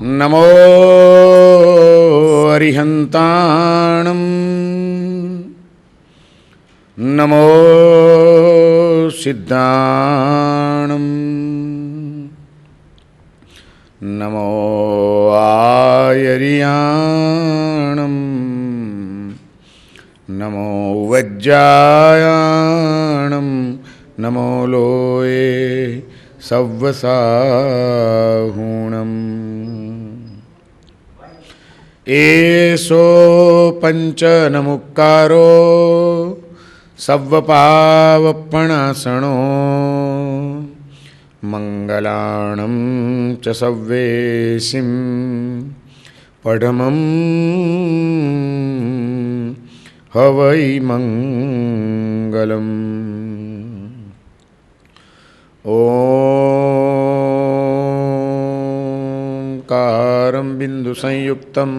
નમો અરિહંતાણમ નમો સિદ્ધાણમ નમો આયર્યાણમ નમો વજ્જાયાણમ નમો લોય સવ્વસાહુણમ એસો પંચનમુક્કારો સવ્વપાવપણાસણો મંગલાણં ચ સવ્વેસિં પઢમં હવૈ મંગલમ. ઓંકારં બિંદુ સંયુક્તમ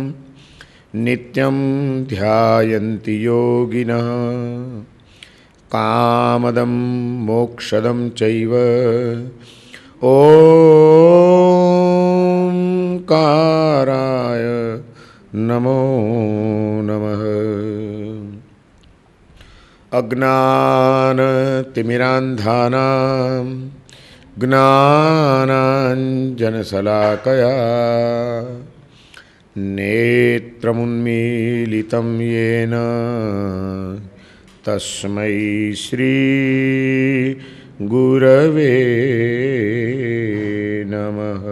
નિત્યમ ધ્યાયન્તિ યોગિનઃ કામદં મોક્ષદં ચૈવ ઓંકારાય નમો નમઃ. અજ્ઞાનતિમિરાંધાનાં જ્ઞાનાંજનશલાકયા નેત્રముન્મીલિतं येन તસ્મૈ શ્રી ગુરવે નમઃ.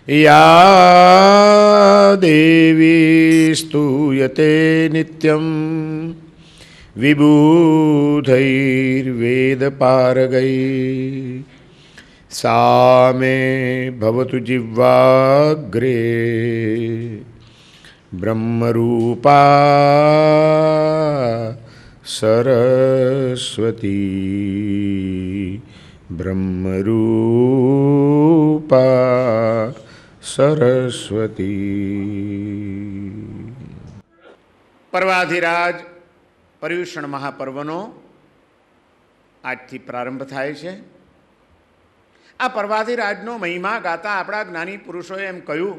યા દેવી સ્તુયતે નિત્યં વિબુધૈર્વેદપારગૈः सा मे भवतु जिह्वाग्रे ब्रह्मरूपा सरस्वती ब्रह्मरूपा સરસ્વતી. પર્વાધિરાજ પર્યુષણ મહાપર્વનો આજથી પ્રારંભ થાય છે. આ પર્વાધિરાજનો મહિમા ગાતા આપણા જ્ઞાની પુરુષોએ એમ કહ્યું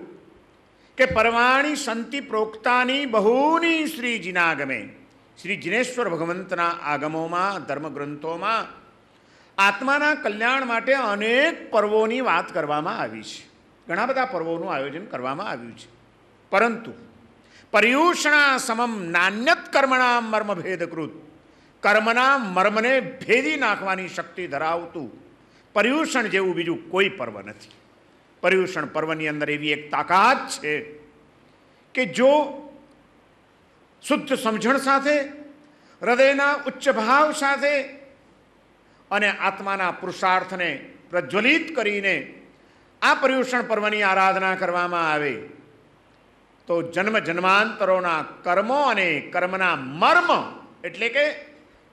કે પર્વાણી સંતિ પ્રોક્તાની બહુની શ્રી જીનાગમે. શ્રી જીનેશ્વર ભગવંતના આગમોમાં ધર્મગ્રંથોમાં આત્માના કલ્યાણ માટે અનેક પર્વોની વાત કરવામાં આવી છે. ઘણા બધા પર્વોનું આયોજન કરવામાં આવ્યું છે. પરંતુ પર્યુષણા સમમ નાન્યત કર્મણા મર્મભેદકૃત, કર્મના મર્મને ભેદી નાખવાની શક્તિ ધરાવતું પર્યુષણ જેવું બીજું કોઈ પર્વ નથી. પર્યુષણ પર્વની અંદર એવી એક તાકાત છે કે જો શુદ્ધ સમજણ સાથે, હૃદયના ઉચ્ચ ભાવ સાથે અને આત્માના પુરુષાર્થને પ્રજ્વલિત કરીને આ પર્યુષણ પર્વની આરાધના કરવામાં આવે તો જન્મ જન્માંતરોના કર્મો અને કર્મના મર્મ એટલે કે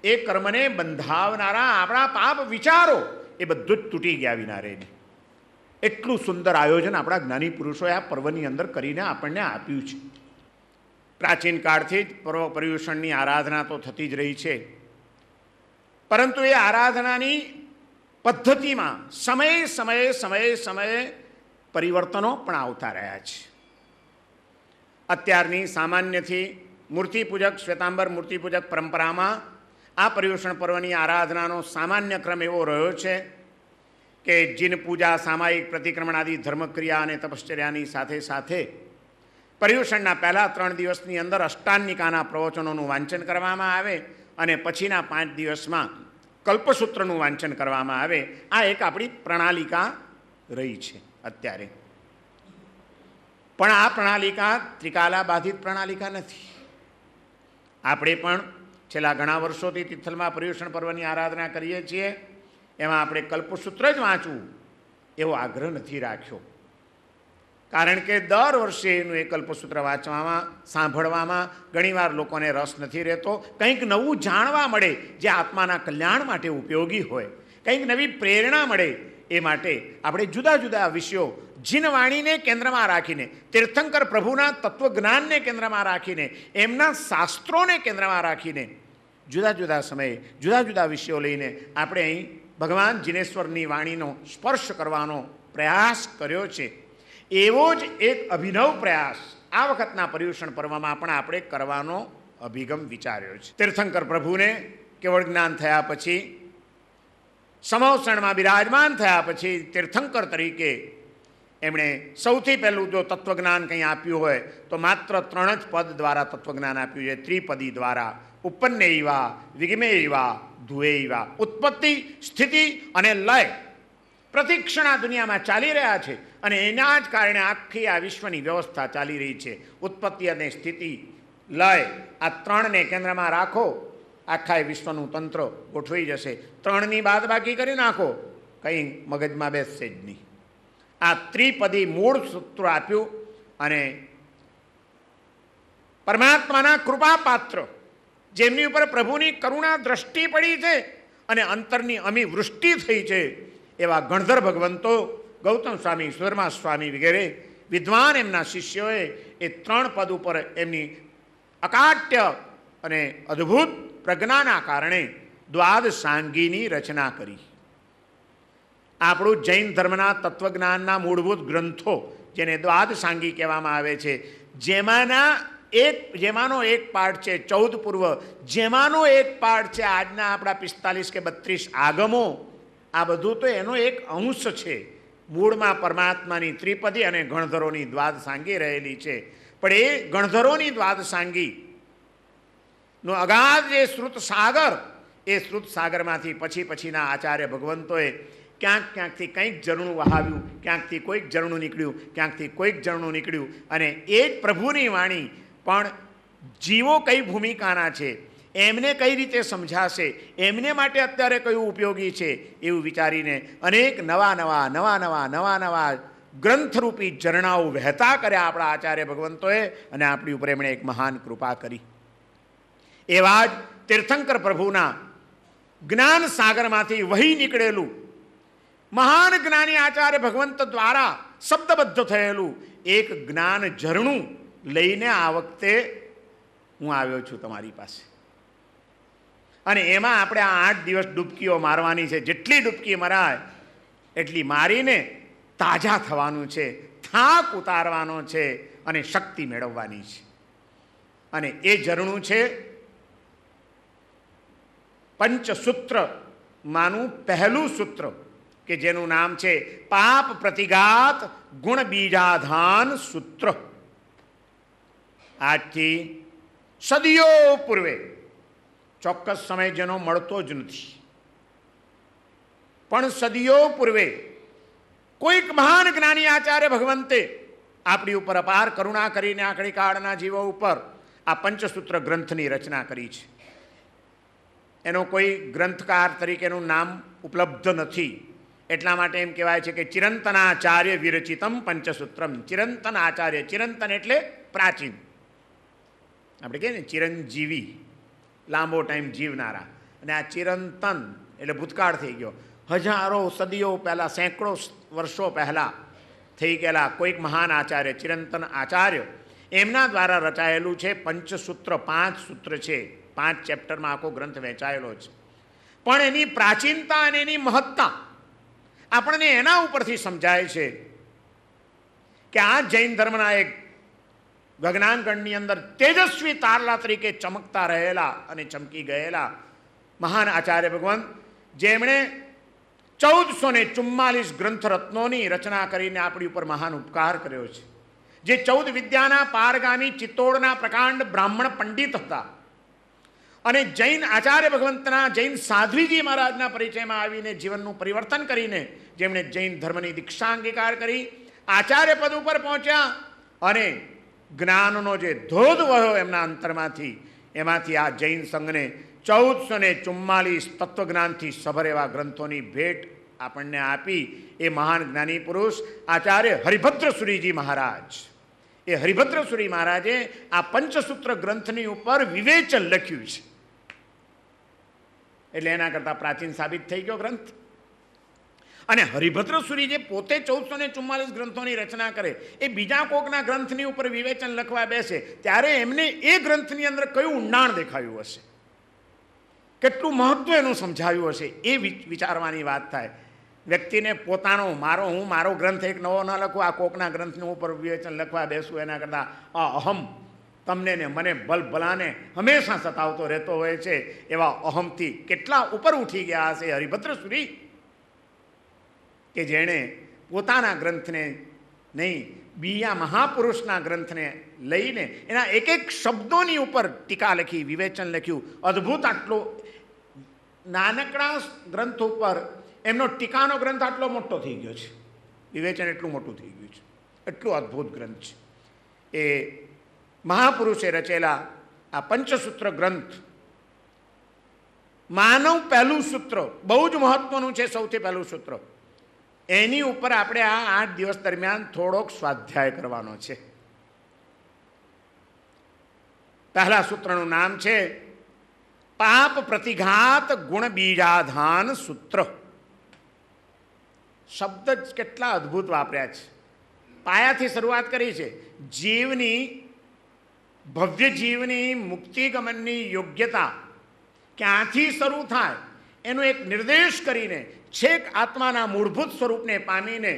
એ કર્મને બંધાવનારા આપણા પાપ વિચારો એ બધું જ તૂટી ગયા વિના રહે. એટલું સુંદર આયોજન આપણા જ્ઞાની પુરુષોએ આ પર્વની અંદર કરીને આપણને આપ્યું છે. પ્રાચીન કાળથી જ પર્યુષણની આરાધના તો થતી જ રહી છે, પરંતુ એ આરાધનાની પદ્ધતિમાં સમયે પરિવર્તનો પણ આવતા રહ્યા છે. અત્યારની સામાન્યથી મૂર્તિપૂજક શ્વેતાંબર મૂર્તિપૂજક પરંપરામાં આ પર્યુષણ પર્વની આરાધનાનો સામાન્ય ક્રમ એવો રહ્યો છે કે જીન પૂજા, સામાયિક પ્રતિક્રમણ આદિ ધર્મક્રિયા અને તપશ્ચર્યાની સાથે સાથે પર્યુષણના પહેલા 3 દિવસની અંદર અષ્ટાંગિકાના પ્રવચનોનું વાંચન કરવામાં આવે અને પછીના 5 દિવસમાં કલ્પસૂત્રનું વાંચન કરવામાં આવે. આ એક આપણી પ્રણાલિકા રહી છે અત્યારે. પણ આ પ્રણાલિકા ત્રિકાલા બાધિત પ્રણાલિકા નથી. આપણે પણ છેલ્લા ઘણા વર્ષોથી તિથલમાં પર્યુષણ પર્વની આરાધના કરીએ છીએ. એમાં આપણે કલ્પસૂત્ર જ વાંચવું એવો આગ્રહ નથી રાખ્યો, કારણ કે દર વર્ષે એનું એ કલ્પસૂત્ર વાંચવામાં, સાંભળવામાં ઘણીવાર લોકોને રસ નથી રહેતો. કંઈક નવું જાણવા મળે જે આત્માના કલ્યાણ માટે ઉપયોગી હોય, કંઈક નવી પ્રેરણા મળે એ માટે આપણે જુદા જુદા વિષયો જીનવાણીને કેન્દ્રમાં રાખીને, તીર્થંકર પ્રભુના તત્વજ્ઞાનને કેન્દ્રમાં રાખીને, એમના શાસ્ત્રોને કેન્દ્રમાં રાખીને જુદા જુદા સમયે જુદા જુદા વિષયો લઈને આપણે અહીં ભગવાન જીનેશ્વરની વાણીનો સ્પર્શ કરવાનો પ્રયાસ કર્યો છે. એવો જ એક અભિનવ પ્રયાસ આ વખતના પર્યુષણ પર્વમાં પણ આપણે કરવાનો અભિગમ વિચાર્યો છે. તીર્થંકર પ્રભુને કેવળ જ્ઞાન થયા પછી, સમવસણમાં બિરાજમાન થયા પછી તીર્થંકર તરીકે એમણે સૌથી પહેલું જો તત્વજ્ઞાન કંઈ આપ્યું હોય તો માત્ર 3 જ પદ દ્વારા તત્વજ્ઞાન આપ્યું છે. ત્રિપદી દ્વારા ઉપન્નેયવા, વિગમેયવા, ધુએયવા. ઉત્પત્તિ, સ્થિતિ અને લય પ્રતિક્ષણ આ દુનિયામાં ચાલી રહ્યા છે અને એના જ કારણે આખી આ વિશ્વની વ્યવસ્થા ચાલી રહી છે. ઉત્પત્તિ અને સ્થિતિ, લય, આ 3ને કેન્દ્રમાં રાખો, આખા વિશ્વનું તંત્ર ગોઠવાઈ જશે. 3ની બાદબાકી કરી નાખો, કંઈ મગજમાં બેસશે જ નહીં. આ ત્રિપદી મૂળ સૂત્ર આપ્યું અને પરમાત્માના કૃપાપાત્ર જેમની ઉપર પ્રભુની કરુણા દ્રષ્ટિ પડી છે અને અંતરની અમી વૃષ્ટિ થઈ છે એવા ગણધર ભગવંતો, ગૌતમ સ્વામી, સુધર્મા સ્વામી વગેરે વિદ્વાન એમના શિષ્યોએ એ 3 પદ ઉપર એમની અકાટ્ય અને અદ્ભુત પ્રજ્ઞાના કારણે દ્વાદ સાંગીની રચના કરી. આપણું જૈન ધર્મના તત્વજ્ઞાનના મૂળભૂત ગ્રંથો જેને દ્વાદ સાંગી કહેવામાં આવે છે, જેમાંનો એક પાઠ છે 14 પૂર્વ, જેમાંનો એક પાઠ છે આજના આપણા 45 કે 32 આગમો. આ બધું તો એનો એક અંશ છે. મૂળમાં પરમાત્માની ત્રિપદી અને ગણધરોની દ્વાદ સાંગી રહેલી છે. પણ એ ગણધરોની દ્વાદ સાંગી નો અગાધ જે શ્રુત સાગર, એ શ્રુત સાગરમાંથી પછીના આચાર્ય ભગવંતોએ ક્યાંકથી કંઈક ઝરણું વહાવ્યું, ક્યાંકથી કોઈક ઝરણું નીકળ્યું, ક્યાંકથી કોઈક ઝરણું નીકળ્યું અને એ જ પ્રભુની વાણી પણ જીવો કઈ ભૂમિકાના છે, એમને કઈ રીતે સમજાશે, એમને માટે અત્યારે કયું ઉપયોગી છે એવું વિચારીને અનેક નવા ગ્રંથરૂપી ઝરણાઓ વહેતા કર્યા આપણા આચાર્ય ભગવંતોએ અને આપણી ઉપર એમણે એક મહાન કૃપા કરી. એવા જ તીર્થંકર પ્રભુના જ્ઞાન સાગરમાંથી વહી નીકળેલું મહાન જ્ઞાની આચાર્ય ભગવંત દ્વારા શબ્દબદ્ધ થયેલું એક જ્ઞાન ઝરણું લઈને આ વખતે હું આવ્યો છું તમારી પાસે. અને એમાં આપણે આ 8 દિવસ ડૂબકીઓ મારવાની છે. જેટલી ડૂબકી મરાય એટલી મારીને તાજા થવાનું છે, થાક ઉતારવાનો છે અને શક્તિ મેળવવાની છે. અને એ ઝરણું છે પંચસૂત્રમાંનું પહેલું સૂત્ર કે જેનું નામ છે પાપ પ્રતિઘાત ગુણ બીજાધાન સૂત્ર. આજથી સદીઓ પૂર્વે, ચોક્કસ સમય જેનો મળતો જ નથી, પણ સદીઓ પૂર્વે કોઈક મહાન જ્ઞાની આચાર્ય ભગવંતે આપણી ઉપર અપાર કરુણા કરીને આખડી કાળના જીવો ઉપર આ પંચસૂત્ર ગ્રંથની રચના કરી છે. એનો કોઈ ગ્રંથકાર તરીકેનું નામ ઉપલબ્ધ નથી. એટલા માટે એમ કહેવાય છે કે ચિરંતનાચાર્ય વિરચિતમ પંચસૂત્રમ. ચિરંતન આચાર્ય, ચિરંતન એટલે પ્રાચીન, આપણે કહીએ ને ચિરંજીવી, લાંબો ટાઈમ જીવનારા, અને આ ચિરંતન એટલે ભૂતકાળ થઈ ગયો. હજારો સદીઓ પહેલાં, સેંકડો વર્ષો પહેલાં થઈ ગયેલા કોઈક મહાન આચાર્ય, ચિરંતન આચાર્ય, એમના દ્વારા રચાયેલું છે પંચસૂત્ર. 5 સૂત્ર છે, 5 ચેપ્ટરમાં આખો ગ્રંથ વહેંચાયેલો છે. પણ એની પ્રાચીનતા અને એની મહત્તા આપણને એના ઉપરથી સમજાય છે કે આ જૈન ધર્મના એક ગગનાંગણની અંદર તેજસ્વી તારલા તરીકે ચમકતા રહેલા અને ચમકી ગયેલા મહાન આચાર્ય ભગવંત, જેમણે 1444 ગ્રંથ રત્નોની રચના કરીને આપણી ઉપર મહાન ઉપકાર કર્યો છે. જે 14 વિદ્યાના પારગામી ચિત્તોડના પ્રકાંડ બ્રાહ્મણ પંડિત હતા અને જૈન આચાર્ય ભગવંતના, જૈન સાધ્વીજી મહારાજના પરિચયમાં આવીને જીવનનું પરિવર્તન કરીને જેમણે જૈન ધર્મની દીક્ષા અંગીકાર કરી, આચાર્ય પદ ઉપર પહોંચ્યા અને જ્ઞાનનો જે ધોધ વહ્યો એમના અંતરમાંથી, એમાંથી આ જૈન સંઘને 1444 તત્વજ્ઞાનથી સભર એવા ગ્રંથોની ભેટ આપણને આપી એ મહાન જ્ઞાની પુરુષ આચાર્ય હરિભદ્રસુરીજી મહારાજ. એ હરિભદ્રસુરી મહારાજે આ પંચસૂત્ર ગ્રંથની ઉપર વિવેચન લખ્યું છે. એટલે એના કરતાં પ્રાચીન સાબિત થઈ ગયો ગ્રંથ. અને હરિભદ્રસુરી જે પોતે 1444 ગ્રંથોની રચના કરે, એ બીજા કોકના ગ્રંથની ઉપર વિવેચન લખવા બેસે ત્યારે એમને એ ગ્રંથની અંદર કયું ઊંડાણ દેખાયું હશે, કેટલું મહત્વ એનું સમજાવ્યું હશે, એ વિચારવાની વાત થાય. વ્યક્તિને પોતાનો મારો ગ્રંથ એક નવો ન લખું, આ કોકના ગ્રંથની ઉપર વિવેચન લખવા બેસું એના કરતાં આ અહમ તમને ને મને ભલાને હંમેશા સતાવતો રહેતો હોય છે. એવા અહમથી કેટલા ઉપર ઉઠી ગયા હશે હરિભદ્ર સુરી કે જેણે પોતાના ગ્રંથને નહીં, બીજા મહાપુરુષના ગ્રંથને લઈને એના એક એક શબ્દોની ઉપર ટીકા લખી, વિવેચન લખ્યું. અદ્ભુત આટલો નાનકડા ગ્રંથ ઉપર એમનો ટીકાનો ગ્રંથ આટલો મોટો થઈ ગયો છે, વિવેચન એટલું મોટું થઈ ગયું છે, એટલું અદ્ભુત ગ્રંથ છે. એ મહાપુરુષે રચેલા આ પંચસૂત્ર ગ્રંથ, માનવ પહેલું સૂત્ર બહુ જ મહત્વનું છે, સૌથી પહેલું સૂત્ર. એની ઉપર આપણે આ 8 દિવસ દરમિયાન થોડોક સ્વાધ્યાય કરવાનો છે. પહેલા સૂત્રનું નામ છે પાપ પ્રતિઘાત ગુણ બીજાધાન સૂત્ર. શબ્દ જ કેટલા અદ્ભુત વાપર્યા છે. પાયાથી શરૂઆત કરી છે. જીવની, ભવ્ય જીવની મુક્તિગમનની યોગ્યતા ક્યાંથી શરૂ થાય એનો એક નિર્દેશ કરીને છેક આત્માના મૂળભૂત સ્વરૂપને પામીને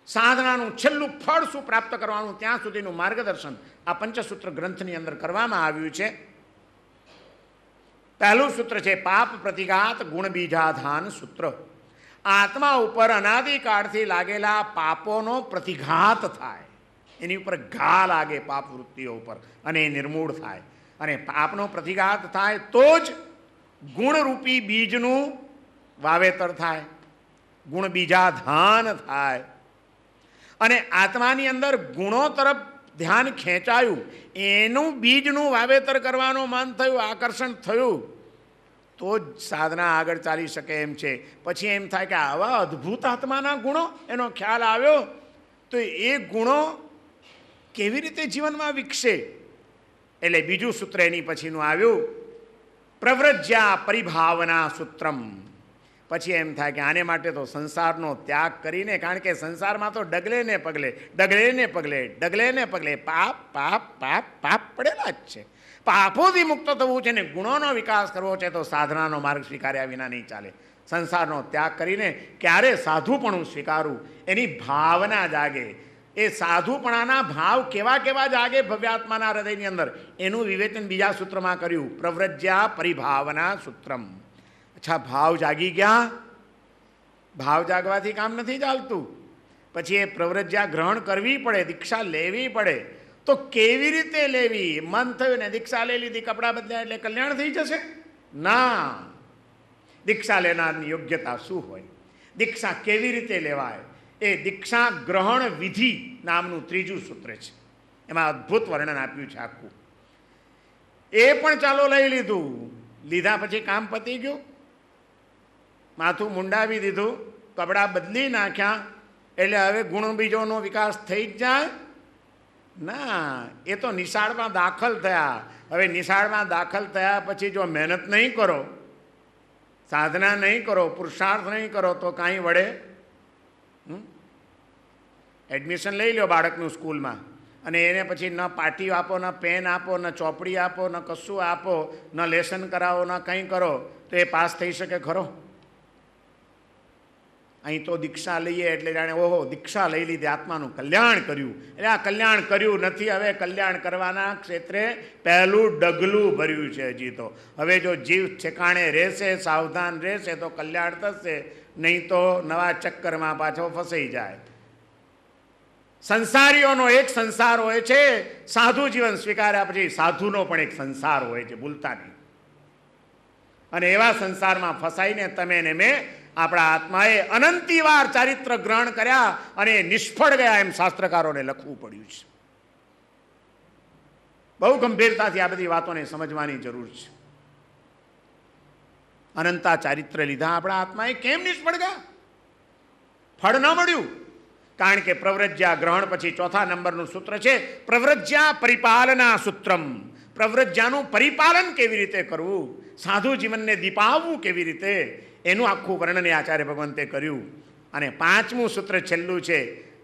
સાધનાનું છેલ્લું ફળ શું પ્રાપ્ત કરવાનું ત્યાં સુધીનું માર્ગદર્શન આ પંચસૂત્ર ગ્રંથની અંદર કરવામાં આવ્યું છે. પહેલું સૂત્ર છે પાપ પ્રતિઘાત ગુણ બીજાધાન સૂત્ર. આત્મા ઉપર અનાદિકાળથી લાગેલા પાપોનો પ્રતિઘાત થાય, એની ઉપર ઘા લાગે પાપ વૃત્તિઓ ઉપર અને એ નિર્મૂળ થાય. અને પાપનો પ્રતિઘાત થાય તો જ ગુણરૂપી બીજનું વાવેતર થાય, ગુણ બીજાધાન થાય. અને આત્માની અંદર ગુણો તરફ ધ્યાન ખેંચાયું, એનું બીજનું વાવેતર કરવાનું મન થયું, આકર્ષણ થયું, તો જ સાધના આગળ ચાલી શકે એમ છે. પછી એમ થાય કે આવા અદ્ભુત આત્માના ગુણો, એનો ખ્યાલ આવ્યો તો એ ગુણો કેવી રીતે જીવનમાં વિકસે. એટલે બીજું સૂત્ર એની પછીનું આવ્યું પ્રવ્રજ્યા પરિભાવના સૂત્રમ. પછી એમ થાય કે આને માટે તો સંસારનો ત્યાગ કરીને, કારણ કે સંસારમાં તો ડગલે ને પગલે પાપ પાપ પાપ પાપ પડેલા જ છે. પાપોથી મુક્ત થવું છે ને ગુણોનો વિકાસ કરવો છે તો સાધનાનો માર્ગ સ્વીકાર્યા વિના નહીં ચાલે. સંસારનો ત્યાગ કરીને ક્યારે સાધુપણું સ્વીકારવું એની ભાવના જાગે. એ સાધુપણાના ભાવ કેવા કેવા જાગે ભવ્યાત્માના હૃદયની અંદર, એનું વિવેચન બીજા સૂત્રમાં કર્યું પ્રવ્રજ્યા પરિભાવના સૂત્રમ. અચ્છા, ભાવ જાગી ગયા, ભાવ જાગવાથી કામ નથી ચાલતું. પછી એ પ્રવ્રજ્યા ગ્રહણ કરવી પડે, દીક્ષા લેવી પડે. તો કેવી રીતે લેવી? મન થયું ને દીક્ષા લઈ લીધી, કપડાં બદલ્યા એટલે કલ્યાણ થઈ જશે? ના. દીક્ષા લેનારની યોગ્યતા શું હોય, દીક્ષા કેવી રીતે લેવાય, એ દીક્ષા ગ્રહણ વિધિ નામનું ત્રીજું સૂત્ર છે. એમાં અદ્ભુત વર્ણન આપ્યું છે આખું. એ પણ ચાલો લઈ લીધું, લીધા પછી કામ પતી ગયું, માથું મુંડાવી દીધું, કપડાં બદલી નાખ્યા એટલે હવે ગુણ બીજોનો વિકાસ થઈ જ જાય? ના, એ તો નિશાળમાં દાખલ થયા. હવે નિશાળમાં દાખલ થયા પછી જો મહેનત નહીં કરો, સાધના નહીં કરો, પુરુષાર્થ નહીં કરો તો કાંઈ વળે? એડમિશન લઈ લો બાળકનું સ્કૂલમાં અને એને પછી ન પાટી આપો, ન પેન આપો, ન ચોપડી આપો, ન કશું આપો, ન લેસન કરાવો, ન કંઈ કરો તો એ પાસ થઈ શકે ખરો? અહીં તો દીક્ષા લઈએ એટલે જાણે ઓહો દીક્ષા લઈ લીધી, આત્માનું કલ્યાણ કર્યું. એટલે આ કલ્યાણ કર્યું નથી, હવે કલ્યાણ કરવાના ક્ષેત્રે પહેલું ડગલું ભર્યું છે હજી તો. હવે જો જીવ ઠેકાણે રહેશે, સાવધાન રહેશે તો કલ્યાણ થશે, નહીં તો નવા ચક્કરમાં પાછો ફસાઈ જાય. સંસારીઓનો એક સંસાર હોય છે, સાધુ જીવન સ્વીકાર્યા પછી સાધુનો પણ એક સંસાર હોય છે, ભૂલતા નહીં. અને એવા સંસારમાં ફસાઈને તમે ને મેં આપણા આત્માએ અનંતી વાર ચારિત્ર ગ્રહણ કર્યા અને નિષ્ફળ ગયા એમ શાસ્ત્રકારોને લખવું પડ્યું છે. બહુ ગંભીરતાથી આ બધી વાતોને સમજવાની જરૂર છે. અનંતા ચારિત્ર લીધા આપણા આત્માએ કેમ નિષ્ફળ ગયા? ફળ ન મળ્યું. કારણ કે પ્રવ્રજ્યા ગ્રહણ પછી ચોથા નંબરનું સૂત્ર છે પ્રવ્રજ્યા પરિપાલના સૂત્રમ. પ્રવ્રજ્યાનું પરિપાલન કેવી રીતે કરવું, સાધુ જીવનને દીપાવવું કેવી રીતે, એનું આખું વર્ણન આચાર્ય ભગવંતે કર્યું. અને પાંચમું સૂત્ર છેલ્લું છે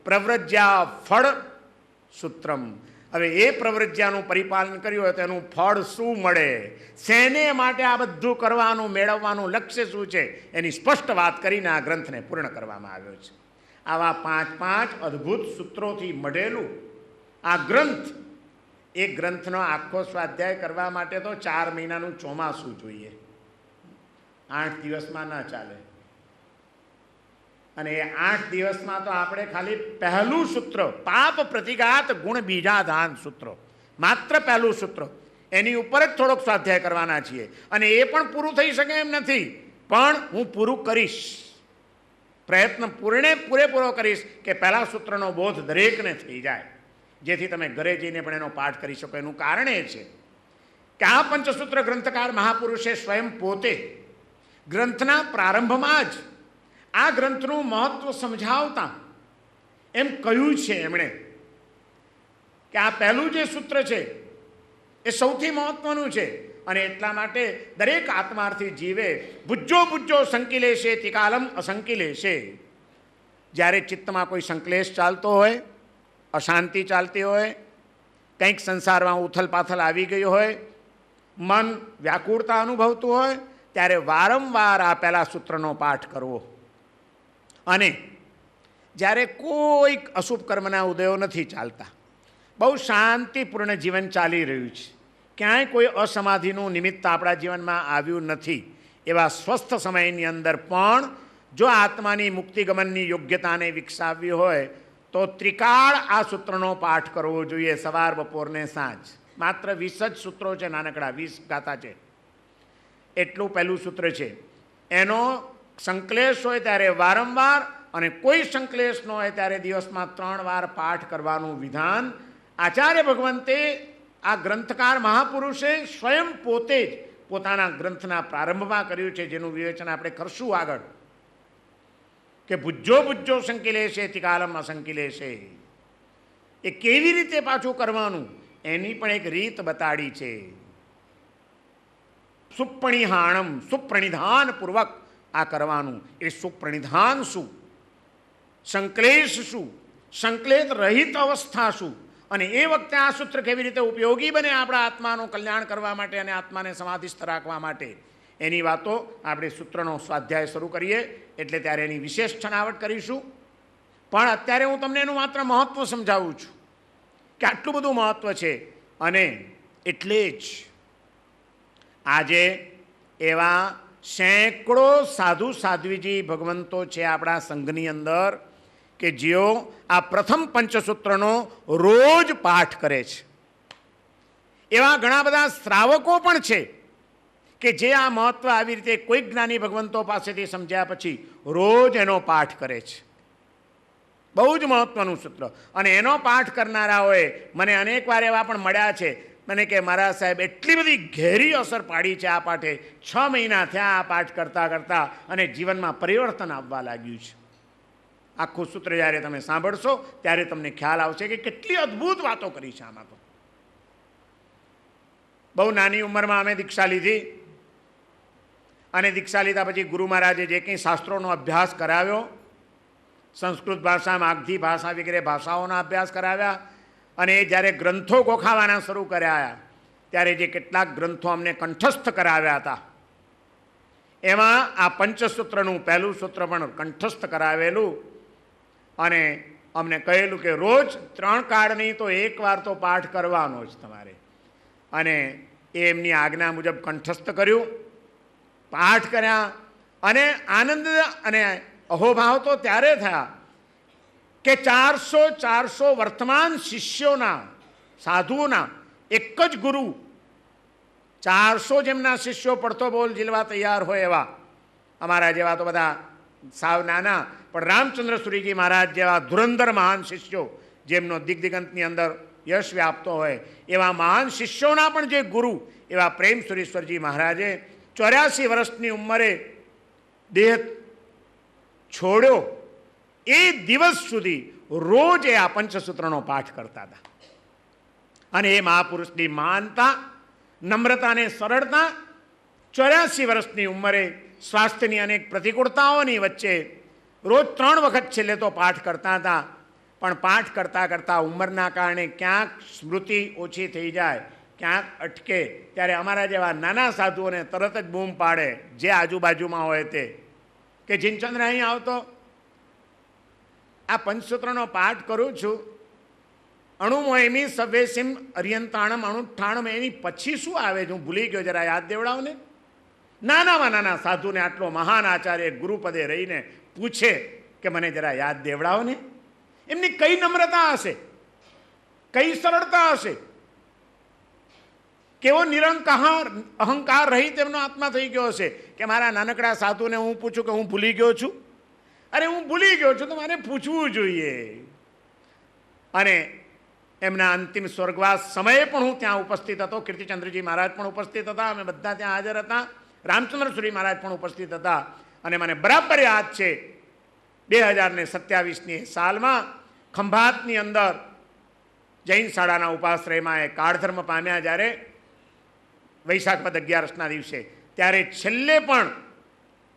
પ્રવ્રજ્યા ફળ સૂત્રમ. હવે એ પ્રવૃત્તિનું પરિપાલન કર્યું હોય તો એનું ફળ શું મળે, શેને માટે આ બધું કરવાનું, મેળવવાનું લક્ષ્ય શું છે, એની સ્પષ્ટ વાત કરીને આ ગ્રંથને પૂર્ણ કરવામાં આવ્યો છે. આવા 5 અદ્ભુત સૂત્રોથી મઢેલું આ ગ્રંથ, એ ગ્રંથનો આખો સ્વાધ્યાય કરવા માટે તો 4 મહિનાનું ચોમાસું જોઈએ, 8 દિવસમાં ના ચાલે. અને એ 8 દિવસમાં તો આપણે ખાલી પહેલું સૂત્ર, પાપ પ્રતિઘાત ગુણ બીજાધાન સૂત્ર, માત્ર પહેલું સૂત્ર, એની ઉપર જ થોડોક સ્વાધ્યાય કરવાના છીએ. અને એ પણ પૂરું થઈ શકે એમ નથી, પણ હું પૂરું કરીશ, પ્રયત્ન પૂરેપૂરો કરીશ કે પહેલા સૂત્રનો બોધ દરેકને થઈ જાય, જેથી તમે ઘરે જઈને પણ એનો પાઠ કરી શકો. એનું કારણ એ છે કે આ પંચસૂત્ર ગ્રંથકાર મહાપુરુષે સ્વયં પોતે ગ્રંથના પ્રારંભમાં જ આ ગ્રંથનું મહત્વ સમજાવતા એમ કહ્યું છે એમણે કે આ પહેલું જે સૂત્ર છે એ સૌથી મહત્વનું છે. અને એટલા માટે દરેક આત્માર્થી જીવે બુજ્જો બુજ્જો સંકિલેશે તિકાલમ અસંકિલેશે. જ્યારે ચિત્તમાં કોઈ સંકલેશ ચાલતો હોય, અશાંતિ ચાલતી હોય, કંઈક સંસારમાં ઉથલપાથલ આવી ગઈ હોય, મન વ્યાકુળતા અનુભવતું હોય, ત્યારે વારંવાર આ પહેલા સૂત્રનો પાઠ કરવો. અને જ્યારે કોઈક અશુભ કર્મના ઉદયો નથી ચાલતા, બહુ શાંતિપૂર્ણ જીવન ચાલી રહ્યું છે, ક્યાંય કોઈ અસમાધિનું નિમિત્ત આપણા જીવનમાં આવ્યું નથી, એવા સ્વસ્થ સમયની અંદર પણ જો આત્માની મુક્તિગમનની યોગ્યતાને વિકસાવવી હોય તો ત્રિકાળ આ સૂત્રનો પાઠ કરવો જોઈએ, સવાર બપોર ને સાંજ. માત્ર 20 જ સૂત્રો છે, નાનકડા 20 ગાથા છે, એટલું પહેલું સૂત્ર છે. એનો સંકલેશ હોય ત્યારે વારંવાર, અને કોઈ સંકલેશ ન હોય ત્યારે દિવસમાં 3 વાર પાઠ કરવાનું વિધાન આચાર્ય ભગવંતે, આ ગ્રંથકાર મહાપુરુષે સ્વયં પોતે જ પોતાના ગ્રંથના પ્રારંભમાં કર્યું છે, જેનું વિવેચન આપણે કરશું આગળ. કે બુજ્જો બુજ્જો સંકિલેશે તિકાલમ અસંકિલેશે, એ કેવી રીતે પાછું કરવાનું એની પણ એક રીત બતાડી છે. સુપ્રણિહાણમ, સુપ્રણિધાન પૂર્વક આ કરવાનું. એ સુપ્રણિધાન શું, સંકલેશ શું, સંકલેશ રહિત અવસ્થા શું, અને એ વખતે આ સૂત્ર કેવી રીતે ઉપયોગી બને આપણા આત્માનું કલ્યાણ કરવા માટે અને આત્માને સમાધિસ્થ રાખવા માટે, એની વાતો આપણે સૂત્રનો સ્વાધ્યાય શરૂ કરીએ એટલે ત્યારે એની વિશેષ છણાવટ કરીશું. પણ અત્યારે હું તમને એનું માત્ર મહત્ત્વ સમજાવું છું કે આટલું બધું મહત્ત્વ છે. અને એટલે જ આજે એવા સેંકડો સાધુ સાધ્વીજી ભગવંતો છે આપણા સંઘની અંદર કે જેઓ આ પ્રથમ પંચસૂત્રનો રોજ પાઠ કરે છે. એવા ઘણા બધા શ્રાવકો પણ છે કે જે આ મહત્ત્વ આવી રીતે કોઈક જ્ઞાની ભગવંતો પાસેથી સમજ્યા પછી રોજ એનો પાઠ કરે છે. બહુ જ મહત્ત્વનું સૂત્ર. અને એનો પાઠ કરનારાઓએ મને અનેક વાર એવા પણ મળ્યા છે, મને કે મારા સાહેબ એટલી બધી ઘેરી અસર પાડી છે આ પાઠે, 6 મહિના થયા આ પાઠ કરતાં કરતાં અને જીવનમાં પરિવર્તન આવવા લાગ્યું છે. આખું સૂત્ર જ્યારે તમે સાંભળશો ત્યારે તમને ખ્યાલ આવશે કે કેટલી અદ્ભુત વાતો કરી છે આમાં. તો બહુ નાની ઉંમરમાં અમે દીક્ષા લીધી, અને દીક્ષા લીધા પછી ગુરુ મહારાજે જે કંઈ શાસ્ત્રોનો અભ્યાસ કરાવ્યો, સંસ્કૃત ભાષા, માગધી ભાષા વગેરે ભાષાઓના અભ્યાસ કરાવ્યા, અને એ જ્યારે ગ્રંથો ગોખાવાના શરૂ કર્યા ત્યારે જે કેટલાક ગ્રંથો અમને કંઠસ્થ કરાવ્યા હતા, એમાં આ પંચસૂત્રનું પહેલું સૂત્ર પણ કંઠસ્થ કરાવેલું. અને અમને કહેલું કે રોજ 3 કાળ નહીં તો 1 વાર તો પાઠ કરવાનો જ તમારે. અને એ એમની આજ્ઞા મુજબ કંઠસ્થ કર્યું, પાઠ કર્યા. અને આનંદ અને અહોભાવ તો ત્યારે થયા કે 400 વર્તમાન શિષ્યોના, સાધુઓના એક જ ગુરુ, 400 જેમના શિષ્યો પડતો બોલ ઝીલવા તૈયાર હોય એવા, અમારા જેવા તો બધા સાવ નાના, પણ રામચંદ્ર સુરીજી મહારાજ જેવા ધુરંધર મહાન શિષ્યો, જેમનો દિગ્દિગંતની અંદર યશ વ્યાપતો હોય, એવા મહાન શિષ્યોના પણ જે ગુરુ એવા પ્રેમ સુરેશ્વરજી મહારાજે 84 વર્ષની ઉંમરે દેહ છોડ્યો, એ દિવસ સુધી રોજ એ આ પંચસૂત્રનો પાઠ કરતા હતા. અને એ મહાપુરુષની મહાનતા, નમ્રતા અને સરળતા 84 વર્ષની ઉંમરે સ્વાસ્થ્યની અનેક પ્રતિકૂળતાઓની વચ્ચે રોજ 3 વખત છેલ્લે તો પાઠ કરતા હતા. પણ પાઠ કરતાં કરતાં ઉંમરના કારણે ક્યાંક સ્મૃતિ ઓછી થઈ જાય, ક્યાંક અટકે, ત્યારે અમારા જેવા નાના સાધુઓને તરત જ બૂમ પાડે જે આજુબાજુમાં હોય તે, કે જીનચંદ્ર અહીં આવતો, આ પંચસૂત્રનો પાઠ કરું છું, અણુમોયમી સવ્યસિમ અર્યંતાણમ અણુઠ્ઠાણમ, એની પછી શું આવે છે હું ભૂલી ગયો, જરા યાદ દેવડાવને. નાનામાં નાના સાધુને આટલો મહાન આચાર્ય ગુરુપદે રહીને પૂછે કે મને જરા યાદ દેવડાવો ને. એમની કઈ નમ્રતા હશે, કઈ સરળતા હશે, કેવો નિરંકાર અહંકાર રહિત એમનો આત્મા થઈ ગયો હશે કે મારા નાનકડા સાધુને હું પૂછું કે હું ભૂલી ગયો છું. અરે હું ભૂલી ગયો છું તો મારે પૂછવું જોઈએ. અને એમના અંતિમ સ્વર્ગવાસ સમયે પણ હું ત્યાં ઉપસ્થિત હતો, કીર્તિચંદ્રજી મહારાજ પણ ઉપસ્થિત હતા, અમે બધા ત્યાં હાજર હતા, રામચંદ્ર સુરી મહારાજ પણ ઉપસ્થિત હતા. અને મને બરાબર યાદ છે 2027ની સાલમાં ખંભાતની અંદર જૈન શાળાના ઉપાશ્રયમાં એ કાળધર્મ પામ્યા જ્યારે વૈશાખ વદ 11ના દિવસે, ત્યારે છેલ્લે પણ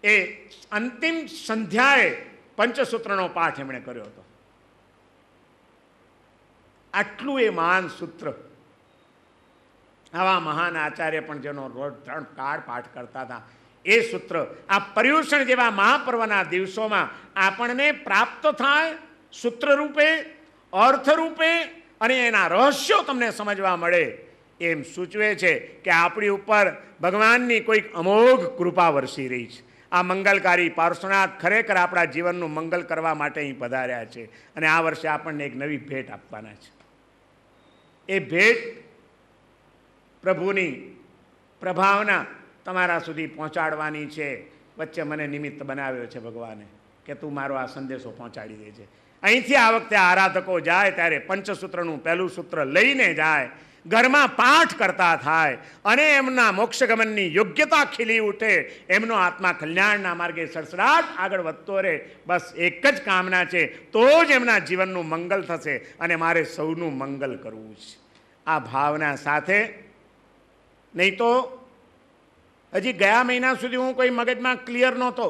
એ અંતિમ સંધ્યાએ પંચસૂત્રનો પાઠ એમણે કર્યો હતો. આટલું એ મહાન સૂત્ર, આવા મહાન આચાર્ય પણ જેનો રોજ 3 કાળ પાઠ કરતા હતા, એ સૂત્ર આ પર્યુષણ જેવા મહાપર્વના દિવસોમાં આપણને પ્રાપ્ત થાય સૂત્ર રૂપે, અર્થ રૂપે, અને એના રહસ્યો તમને સમજવા મળે એમ સૂચવે છે કે આપણી ઉપર ભગવાનની કોઈક અમોઘ કૃપા વરસી રહી છે. આ મંગલકારી પાર્શ્વનાથ ખરેખર આપણા જીવનનું મંગલ કરવા માટે અહીં પધાર્યા છે અને આ વર્ષે આપણને એક નવી ભેટ આપવાના છે. એ ભેટ પ્રભુની પ્રભાવના તમારા સુધી પહોંચાડવાની છે. વચ્ચે મને નિમિત્ત બનાવ્યો છે ભગવાને કે તું મારો આ સંદેશો પહોંચાડી દેજે. અહીંથી આ વખતે આરાધકો જાય ત્યારે પંચસૂત્રનું પહેલું સૂત્ર લઈને જાય, ઘરમાં પાઠ કરતા થાય અને એમના મોક્ષગમનની યોગ્યતા ખીલી ઉઠે, એમનો આત્મા કલ્યાણના માર્ગે સડસડાટ આગળ વધતો રહે. બસ એક જ કામના છે, તો જ એમના જીવનનું મંગલ થશે અને મારે સૌનું મંગલ કરવું છે. આ ભાવના સાથે, નહીં તો હજી ગયા મહિના સુધી હું કોઈ મગજમાં ક્લિયર નહોતો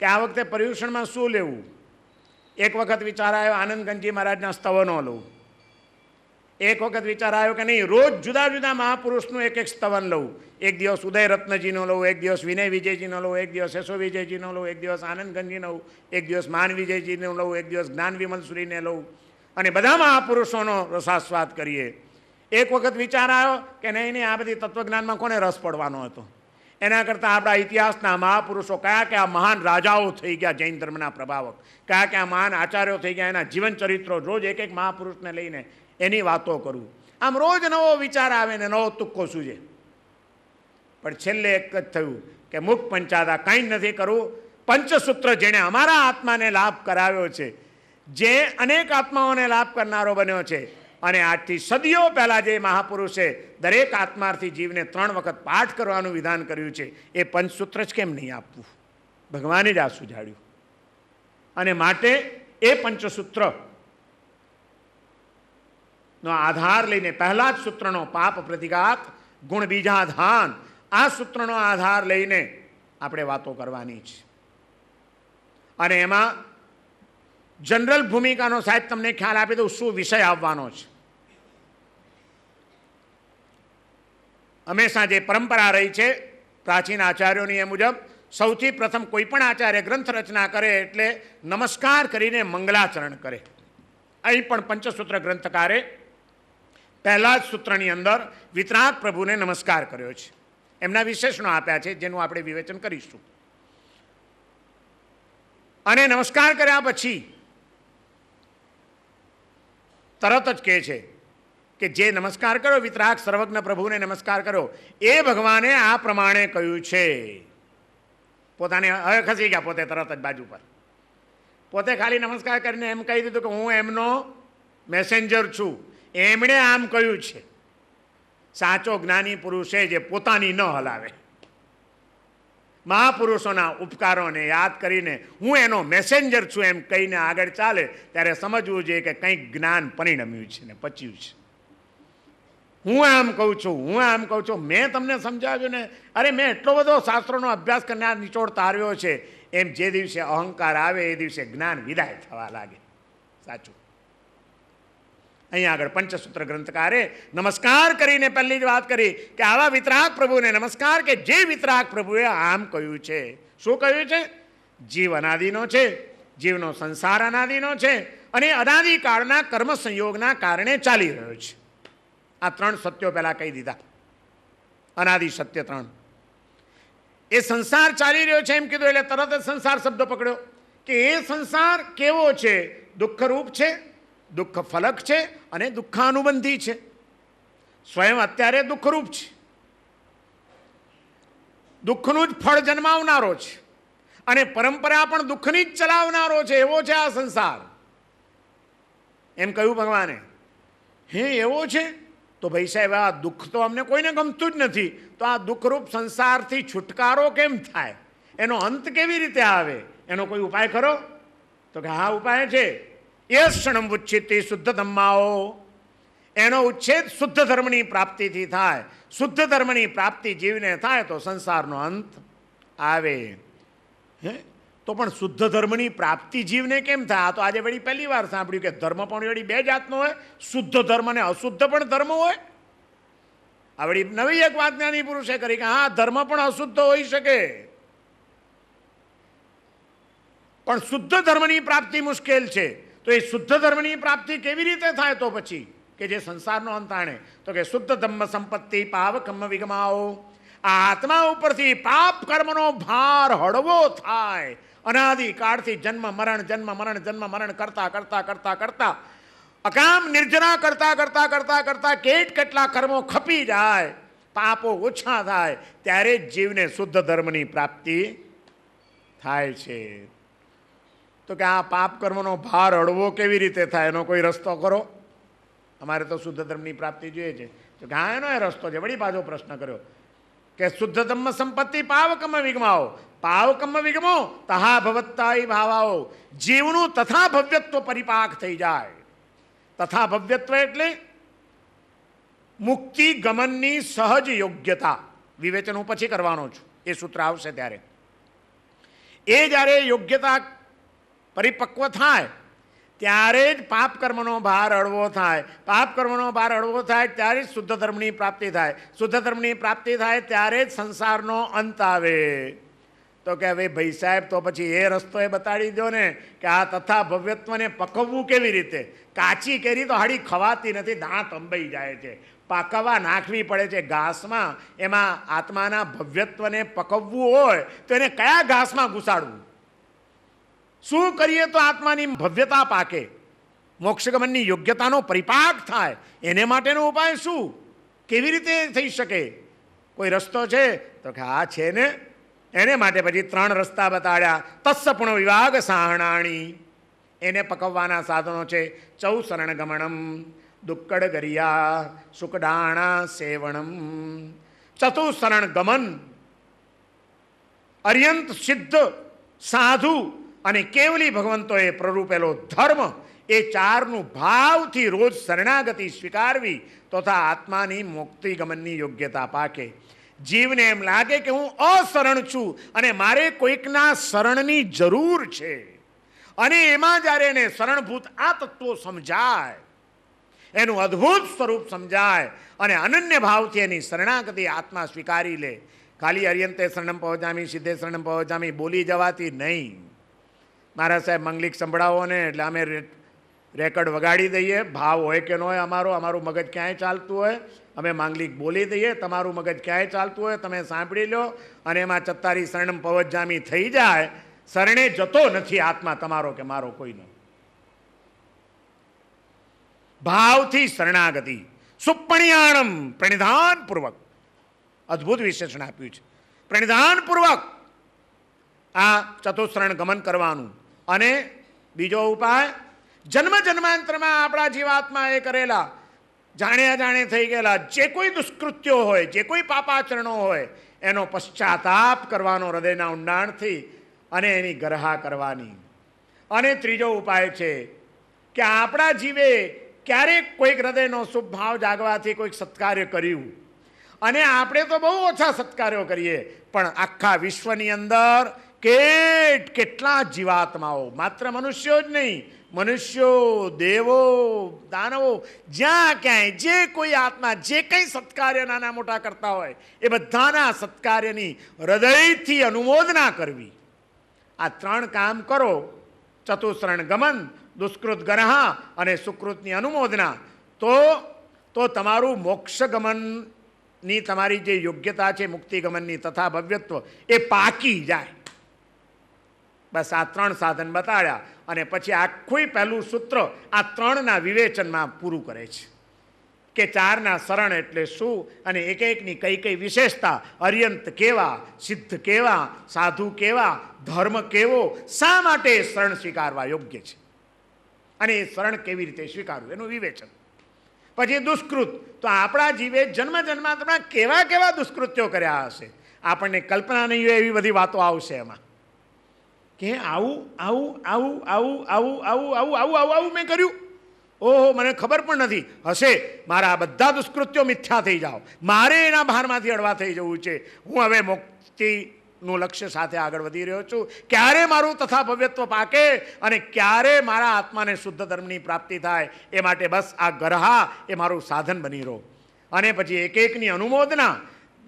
કે આ વખતે પર્યુષણમાં શું લેવું. એક વખત વિચાર આવ્યો આનંદગંજી મહારાજના સ્તવનો લઉં, એક વખત વિચાર આવ્યો કે નહીં રોજ જુદા જુદા મહાપુરુષનું એક એક સ્તવન લઉં. એક દિવસ ઉદયરત્નજીનો લઉં, એક દિવસ વિનય વિજયજીનો લઉં, એક દિવસ યશો વિજયજીનો લઉં, એક દિવસ આનંદગંજીનો લઉં, એક દિવસ માન વિજયજીનો લઉં, એક દિવસ જ્ઞાન વિમલસુરીને લઉં, અને બધા મહાપુરુષોનો રસાસ્વાદ કરીએ. એક વખત વિચાર આવ્યો કે નહીં આ બધી તત્વજ્ઞાનમાં કોને રસ પડવાનો હતો, એના કરતાં આપણા ઇતિહાસના મહાપુરુષો કયા કયા મહાન રાજાઓ થઈ ગયા જૈન ધર્મના પ્રભાવક, કયા કયા મહાન આચાર્યો થઈ ગયા, એના જીવન ચરિત્રો રોજ એક એક મહાપુરુષને લઈને એની વાતો કરું. આમ રોજ નવો વિચાર આવે ને નવો તુક્કો સૂજે. પણ છેલ્લે એક જ થયું કે મુખ પંચાદા કંઈ નથી કરવું. પંચસૂત્ર જેણે અમારા આત્માને લાભ કરાવ્યો છે, જે અનેક આત્માઓને લાભ કરનારો બન્યો છે, અને આજથી સદીઓ પહેલાં જે મહાપુરુષે દરેક આત્માર્થી જીવને 3 વખત પાઠ કરવાનું વિધાન કર્યું છે, એ પંચસૂત્ર જ કેમ નહીં આપવું? ભગવાને જ આ સુજાડ્યું. અને માટે એ પંચસૂત્ર નો આધાર લઈને, પહેલા જ સૂત્રનો પાપ પ્રતિઘાત ગુણ બીજાધાન, આ સૂત્રનો આધાર લઈને આપણે વાતો કરવાની છે. અને એમાં જનરલ ભૂમિકાનો સાહેબ તમને ખ્યાલ આપી દઉં શું વિષય આવવાનો છે. હંમેશા જે પરંપરા રહી છે પ્રાચીન આચાર્યોની એ મુજબ, સૌથી પ્રથમ કોઈ પણ આચાર્ય ગ્રંથ રચના કરે એટલે નમસ્કાર કરીને મંગલાચરણ કરે. અહીં પણ પંચસૂત્ર ગ્રંથકારે પહેલા જ સૂત્રની અંદર વિતરાગ પ્રભુને નમસ્કાર કર્યો છે. એમના વિશેષણો આપ્યા છે જેનું આપણે વિવેચન કરીશું. અને નમસ્કાર કર્યા પછી તરત જ કહે છે કે જે નમસ્કાર કરો વિતરાગ સર્વજ્ઞ પ્રભુને નમસ્કાર કરો, એ ભગવાને આ પ્રમાણે કહ્યું છે. પોતાને હવે ખસી ગયા પોતે તરત જ બાજુ પર. પોતે ખાલી નમસ્કાર કરીને એમ કહી દીધું કે હું એમનો મેસેન્જર છું, એમણે આમ કહ્યું છે. સાચો જ્ઞાની પુરુષે જે પોતાની ન હલાવે, મહાપુરુષોના ઉપકારોને યાદ કરીને હું એનો મેસેન્જર છું એમ કહીને આગળ ચાલે, ત્યારે સમજવું જોઈએ કે કંઈક જ્ઞાન પરિણમ્યું છે ને પચ્યું છે. હું આમ કહું છું, હું આમ કહું છું, મેં તમને સમજાવ્યું ને, અરે મેં એટલો બધો શાસ્ત્રોનો અભ્યાસ કરીને આ નિચોડ તારવ્યો છે. એમ જે દિવસે અહંકાર આવે એ દિવસે જ્ઞાન વિદાય થવા લાગે. સાચું. અહીંયા આગળ પંચસૂત્ર ગ્રંથકારે નમસ્કાર કરીને પહેલી જ વાત કરી કે આવા વિતરાગ પ્રભુને નમસ્કાર, કે જે વિતરાગ પ્રભુએ આમ કહ્યું છે. શું કહ્યું છે? જીવ અનાદિનો છે, જીવનો સંસાર અનાદિનો છે અને અનાદિકાળના કર્મ સંયોગના કારણે ચાલી રહ્યો છે. આ ત્રણ સત્યો પહેલા કહી દીધા. અનાદિ સત્ય ત્રણ. એ સંસાર ચાલી રહ્યો છે એમ કીધું એટલે તરત જ સંસાર શબ્દ પકડ્યો કે એ સંસાર કેવો છે? દુઃખરૂપ છે, દુઃખ ફલક છે અને દુઃખાનુબંધી છે. સ્વયં અત્યારે દુઃખરૂપ છે, દુઃખનું જ ફળ જન્માવનારો છે અને પરંપરા પણ દુઃખની જ ચલાવનારો છે. એવો છે આ સંસાર એમ કહ્યું ભગવાને. હે એવો છે? તો ભાઈ સાહેબ, આ દુઃખ તો અમને કોઈને ગમતું જ નથી, તો આ દુઃખરૂપ સંસારથી છુટકારો કેમ થાય? એનો અંત કેવી રીતે આવે? એનો કોઈ ઉપાય ખરો? તો કે હા, ઉપાય છે. યક્ષણમ ઉચ્છિત શુદ્ધ ધમ્માઓ, એનો ઉચ્છેદ શુદ્ધ ધર્મની પ્રાપ્તિથી થાય. શુદ્ધ ધર્મની પ્રાપ્તિ જીવને થાય તો સંસારનો અંત આવે. હે તો પણ શુદ્ધ ધર્મની પ્રાપ્તિ જીવને કેમ થાય? આ તો આજે વળી પહેલી વાર સાંભળ્યું કે ધર્મ પણ વળી બે જાતનો હોય, શુદ્ધ ધર્મ અને અશુદ્ધ પણ ધર્મ હોય. આ વળી નવી એક વાત જ્ઞાની પુરુષે કરી કે હા, ધર્મ પણ અશુદ્ધ હોઈ શકે, પણ શુદ્ધ ધર્મની પ્રાપ્તિ મુશ્કેલ છે. તો એ શુદ્ધ ધર્મની પ્રાપ્તિ કેવી રીતે થાય? તો પછી કે જે સંસારનો અંત આણે, તો કે શુદ્ધ ધમ્મ સંપત્તિ પાવકમ્મ વિગમાઓ, આ આત્મા ઉપરથી પાપ કર્મનો ભાર હળવો થાય. અનાદિકાળથી જન્મ મરણ જન્મ મરણ જન્મ મરણ કરતા કરતા કરતા કરતા અકામ નિર્જરા કરતા કરતા કરતા કરતા કેટલા કર્મો ખપી જાય, પાપો ઓછા થાય, ત્યારે જ જીવને શુદ્ધ ધર્મની પ્રાપ્તિ થાય છે. તો કે આ પાપ કર્મનો ભાર હળવો કેવી રીતે થાય? એનો કોઈ રસ્તો કરો? અમારે તો શુદ્ધ ધર્મની પ્રાપ્તિ જોઈએ છે. તો કે હા, એનો એ રસ્તો છે. વળી પાછો પ્રશ્ન કર્યો કે શુદ્ધ ધમ્મ સંપત્તિ પાવકમ્મ વિગમાઓ, પાવકમ્મ વિગમો તહા ભવત્તાય ભાવાઓ, જીવનું તથા ભવ્યત્વ પરિપાક થઈ જાય. તથા ભવ્યત્વ એટલે મુક્તિ ગમનની સહજ યોગ્યતા. વિવેચન હું પછી કરવાનો છું, એ સૂત્ર આવશે ત્યારે. એ જ્યારે યોગ્યતા પરિપક્વ થાય ત્યારે જ પાપ કર્મનો ભાર હળવો થાય. પાપ કર્મનો ભાર હળવો થાય ત્યારે જ શુદ્ધ ધર્મની પ્રાપ્તિ થાય. શુદ્ધ ધર્મની પ્રાપ્તિ થાય ત્યારે જ સંસારનો અંત આવે. તો કે હવે ભાઈ સાહેબ, તો પછી એ રસ્તો એ બતાડી દો ને કે આ તથા ભવ્યત્વને પકવવું કેવી રીતે? કાચી કેરી તો હાડી ખવાતી નથી, દાંત અંબાઈ જાય છે. પાકવા નાખવી પડે છે ઘાસમાં. એમાં આત્માના ભવ્યત્વને પકવવું હોય તો એને કયા ઘાસમાં ઘુસાડવું? શું કરીએ તો આત્માની ભવ્યતા પાકે, મોક્ષગમનની યોગ્યતાનો પરિપાક થાય? એને માટેનો ઉપાય શું? કેવી રીતે થઈ શકે? કોઈ રસ્તો છે? તો કે હા છે ને. એને માટે પછી ત્રણ રસ્તા બતાડ્યા. તત્સપુણ વિવાગ સાહણાણી, એને પકવવાના સાધનો છે. ચૌસરણ ગમણમ, દુક્કડ ગરિયા, સુકડાણા સેવણમ. ચતુસરણ ગમન, અર્યંત સિદ્ધ સાધુ અને કેવલી ભગવંતોએ પ્રરૂપેલો ધર્મ, એ ચારનું ભાવથી રોજ શરણાગતિ સ્વીકારવી તથા આત્માની મુક્તિ ગમનની યોગ્યતા પાકે. જીવને એમ લાગે કે હું અશરણ છું અને મારે કોઈકના શરણની જરૂર છે, અને એમાં જ્યારે એને શરણભૂત આ તત્વો સમજાય, એનું અદ્ભુત સ્વરૂપ સમજાય અને અનન્ય ભાવથી એની શરણાગતિ આત્મા સ્વીકારી લે. ખાલી અર્યંતે શરણમ પહોંચામી, સિદ્ધે શરણમ પહોંચામી બોલી જવાથી નહીં. મારા સાહેબ મંગલિક સંભળાવો ને એટલે અમે રેકર્ડ વગાડી દઈએ, ભાવ હોય કે ન હોય અમારું મગજ ક્યાંય ચાલતું હોય, અમે માંગલિક બોલી દઈએ, તમારું મગજ ક્યાંય ચાલતું હોય તમે સાંભળી લો, અને એમાં ચત્તારી શરણમ પવજામી થઈ જાય. શરણે જતો નથી આત્મા તમારો કે મારો કોઈનો. ભાવથી શરણાગતિ, સુપણિયાણમ, પ્રણિધાનપૂર્વક. અદ્ભુત વિશેષણ આપ્યું છે. પ્રણિધાનપૂર્વક આ ચતુશરણ ગમન કરવાનું. અને બીજો ઉપાય, જન્મ જન્માંતરમાં આપણા જીવાત્માએ કરેલા જાણ્યા જાણે થઈ ગયેલા જે કોઈ દુષ્કૃત્યો હોય, જે કોઈ પાપાચરણો હોય, એનો પશ્ચાતાપ કરવાનો હૃદયના ઊંડાણથી અને એની ગરહા કરવાની. અને ત્રીજો ઉપાય છે કે આપણા જીવે ક્યારેક કોઈક હૃદયનો શુભ ભાવ જાગવાથી કોઈક સત્કાર્ય કર્યું, અને આપણે તો બહુ ઓછા સત્કાર્યો કરીએ, પણ આખા વિશ્વની અંદર કેટલા જીવાત્માઓ, માત્ર મનુષ્યો જ નહીં, મનુષ્યો, દેવો, દાનવો, જ્યાં ક્યાંય જે કોઈ આત્મા જે કંઈ સત્કાર્ય નાના મોટા કરતા હોય એ બધાના સત્કાર્યની હૃદયથી અનુમોદના કરવી. આ 3 કામ કરો, ચતુષ્રણ ગમન, દુષ્કૃત ગરહા અને સુકૃતની અનુમોદના, તો તમારું મોક્ષ ગમનની તમારી જે યોગ્યતા છે મુક્તિ ગમનની તથા ભવ્યત્વ એ પાકી જાય. બસ આ 3 સાધન બતાડ્યા અને પછી આખું પહેલું સૂત્ર આ 3ના વિવેચનમાં પૂરું કરે છે કે 4ના શરણ એટલે શું અને એક એકની કઈ કઈ વિશેષતા, અર્યંત કેવા, સિદ્ધ કેવા, સાધુ કેવા, ધર્મ કેવો, શા માટે શરણ સ્વીકારવા યોગ્ય છે અને એ શરણ કેવી રીતે સ્વીકારવું એનું વિવેચન. પછી દુષ્કૃત, તો આપણા જીવે જન્મ જન્માંતરમાં કેવા કેવા દુષ્કૃત્યો કર્યા હશે, આપણને કલ્પના નહીં હોય એવી બધી વાતો આવશે એમાં કે આવું આવું આવું આવું આવું આવું આવું આવું આવું આવું મેં કર્યું, ઓહો મને ખબર પણ નથી, હશે મારા બધા દુષ્કૃત્યો મિથ્યા થઈ જાઓ, મારે એના ભારમાંથી અડવા થઈ જવું છે, હું હવે મુક્તિનું લક્ષ્ય સાથે આગળ વધી રહ્યો છું, ક્યારે મારું તથા ભવ્યત્વ પાકે અને ક્યારે મારા આત્માને શુદ્ધ ધર્મની પ્રાપ્તિ થાય એ માટે બસ આ ગરહા એ મારું સાધન બની રહો. અને પછી એક એકની અનુમોદના,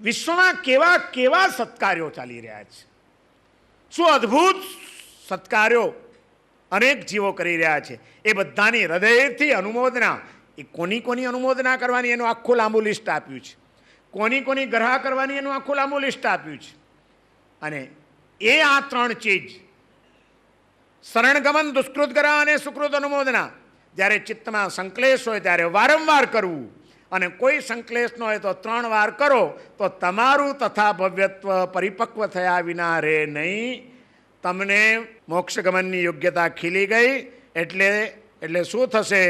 વિશ્વમાં કેવા કેવા સત્કાર્યો ચાલી રહ્યા છે, શું અદ્ભુત સત્કાર્યો અનેક જીવો કરી રહ્યા છે, એ બધાની હૃદયથી અનુમોદના. એ કોની કોની અનુમોદના કરવાની એનું આખું લાંબુ લિસ્ટ આપ્યું છે, કોની કોની ગ્રહ કરવાની એનું આખું લાંબુ લિસ્ટ આપ્યું છે. અને એ આ 3 ચીજ શરણગમન, દુષ્કૃત ગ્રહ અને સુકૃત અનુમોદના, જ્યારે ચિત્તમાં સંકલેશ હોય ત્યારે વારંવાર કરવું અને કોઈ સંકલેશ ન હોય તો 3 વાર કરો તો તમારું તથા ભવ્યત્વ પરિપક્વ થયા વિના રહે નહીં. તમને મોક્ષગમનની યોગ્યતા ખીલી ગઈ એટલે શું થશે?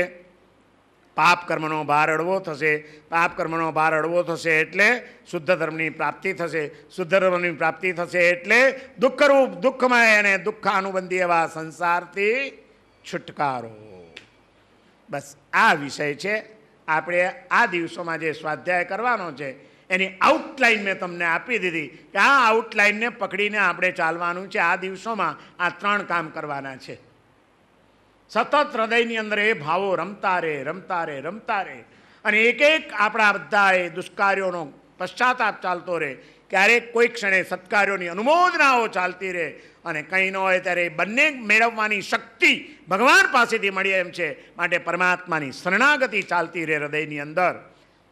પાપ કર્મનો ભાર હળવો થશે, પાપ કર્મનો ભાર હળવો થશે એટલે શુદ્ધ ધર્મની પ્રાપ્તિ થશે, શુદ્ધ ધર્મની પ્રાપ્તિ થશે એટલે દુઃખરૂપ, દુઃખમય અને દુઃખાનુબંધી એવા સંસારથી છુટકારો. બસ આ વિષય છે. આપણે આ દિવસોમાં જે સ્વાધ્યાય કરવાનો છે એની આઉટલાઈન મેં તમને આપી દીધી કે આ આઉટલાઈનને પકડીને આપણે ચાલવાનું છે. આ દિવસોમાં આ 3 કામ કરવાના છે. સતત હૃદયની અંદર એ ભાવો રમતા રહે, રમતા રહે, રમતા રહે અને એક એક આપણા બધા એ દુષ્કાર્યોનો પશ્ચાતાપ ચાલતો રહે. ક્યારેક કોઈ ક્ષણે સત્કાર્યોની અનુમોદનાઓ ચાલતી રહે અને કંઈ ન હોય ત્યારે બંને મેળવવાની શક્તિ ભગવાન પાસેથી મળી એમ છે. માટે પરમાત્માની શરણાગતિ ચાલતી રહે હૃદયની અંદર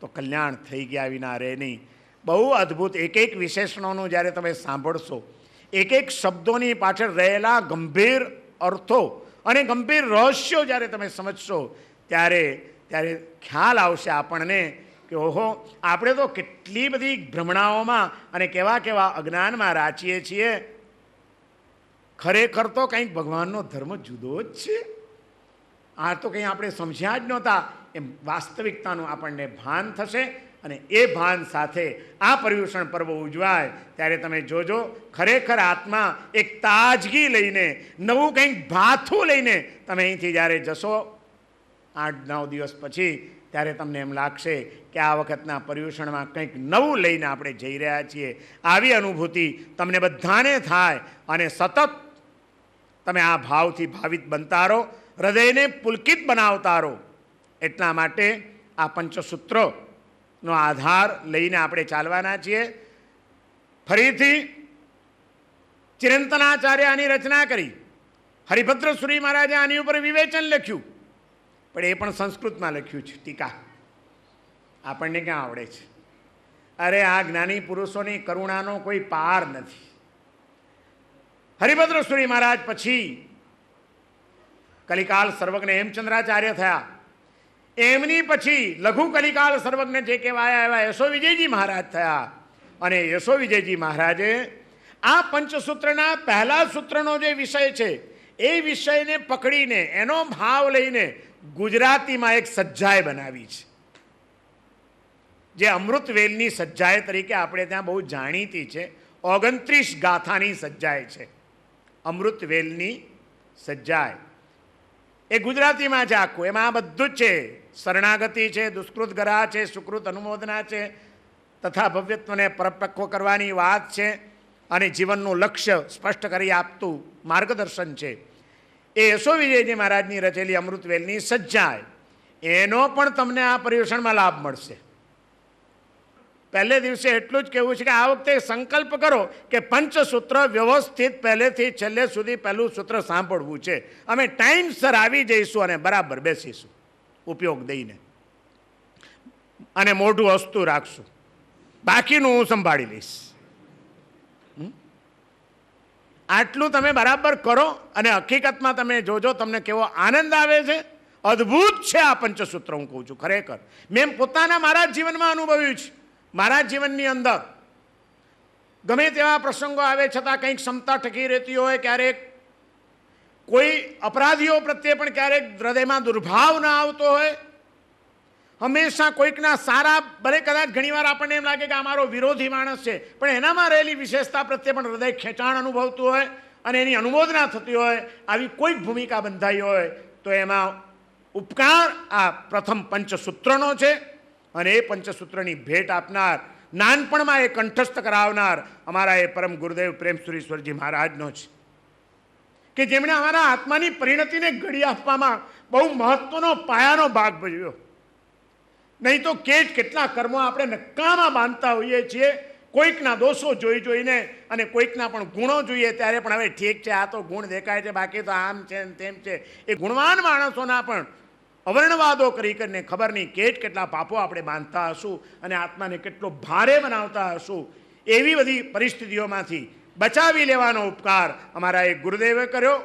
તો કલ્યાણ થઈ ગયા વિના રહે નહીં. બહુ અદ્ભુત એક એક વિશેષણોનું જ્યારે તમે સાંભળશો, એક એક શબ્દોની પાછળ રહેલા ગંભીર અર્થો અને ગંભીર રહસ્યો જ્યારે તમે સમજશો ત્યારે ખ્યાલ આવશે આપણને કે ઓહો, આપણે તો કેટલી બધી ભ્રમણાઓમાં અને કેવા કેવા અજ્ઞાનમાં રાચીએ છીએ. ખરેખર તો કંઈક ભગવાનનો ધર્મ જુદો જ છે. આ તો કંઈ આપણે સમજ્યા જ નહોતા એમ વાસ્તવિકતાનું આપણને ભાન થશે અને એ ભાન સાથે આ પર્યુષણ પર્વ ઉજવાય ત્યારે તમે જોજો ખરેખર આત્મા એક તાજગી લઈને, નવું કંઈક ભાથું લઈને તમે અહીંથી જ્યારે જશો 8-9 દિવસ પછી, ત્યારે તમને એમ લાગશે કે આ વખતના પર્યુષણમાં કંઈક નવું લઈને આપણે જઈ રહ્યા છીએ. આવી અનુભૂતિ તમને બધાને થાય અને સતત તમે આ ભાવથી ભાવિત બનતા રહો, હૃદયને પુલકિત બનાવતા રહો. એટલા માટે આ પંચસૂત્રનો આધાર લઈને આપણે ચાલવાના છીએ. ફરીથી ચિરંતનાચાર્ય આની રચના કરી, હરિભદ્ર સુરી મહારાજે આની ઉપર વિવેચન લખ્યું, પણ એ પણ સંસ્કૃતમાં લખ્યું છે. ટીકા આપણને ક્યાં આવડે છે? અરે આ જ્ઞાની પુરુષોની કરુણાનો કોઈ પાર નથી. હરિભદ્ર સુરી મહારાજ પછી કલિકાલ સર્વજ્ઞ હેમચંદ્રાચાર્ય થયા. એમની પછી લઘુ કલિકાલ સર્વજ્ઞ જે કહેવાયા એવા યશો વિજયજી મહારાજ થયા. અને યશો વિજયજી મહારાજે આ પંચસૂત્રના પહેલા સૂત્રનો જે વિષય છે એ વિષયને પકડીને એનો ભાવ લઈને ગુજરાતીમાં એક સજ્જાય બનાવી છે, જે અમૃતવેલની સજ્જાય તરીકે આપણે ત્યાં બહુ જાણીતી છે. 29 ગાથાની સજ્જાય છે અમૃતવેલની સજ્જાય. એ ગુજરાતીમાં છે આખું. એમાં આ બધું જ છે. શરણાગતિ છે, દુષ્કૃત ગરા છે, સુકૃત અનુમોદના છે, તથા ભવ્યત્વને પરપક્વ કરવાની વાત છે અને જીવનનું લક્ષ્ય સ્પષ્ટ કરી આપતું માર્ગદર્શન છે. એ યશો વિજયજી મહારાજની રચેલી અમૃતવેલની સજ્જાય એનો પણ તમને આ પર્યુષણમાં લાભ મળશે. પહેલે દિવસે એટલું જ કહેવું છે કે આ વખતે સંકલ્પ કરો કે પંચસૂત્ર વ્યવસ્થિત પહેલેથી છેલ્લે સુધી પહેલું સૂત્ર સાંભળવું છે. અમે ટાઈમસર આવી જઈશું અને બરાબર બેસીશું ઉપયોગ દઈને અને મોઢું હસતું રાખશું, બાકીનું હું સંભાળી લઈશ. આટલું તમે બરાબર કરો અને હકીકતમાં તમે જોજો તમને કેવો આનંદ આવે છે. અદ્ભુત છે આ પંચસૂત્ર. હું કહું છું ખરેખર મેં પોતાના મારા જીવનમાં અનુભવ્યું છે. મારા જીવનની અંદર ગમે તેવા પ્રસંગો આવે છતાં કંઈક ક્ષમતા ટકી રહેતી હોય, ક્યારેક કોઈ અપરાધીઓ પ્રત્યે પણ ક્યારેક હૃદયમાં દુર્ભાવ ના આવતો હોય, હંમેશા કોઈકના સારા, ભલે કદાચ ઘણીવાર આપણને એમ લાગે કે આ મારો વિરોધી માણસ છે, પણ એનામાં રહેલી વિશેષતા પ્રત્યે પણ હૃદય ખેંચાણ અનુભવતું હોય અને એની અનુમોદના થતી હોય, આવી કોઈક ભૂમિકા બંધાઈ હોય તો એમાં ઉપકાર આ પ્રથમ પંચસૂત્રનો છે. અને એ પંચસૂત્રની ભેટ આપનાર, નાનપણમાં એ કંઠસ્થ કરાવનાર અમારા એ પરમ ગુરુદેવ પ્રેમસુરીશ્વરજી મહારાજનો છે કે જેમણે અમારા આત્માની પરિણતિને ઘડી આપવામાં બહુ મહત્વનો પાયાનો ભાગ ભજવ્યો. નહીં તો કેટલા કર્મો આપણે નક્કામાં બાંધતા હોઈએ છીએ, કોઈકના દોષો જોઈ જોઈને અને કોઈકના પણ ગુણો જોઈએ ત્યારે પણ હવે ઠીક છે આ તો ગુણ દેખાય છે, બાકી તો આમ છે ને તેમ છે. એ ગુણવાન માણસોના પણ અવર્ણવાદો કરી કરીને ખબર નહીં કેટલા પાપો આપણે બાંધતા હશું અને આત્માને કેટલો ભારે બનાવતા હશું. એવી બધી પરિસ્થિતિઓમાંથી બચાવી લેવાનો ઉપકાર અમારા એક ગુરુદેવે કર્યો.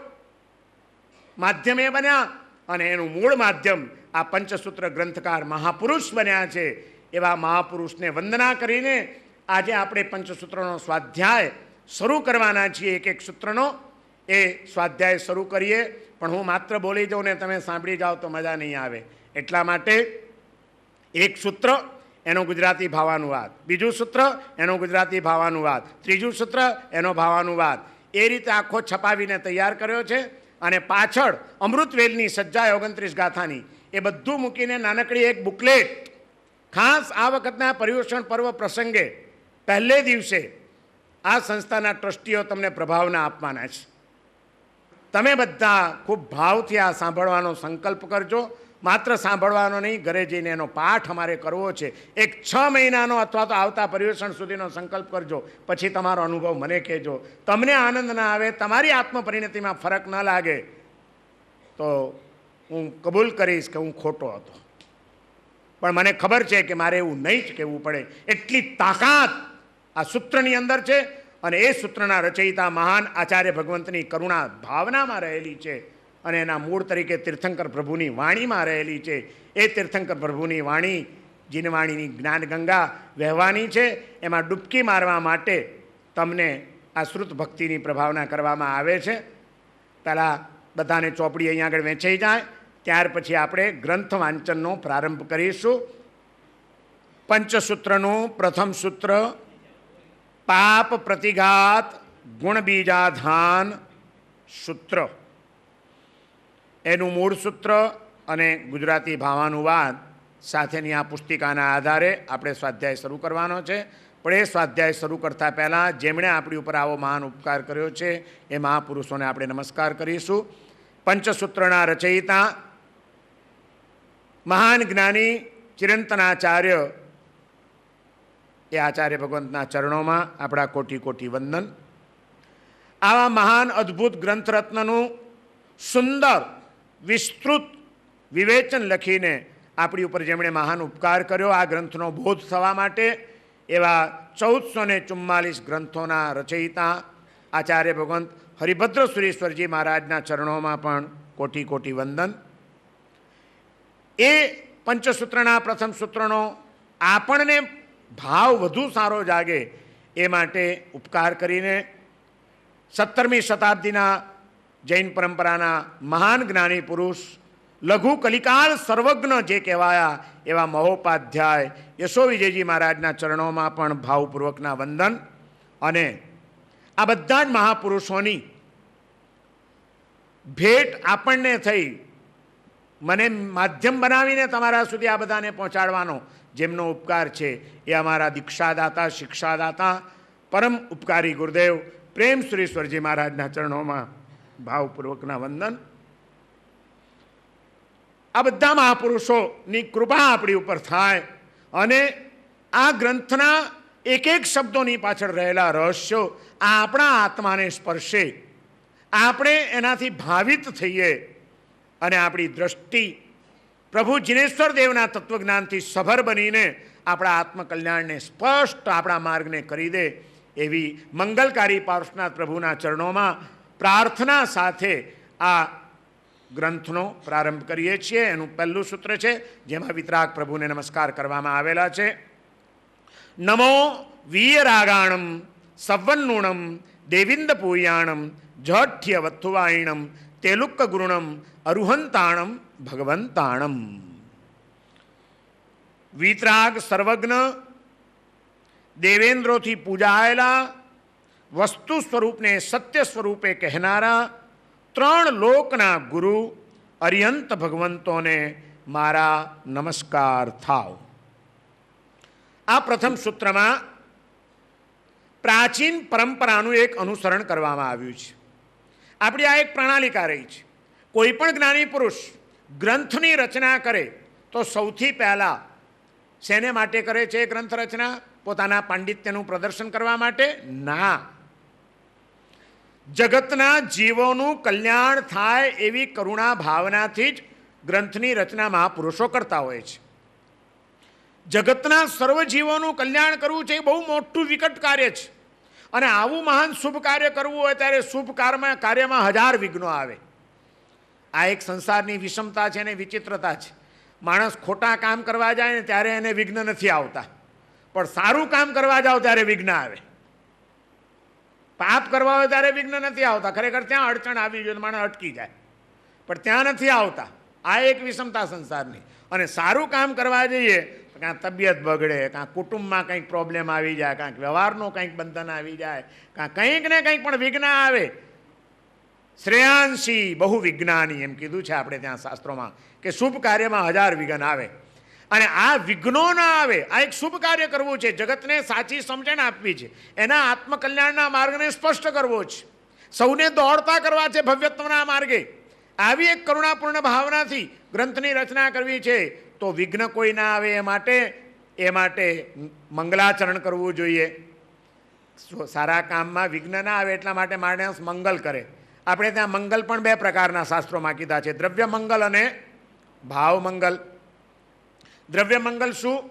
માધ્યમ એ બન્યા અને એનું મૂળ માધ્યમ આ પંચસૂત્ર ગ્રંથકાર મહાપુરુષ બન્યા છે. એવા મહાપુરુષને વંદના કરીને આજે આપણે પંચસૂત્રનો સ્વાધ્યાય શરૂ કરવાના છીએ. એક એક સૂત્રનો એ સ્વાધ્યાય શરૂ કરીએ. પણ હું માત્ર બોલી જાઉં ને તમે સાંભળી જાઓ તો મજા નહીં આવે. એટલા માટે એક સૂત્ર એનો ગુજરાતી ભાવાનુવાદ, બીજું સૂત્ર એનો ગુજરાતી ભાવાનુવાદ, ત્રીજું સૂત્ર એનો ભાવાનુવાદ, એ રીતે આખો છપાવીને તૈયાર કર્યો છે. અને પાછળ અમૃતવેલની સજ્જાય 29 ગાથાની એ બધું મૂકીને નાનકડી એક બુકલેટ ખાસ આ વખતના પર્યુષણ પર્વ પ્રસંગે પહેલે દિવસે આ સંસ્થાના ટ્રસ્ટીઓ તમને પ્રભાવના આપવાના છે. તમે બધા ખૂબ ભાવથી આ સાંભળવાનો સંકલ્પ કરજો. માત્ર સાંભળવાનો નહીં, ઘરે જઈને એનો પાઠ અમારે કરવો છે. એક 6 મહિનાનો અથવા તો આવતા પર્યુષણ સુધીનો સંકલ્પ કરજો. પછી તમારો અનુભવ મને કહેજો. તમને આનંદ ના આવે, તમારી આત્મપરિણતિમાં ફરક ન લાગે તો હું કબૂલ કરીશ કે હું ખોટો હતો. પણ મને ખબર છે કે મારે એવું નહીં જ કહેવું પડે. એટલી તાકાત આ સૂત્રની અંદર છે. અને એ સૂત્રના રચયિતા મહાન આચાર્ય ભગવંતની કરુણા ભાવનામાં રહેલી છે અને એના મૂળ તરીકે તીર્થંકર પ્રભુની વાણીમાં રહેલી છે. એ તીર્થંકર પ્રભુની વાણી જીનવાણીની જ્ઞાન ગંગા વહેવાની છે. એમાં ડૂબકી મારવા માટે તમને આ શ્રુત ભક્તિની પ્રભાવના કરવામાં આવે છે. પહેલાં બધાને ચોપડી અહીંયા આગળ વેચાઈ જાય, ત્યાર પછી આપણે ગ્રંથ વાંચનનો પ્રારંભ કરીશું. પંચસૂત્રનું પ્રથમ સૂત્ર પાપ પ્રતિઘાત ગુણ બીજાધાન સૂત્ર. એનું મૂળ સૂત્ર અને ગુજરાતી ભાવાનુવાદ સાથેની આ પુસ્તિકાના આધારે આપણે સ્વાધ્યાય શરૂ કરવાનો છે. પણ એ સ્વાધ્યાય શરૂ કરતા પહેલાં જેમણે આપણી ઉપર આવો મહાન ઉપકાર કર્યો છે એ મહાપુરુષોને આપણે નમસ્કાર કરીશું. પંચસૂત્રના રચયિતા મહાન જ્ઞાની ચિરંતનાચાર્ય એ આચાર્ય ભગવંતના ચરણોમાં આપણા કોટી કોટી વંદન. આવા મહાન અદ્ભુત ગ્રંથરત્નનું સુંદર વિસ્તૃત વિવેચન લખીને આપણી ઉપર જેમણે મહાન ઉપકાર કર્યો આ ગ્રંથનો બોધ થવા માટે, એવા 1444 ગ્રંથોના રચયિતા આચાર્ય ભગવંત હરિભદ્ર સુરીશ્વરજી મહારાજના ચરણોમાં પણ કોટી કોટી વંદન. એ પંચસૂત્રના પ્રથમ સૂત્રનો આપણને ભાવ વધુ સારો જાગે એ માટે ઉપકાર કરીને 17મી શતાબ્દીના જૈન પરંપરાના મહાન જ્ઞાની પુરુષ, લઘુ કલિકાલ સર્વજ્ઞ જે કહેવાયા એવા મહોપાધ્યાય યશો વિજયજી મહારાજના ચરણોમાં પણ ભાવપૂર્વકના વંદન. અને આ બધા જ મહાપુરુષોની ભેટ આપણને થઈ, મને માધ્યમ બનાવીને તમારા સુધી આ બધાને પહોંચાડવાનો જેમનો ઉપકાર છે એ અમારા દીક્ષાદાતા, શિક્ષાદાતા, પરમ ઉપકારી ગુરુદેવ પ્રેમ સુરીશ્વરજી મહારાજના ચરણોમાં ભાવપૂર્વકના વંદન. આ બધા મહાપુરુષોની કૃપા આપણી ઉપર થાય અને આ ગ્રંથના એક એક શબ્દોની પાછળ રહેલા રહસ્યો આપણા આત્માને સ્પર્શે, આપણે એનાથી ભાવિત થઈએ અને આપણી દ્રષ્ટિ પ્રભુ જિનેશ્વર દેવના તત્વજ્ઞાનથી સભર બનીને આપણા આત્મકલ્યાણને સ્પષ્ટ આપણા માર્ગને કરી દે એવી મંગલકારી પાર્શ્વનાથ પ્રભુના ચરણોમાં પ્રાર્થના સાથે આ ગ્રંથનો પ્રારંભ કરીએ છીએ. એનું પહેલું સૂત્ર છે જેમાં વિતરાગ પ્રભુને નમસ્કાર કરવામાં આવેલા છે. નમો વીયરાગાણમ સવન્નુણમ દેવિંદ પૂયાણમ જઠ્ય વત્થુવાયણમ તેલુક્ક ગુરુણમ અરુહંતાણમ ભગવંતાણમ. વીતરાગ સર્વજ્ઞ દેવેન્દ્રોથી પૂજાયેલા વસ્તુ સ્વરૂપને સત્ય સ્વરૂપે કહેનારા ત્રણ લોકના ગુરુ અરિયંત ભગવંતોને મારા નમસ્કાર થાવ. આ પ્રથમ સૂત્રમાં પ્રાચીન પરંપરાનું એક અનુસરણ કરવામાં આવ્યું છે. આપણી આ એક પ્રણાલિકા રહી છે. કોઈ પણ જ્ઞાની પુરુષ ગ્રંથની રચના કરે તો સૌથી પહેલા શેને માટે કરે છે? ગ્રંથ રચના પોતાના પાંડિત્યનું પ્રદર્શન કરવા માટે? ના, જગતના જીવોનું કલ્યાણ થાય એવી કરુણા ભાવનાથી જ ગ્રંથની રચના મહાપુરુષો કરતા હોય છે. જગતના સર્વ જીવોનું કલ્યાણ કરવું છે એ બહુ મોટું વિકટ કાર્ય છે અને આવું મહાન શુભ કાર્ય કરવું હોય ત્યારે શુભ કાર્યમાં હજાર વિઘ્નો આવે. આ એક સંસારની વિષમતા છે અને વિચિત્રતા છે. માણસ ખોટા કામ કરવા જાય ને ત્યારે એને વિઘ્ન નથી આવતા, પણ સારું કામ કરવા જાઓ ત્યારે વિઘ્ન આવે. પાપ કરવા હોય ત્યારે વિઘ્ન નથી આવતા. ખરેખર ત્યાં અડચણ આવી જોઈએ માણસ અટકી જાય, પણ ત્યાં નથી આવતા. આ એક વિષમતા સંસારની. અને સારું કામ કરવા જઈએ તો કાં તબિયત બગડે, કાં કુટુંબમાં કંઈક પ્રોબ્લેમ આવી જાય, કાંઈક વ્યવહારનો કંઈક બંધન આવી જાય, કાં કંઈક ને કંઈક પણ વિઘ્ન આવે. શ્રેયાંશી બહુ વિજ્ઞાની એમ કીધું છે આપણે ત્યાં શાસ્ત્રોમાં કે શુભ કાર્યમાં હજાર વિઘ્ન આવે. અને આ વિઘ્નો ના આવે. આ એક શુભ કાર્ય કરવું છે, જગતને સાચી સમજણ આપવી છે, એના આત્મકલ્યાણના માર્ગને સ્પષ્ટ કરવો છે, સૌને દોડતા કરવા છે ભવ્યત્વના માર્ગે. આવી એક કરુણાપૂર્ણ ભાવનાથી ગ્રંથની રચના કરવી છે તો વિઘ્ન કોઈ ના આવે એ માટે મંગલાચરણ કરવું જોઈએ. સારા કામમાં વિઘ્ન ના આવે એટલા માટે માણસ મંગલ કરે. આપણે ત્યાં મંગલ પણ બે પ્રકારના શાસ્ત્રોમાં કીધા છે, દ્રવ્ય મંગલ અને ભાવ મંગલ. દ્રવ્ય મંગલ શું?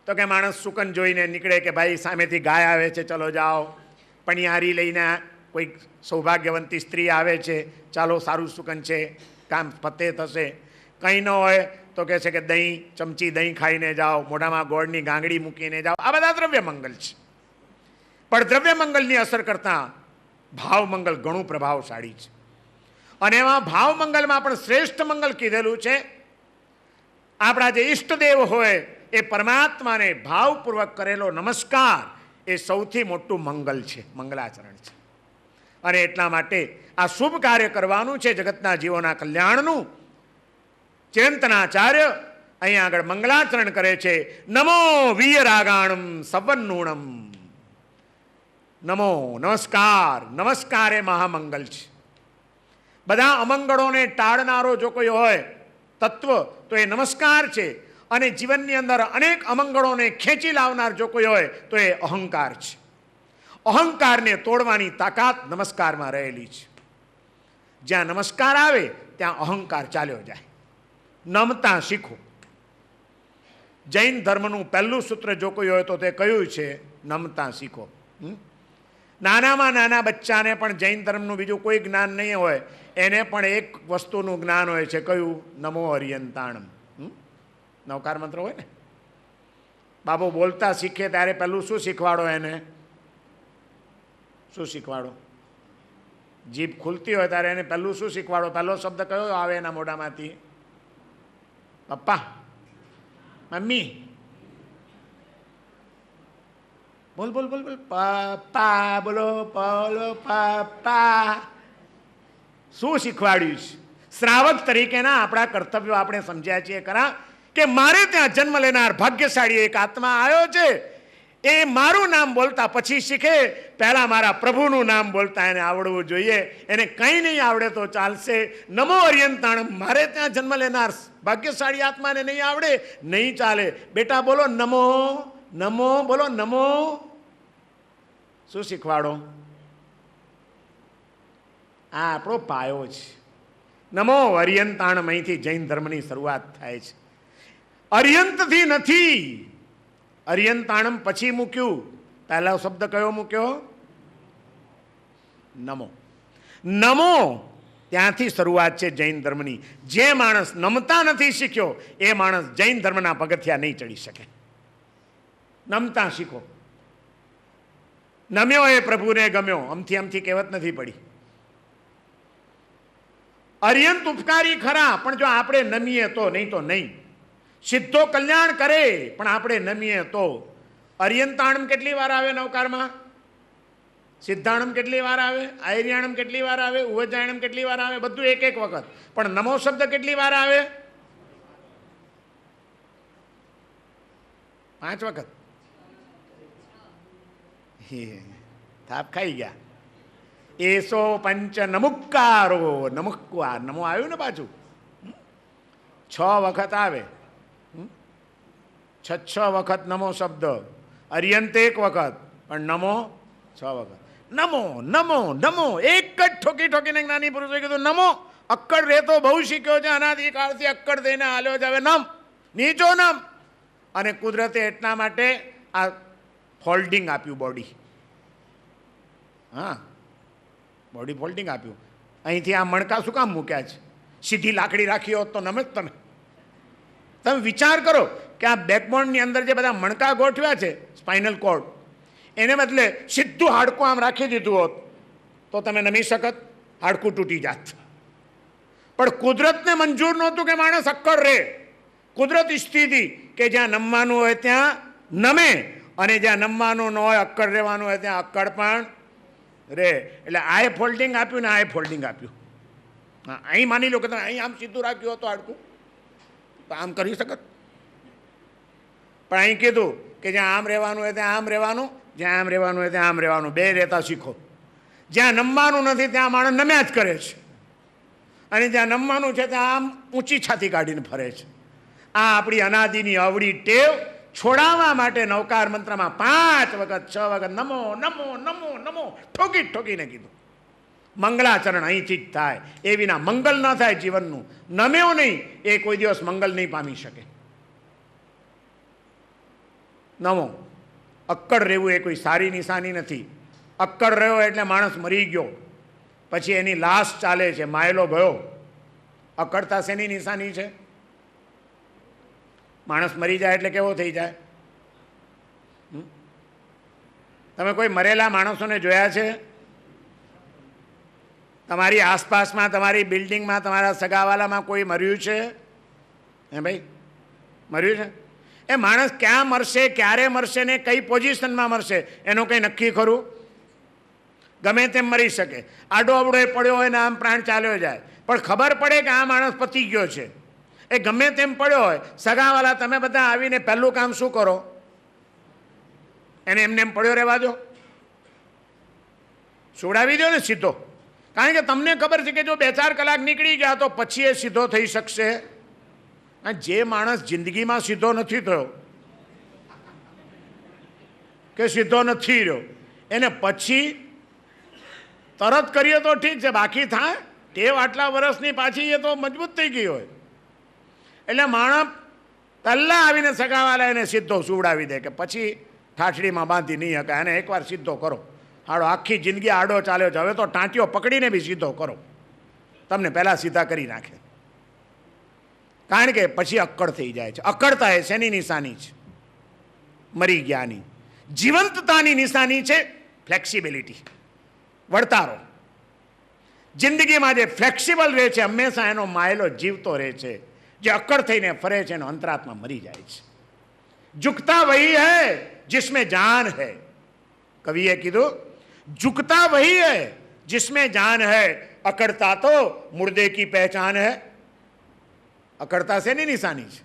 તો કે માણસ સુકન જોઈને નીકળે કે ભાઈ સામેથી ગાય આવે છે, ચલો જાઓ. પણિયારી લઈને કોઈ સૌભાગ્યવંતી સ્ત્રી આવે છે, ચાલો સારું સુકન છે, કામ પતે થશે. કંઈ ન હોય તો કહે છે કે દહીં, ચમચી દહીં ખાઈને જાઓ, મોઢામાં ગોળની ગાંગડી મૂકીને જાઓ. આ બધા દ્રવ્ય મંગલ છે. પણ દ્રવ્ય મંગલની અસર કરતાં ભાવ મંગલ ઘણું પ્રભાવશાળી છે. અને એમાં ભાવ મંગલમાં પણ શ્રેષ્ઠ મંગલ કીધેલું છે. આપણા જે ઈષ્ટદેવ હોય એ પરમાત્માને ભાવપૂર્વક કરેલો નમસ્કાર એ સૌથી મોટું મંગલ છે, મંગલાચરણ છે. અને એટલા માટે આ શુભ કાર્ય કરવાનું છે જગતના જીવોના કલ્યાણનું. ચિંતનાચાર્ય અહીંયા આગળ મંગલાચરણ કરે છે. નમો વીયરાગાણમ સવન્નુણમ. નમો નમસ્કાર. નમસ્કાર એ મહામંગલ છે. બધા અમંગળોને ટાળનારો જો કોઈ હોય તત્વ તો એ નમસ્કાર છે. અને જીવનની અંદર અનેક અમંગળોને ખેંચી લાવનાર જો કોઈ હોય તો એ અહંકાર છે. અહંકારને તોડવાની તાકાત નમસ્કારમાં રહેલી છે. જ્યાં નમસ્કાર આવે ત્યાં અહંકાર ચાલ્યો જાય. નમતા શીખો. જૈન ધર્મનું પહેલું સૂત્ર જો કોઈ હોય તો તે કયું છે? નમતા શીખો. નાનામાં નાના બચ્ચાને પણ જૈન ધર્મનું બીજું કોઈ જ્ઞાન નહીં હોય, એને પણ એક વસ્તુનું જ્ઞાન હોય છે. કયું? નમો અરિયંતાણમ. નવકાર મંત્ર હોય ને, બાબો બોલતા શીખે ત્યારે પહેલું શું શીખવાડો એને? શું શીખવાડો? જીભ ખુલતી હોય ત્યારે એને પહેલું શું શીખવાડો? પહેલો શબ્દ કયો આવે એના મોઢામાંથી? પપ્પા, મમ્મી, બોલ બોલ બોલ બોલ, પપ્પા બોલો, બોલો પપ્પા. શું શીખવાડ્યું છે? શ્રાવક તરીકેના આપણા કર્તવ્યો આપણે સમજ્યા છીએ ખરા કે મારે ત્યાં જન્મ લેનાર ભાગ્યશાળી એક આત્મા આવ્યો છે, એ મારું નામ બોલતા પછી શીખે, પહેલા મારા પ્રભુનું નામ બોલતા એને આવડવું જોઈએ. એને કંઈ નહીં આવડે તો ચાલશે. નમો અર્યંતાણમ. મારે ત્યાં જન્મ લેનાર ભાગ્યશાળી આત્માને નહીં આવડે, નહીં ચાલે. બેટા બોલો નમો, નમો બોલો નમો. શું શીખવાડો? આ આપણો પાયો છે. નમો અર્યંતાણમ. અહીંથી જૈન ધર્મની શરૂઆત થાય છે. અર્યંતથી નથી, અર્યંતાણમ પછી મૂક્યું. પહેલો શબ્દ કયો મૂક્યો? નમો. નમો ત્યાંથી શરૂઆત છે જૈન ધર્મની. જે માણસ નમતા નથી શીખ્યો એ માણસ જૈન ધર્મના પગથિયા નહીં ચડી શકે. નમતા શીખો. નમ્યો એ પ્રભુને ગમ્યો. અમથી કહેવત નથી પડી. અર્યંત ઉપકારી ખરા, પણ જો આપણે નમીએ તો, નહીં તો નહીં. સિદ્ધો કલ્યાણ કરે પણ આપણે નમીએ તો. અર્યંતાણમ કેટલી વાર આવે નવકારમાં? સિદ્ધાણમ કેટલી વાર આવે? આયર્યાણમ કેટલી વાર આવે? ઉવજાયણમ કેટલી વાર આવે? બધું એક એક વખત. પણ નમો શબ્દ કેટલી વાર આવે? 5 વખત. થાપ ખાઈ ગયા. એસો પંચ નમુક્કારો. નમુક્કાર નમો આવ્યું ને પાછું 6 વખત આવે. 6 વખત નમો શબ્દ. અર્યંત 1 વખત, પણ નમો 6 વખત. નમો નમો નમો. એક જ ઠોકી ઠોકીને જ્ઞાની પુરુષોએ કીધું નમો. અક્કડ રહેતો બહુ શીખ્યો છે, અનાદિકાળથી અક્કડ દઈને હાલ્યો છે. હવે નમ, નીચો નમ. અને કુદરતે એટલા માટે આ ફોલ્ડિંગ આપ્યું બોડી. હા, બોડી ફોલ્ડિંગ આપ્યું. અહીંથી આ મણકા શું કામ મૂક્યા છે? સીધી લાકડી રાખી હોત તો નમે જ તમે. તમે વિચાર કરો કે આ બેકબોનની અંદર જે બધા મણકા ગોઠવ્યા છે, સ્પાઇનલ કોર્ડ, એને બદલે સીધું હાડકું આમ રાખી દીધું હોત તો તમે નમી શકત? હાડકું તૂટી જાત. પણ કુદરતને મંજૂર નહોતું કે માણસ અક્કડ રહે. કુદરત ઈચ્છતી હતી કે જ્યાં નમવાનું હોય ત્યાં નમે, અને જ્યાં નમવાનું ન હોય, અક્કડ રહેવાનું હોય ત્યાં અક્કડ પણ રે. એટલે આએ ફોલ્ડિંગ આપ્યું ને આએ ફોલ્ડિંગ આપ્યું. હા, અહીં માની લો કે તમે અહીં આમ સીધું રાખ્યું હતું હાડકું તો આમ કરી શકત. પણ અહીં કીધું કે જ્યાં આમ રહેવાનું હોય ત્યાં આમ રહેવાનું, જ્યાં આમ રહેવાનું હોય ત્યાં આમ રહેવાનું. બે રહેતા શીખો. જ્યાં નમવાનું નથી ત્યાં માણસ નમ્યા જ કરે છે, અને જ્યાં નમવાનું છે ત્યાં આમ ઊંચી છાતી કાઢીને ફરે છે. આ આપણી અનાદિની અવળી ટેવ છોડાવવા માટે નવકાર મંત્રમાં 5 વખત 6 વખત નમો નમો નમો નમો ઠોકીને કીધું. મંગલાચરણ અહીંથી જ થાય. એ વિના મંગલ ન થાય જીવનનું. નમ્યો નહીં એ કોઈ દિવસ મંગલ નહીં પામી શકે. નમો. અક્કડ રહેવું એ કોઈ સારી નિશાની નથી. અક્કડ રહ્યો એટલે માણસ મરી ગયો, પછી એની લાશ ચાલે છે, માયલો ગયો. અક્કડતા શેની નિશાની છે? માણસ મરી જાય એટલે કેવો થઈ જાય? તમે કોઈ મરેલા માણસોને જોયા છે? તમારી આસપાસમાં, તમારી બિલ્ડિંગમાં, તમારા સગાવાલામાં કોઈ મર્યું છે? હે ભાઈ, મર્યું છે? એ માણસ ક્યાં મરશે, ક્યારે મરશે ને કઈ પોઝિશનમાં મરશે એનું કંઈ નક્કી ખરું? ગમે તેમ મરી શકે. આડો અવડો એ પડ્યો હોય ને આમ પ્રાણ ચાલ્યો જાય, પણ ખબર પડે કે આ માણસ પતી ગયો છે. એ ગમે તેમ પડ્યો હોય, સગાવાલા તમે બધા આવીને પહેલું કામ શું કરો? એને એમને એમ પડ્યો રહેવા દો? સુવડાવી દો ને સીધો. કારણ કે તમને ખબર છે કે જો 2-4 કલાક નીકળી ગયા તો પછી એ સીધો થઈ શકશે. જે માણસ જિંદગીમાં સીધો નથી થયો કે સીધો નથી રહ્યો, એને પછી તરત કરીએ તો ઠીક છે, બાકી થાય ટેવ આટલા વર્ષની પાછી એ તો મજબૂત થઈ ગઈ હોય. એટલે માણસ પહેલાં આવીને સગાવાલા એને સીધો સુવડાવી દે કે પછી ઠાઠડીમાં બાંધી નહીં શકે. અને એકવાર સીધો કરો, હાડો આખી જિંદગી આડો ચાલ્યો છે, હવે તો ટાંટીઓ પકડીને બી સીધો કરો, તમને પહેલાં સીધા કરી નાખે. કારણ કે પછી અક્કડ થઈ જાય છે. અક્કડતા એ શેની નિશાની છે? મરી ગયાની. જીવંતતાની નિશાની છે ફ્લેક્સિબિલિટી, વળતારો. જિંદગીમાં જે ફ્લેક્સિબલ રહે છે હંમેશા એનો માયલો જીવતો રહે છે. જે અક્કડ થઈને ફરે છે એનો અંતરાત્મા મરી જાય છે. ઝુકતા વહી હૈ जिसमें जान है. कविए કીધું झुकता वही है जिसमें जान है, अकड़ता तो मुर्दे की पहचान है. અકડતા શેની નિશાની છે?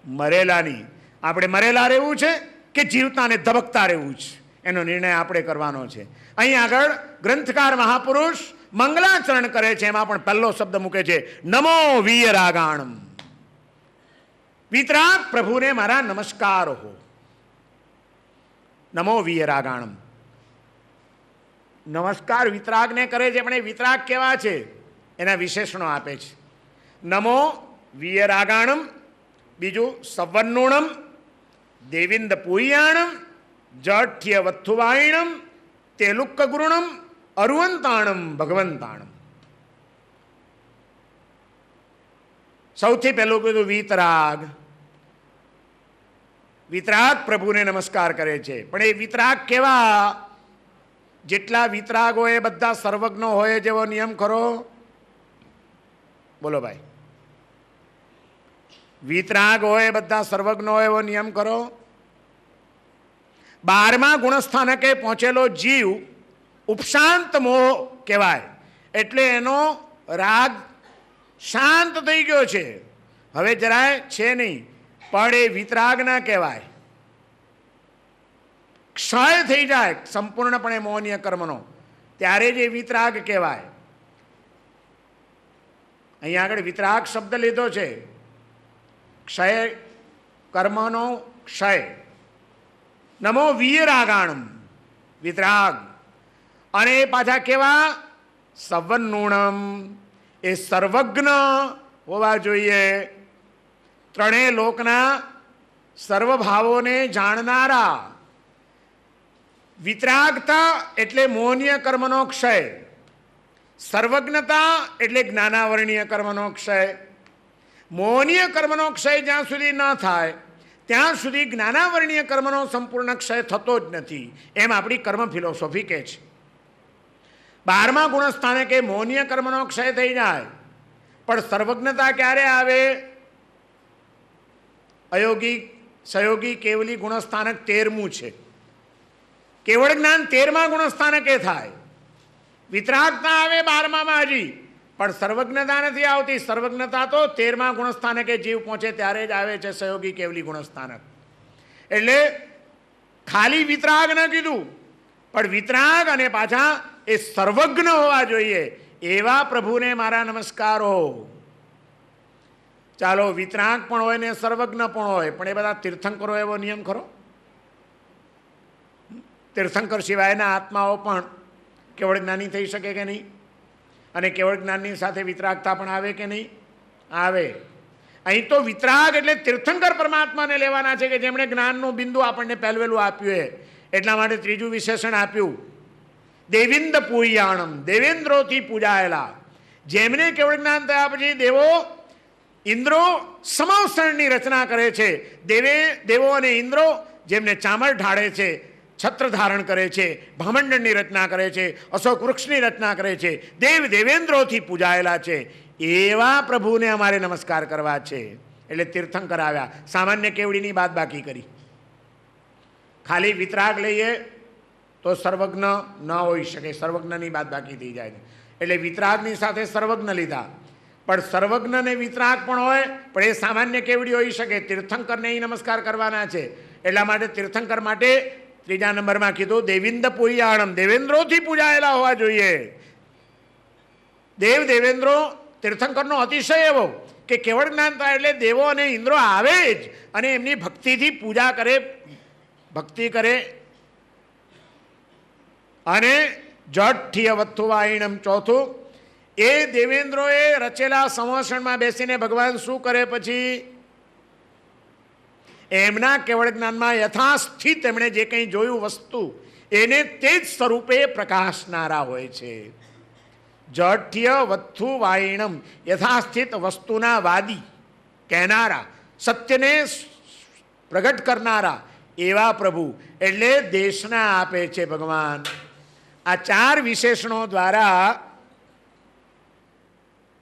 મરેલાની. આપણે મરેલા રહેવું છે કે જીવતાને ધબકતા રહેવું છે, એનો નિર્ણય આપણે કરવાનો છે. અહીં આગળ ગ્રંથકાર મહાપુરુષ મંગલાચરણ કરે છે, એમાં પણ પહેલો શબ્દ મૂકે છે નમો વીયરાગાણમ. વિતરાગ પ્રભુને મારા નમસ્કાર હો. નમો વીયરાગાણમ. નમસ્કાર વિતરાગને કરે છે, પણ એ વિતરાગ કેવા છે એના વિશેષણો આપે છે. નમો વીયરાગાણમ, બીજું સવન્નુણમ, દેવિંદ પૂયાણમ, જઠ્ય વથુવાયણમ, તેલુક્ક ગુરુણમ, અરુવંતાણમ, ભગવંતાણમ. સૌથી પહેલું કીધું વિતરાગ. વિતરાગ પ્રભુને નમસ્કાર કરે છે, પણ એ વિતરાગ કેવા? જેટલા વિતરાગ હોય બધા સર્વજ્ઞ હોય જેવો નિયમ ખરો? બોલો ભાઈ. વિતરાગ હોય બધા સર્વજ્ઞ હોય એવો નિયમ કરો? 12મા ગુણસ્થાનકે પહોંચેલો જીવ ઉપશાંત મોહ કહેવાય. એટલે એનો રાગ શાંત થઈ ગયો છે, હવે જરાય છે નહીં, પણ એ વિતરાગ ના કહેવાય. ક્ષય થઈ જાય સંપૂર્ણપણે મોહનીય કર્મનો, ત્યારે જ એ વિતરાગ કહેવાય. અહીંયા આગળ વિતરાગ શબ્દ લીધો છે. ક્ષય, કર્મનો ક્ષય. નમો વીયરાગાણમ, વિતરાગ. અને પાછા કેવા? સવન્નુણમ, એ સર્વજ્ઞ હોવા જોઈએ. ત્રણેય લોકના સર્વભાવોને જાણનારા. વિતરાગતા એટલે મોહનીય કર્મનો ક્ષય, સર્વજ્ઞતા એટલે જ્ઞાનાવરણીય કર્મનો ક્ષય. મોહનીય કર્મનો ક્ષય જ્યાં સુધી ન થાય ત્યાં સુધી જ્ઞાનાવરણીય કર્મનો સંપૂર્ણ ક્ષય થતો જ નથી, એમ આપણી કર્મ ફિલોસોફી કહે છે. 12મા ગુણસ્થાને કે મોહનીય કર્મનો ક્ષય થઈ જાય, પણ સર્વજ્ઞતા ક્યારે આવે? અયોગી, સયોગી, કેવલી ગુણસ્થાનક 13મું છે. કેવળ જ્ઞાન 13મા ગુણસ્થાનકે થાય. વિતરાગતા આવે 12મામાં હજી, પણ સર્વજ્ઞતા નથી આવતી. સર્વજ્ઞતા તો 13મા ગુણસ્થાનકે જીવ પહોંચે ત્યારે જ આવે છે, સહયોગી કેવલી ગુણસ્થાનક. એટલે ખાલી વિતરાગ ન કીધું, પણ વિતરાગ અને પાછા એ સર્વજ્ઞ હોવા જોઈએ એવા પ્રભુને મારા નમસ્કારો. ચાલો, વિતરાગ પણ હોય ને સર્વજ્ઞ પણ હોય, પણ એ બધા તીર્થંકરો એવો નિયમ ખરો? તીર્થંકર સિવાયના આત્માઓ પણ કેવળ જ્ઞાની થઈ શકે કે નહીં? અને કેવળ જ્ઞાનની સાથે વિતરાગતા પણ આવે કે નહીં? આવે. અહીં તો વિતરાગ એટલે તીર્થંકર પરમાત્માને લેવાના છે કે જેમણે જ્ઞાનનું બિંદુ આપણને પહેલવેલું આપ્યું. એટલા માટે ત્રીજું વિશેષણ આપ્યું દેવિંદ પૂયાણમ, દેવેન્દ્રોથી પૂજાયેલા. જેમને કેવળ જ્ઞાન થયા પછી દેવો ઇન્દ્રો સમાવસરણની રચના કરે છે. દેવો અને ઇન્દ્રો જેમને ચામર ઢાળે છે, છત્ર ધારણ કરે છે, બ્રહ્માંડની રચના કરે છે, અશોક વૃક્ષની રચના કરે છે, દેવ દેવેન્દ્રોથી પૂજાયેલા છે, એવા પ્રભુને અમારે નમસ્કાર કરવા છે. એટલે તીર્થંકર આવ્યા. સામાન્ય કેવડીની બાદ બાકી કરી. ખાલી વિતરાગ લઈએ તો સર્વજ્ઞ ન હોઈ શકે, સર્વજ્ઞની બાદ બાકી થઈ જાય. એટલે વિતરાગની સાથે સર્વજ્ઞ લીધા, પણ સર્વજ્ઞ ને વિતરાગ પણ હોય, પણ એ સામાન્ય કેવડી હોઈ શકે. તીર્થંકરને નમસ્કાર કરવાના છે. એટલા માટે તીર્થંકર માટે ત્રીજા નંબરમાં કીધું દેવિંદ પૂયાણમ, દેવેન્દ્રોથી પૂજાયેલા હોવા જોઈએ. દેવ દેવેન્દ્રો તીર્થંકરનો અતિશય એવો કે કેવળ જ્ઞાન થાય એટલે દેવો અને ઇન્દ્રો આવે જ અને એમની ભક્તિથી પૂજા કરે, ભક્તિ કરે. અને જઠ્ઠિય વથુવાયણમ, ચોથું એ દેવેન્દ્રોએ રચેલા સંવર્ષણમાં બેસીને ભગવાન શું કરે? પછી એમના કેવળ જ્ઞાનમાં યથાસ્થિત એમણે જે કંઈ જોયું વસ્તુ એને તે જ સ્વરૂપે પ્રકાશનારા હોય છે. જઠ્ઠ્ય વથુવાયણમ, યથાસ્થિત વસ્તુના વાદી, કહેનારા, સત્યને પ્રગટ કરનારા એવા પ્રભુ. એટલે દેશના આપે છે ભગવાન. આ 4 વિશેષણો દ્વારા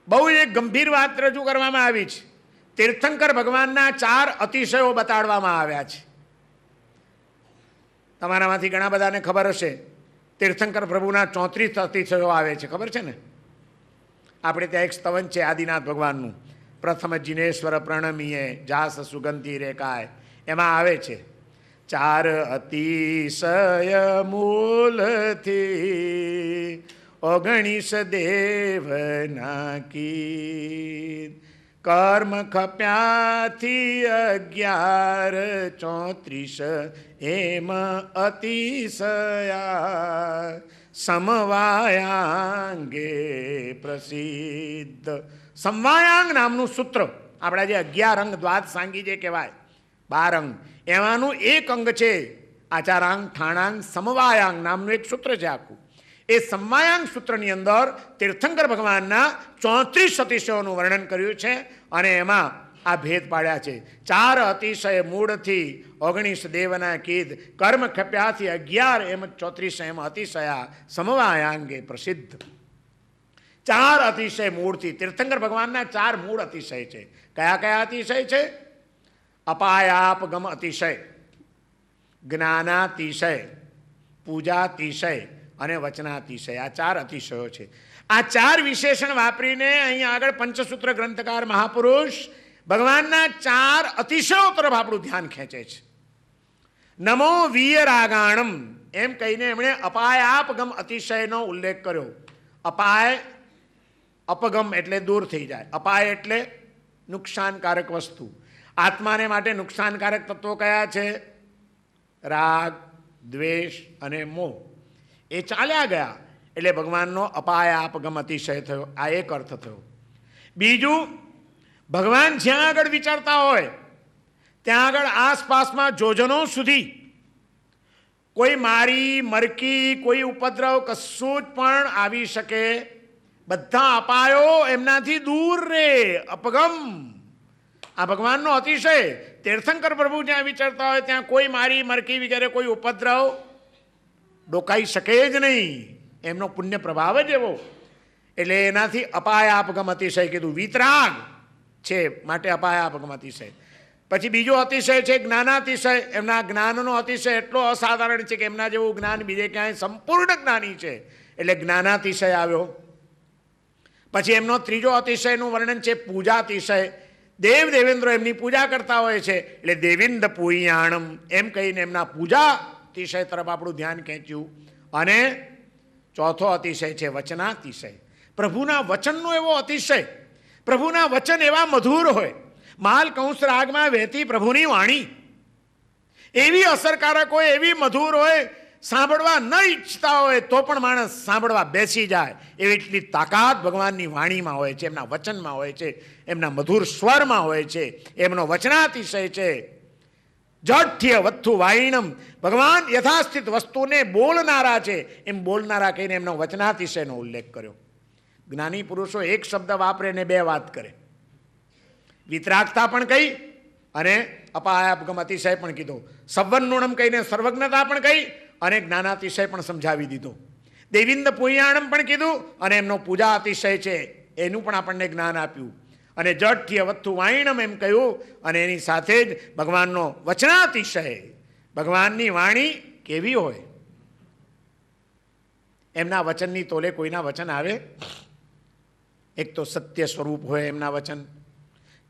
બહુ એક ગંભીર વાત રજૂ કરવામાં આવી છે. તીર્થંકર ભગવાનના 4 અતિશયો બતાડવામાં આવ્યા છે. તમારામાંથી ઘણા બધાને ખબર હશે તીર્થંકર પ્રભુના 34 અતિશયો આવે છે, ખબર છે ને? આપણે ત્યાં એક સ્તવન છે આદિનાથ ભગવાનનું, પ્રથમ જિનેશ્વર પ્રણમીએ જાસ સુગંધી રેખાય, એમાં આવે છે ચાર અતિશય મૂલથી 19 દેવના કીધ. કર્મ ખપ્યાથી 11 34 એમ અતિશયા સમવાયાંગે પ્રસિદ્ધ. સમવાયાંગ નામનું સૂત્ર, આપણા જે 11 અંગ દ્વાદ સાંગી જે કહેવાય 12 અંગ, એમાંનું એક અંગ છે આચારાંગ ઠાણાંગ સમવાયાંગ નામનું એક સૂત્ર છે આખું. એ સમવાયાંગ સૂત્રની અંદર તીર્થંકર ભગવાનના 34 અતિશયોનું વર્ણન કર્યું છે અને એમાં આ ભેદ પાડ્યા છે. 4 અતિશય મૂળથી 19 દેવના કીધ. કર્મ ખપ્યાથી 11 એમ 34 એમ અતિશયા સમવાયાંગે પ્રસિદ્ધ. 4 અતિશય મૂળથી તીર્થંકર ભગવાનના 4 મૂળ અતિશય છે. કયા કયા અતિશય છે? અપાયાપગમ અતિશય, જ્ઞાનાતિશય, પૂજાતિશય અને વચનાતિશય. આ 4 અતિશયો છે. આ 4 વિશેષણ વાપરીને અહીં આગળ પંચસૂત્ર ગ્રંથકાર મહાપુરુષ ભગવાનના 4 અતિશયો તરફ આપણું ધ્યાન ખેંચે છે. નમો વીયરાગાણમ એમ કહીને એમણે અપાયાપગમ અતિશયનો ઉલ્લેખ કર્યો. અપાય, અપગમ એટલે દૂર થઈ જાય, અપાય એટલે નુકસાનકારક વસ્તુ. આત્માને માટે નુકસાનકારક તત્વો કયા છે? રાગ, દ્વેષ અને મોહ. એ ચાલ્યા ગયા એટલે ભગવાનનો અપાયાપગમ અતિશય થયો. આ એક અર્થ થયો. બીજું, ભગવાન જ્યાં આગળ વિચારતા હોય ત્યાં આગળ આસપાસમાં જોજનો સુધી કોઈ મારી મરકી, કોઈ ઉપદ્રવ કશું જ પણ આવી શકે. બધા અપાયો એમનાથી દૂર રહે. અપગમ આ ભગવાનનો અતિશય. તીર્થંકર પ્રભુ જ્યાં વિચારતા હોય ત્યાં કોઈ મારી મરકી વગેરે કોઈ ઉપદ્રવ ડોકાઈ શકે જ નહીં. એમનો પુણ્ય પ્રભાવ જ એવો. એટલે એનાથી અપાયાપગમ અતિશય કીધું. વિતરાગ છે માટે અપાયાપગમ અતિશય. પછી બીજો અતિશય છે જ્ઞાનાતિશય. એમના જ્ઞાનનો અતિશય એટલો અસાધારણ છે કે એમના જેવું જ્ઞાન બીજે ક્યાંય સંપૂર્ણ જ્ઞાની છે એટલે જ્ઞાનાતિશય આવ્યો. પછી એમનો ત્રીજો અતિશયનું વર્ણન છે પૂજાતિશય. દેવ દેવેન્દ્રો એમની પૂજા કરતા હોય છે એટલે દેવિંદ પૂયાણમ એમ કહીને એમના પૂજા અતિશય તરફ આપણું ધ્યાન ખેંચ્યું. અને ચોથો અતિશય છે વચનાતિશય. પ્રભુના વચનનો એવો અતિશય. પ્રભુના વચન એવા મધુર હોય. માલ કંસ રાગમાં વહેતી પ્રભુની વાણી એવી અસરકારક હોય, એવી મધુર હોય, સાંભળવા ન ઈચ્છતા હોય તો પણ માણસ સાંભળવા બેસી જાય એવી એટલી તાકાત ભગવાનની વાણીમાં હોય છે, એમના વચનમાં હોય છે, એમના મધુર સ્વરમાં હોય છે. એમનો વચનાતિશય છે. જઠ્ઠ્ય વત્થુ વાયણમ. ભગવાન યથાસ્થિત વસ્તુને બોલનારા છે એમ બોલનારા કહીને એમનો વચનાતિશયનો ઉલ્લેખ કર્યો. જ્ઞાની પુરુષો એક શબ્દ વાપરે ને 2 વાત કરે. વિતરાગતા પણ કહી અને અપાયાપગમ અતિશય પણ કીધો. સવર્ણુણમ કહીને સર્વજ્ઞતા પણ કહી અને જ્ઞાનાતિશય પણ સમજાવી દીધો. દેવિંદ પુયાણમ પણ કીધું અને એમનો પૂજા અતિશય છે એનું પણ આપણને જ્ઞાન આપ્યું. અને જઠ્ઠ્ય વત્થુ વાયણમ એમ કહ્યું અને એની સાથે જ ભગવાનનો વચનાતિશય. ભગવાનની વાણી કેવી હોય? એમના વચનની તોલે કોઈના વચન આવે? એક તો સત્ય સ્વરૂપ હોય એમના વચન,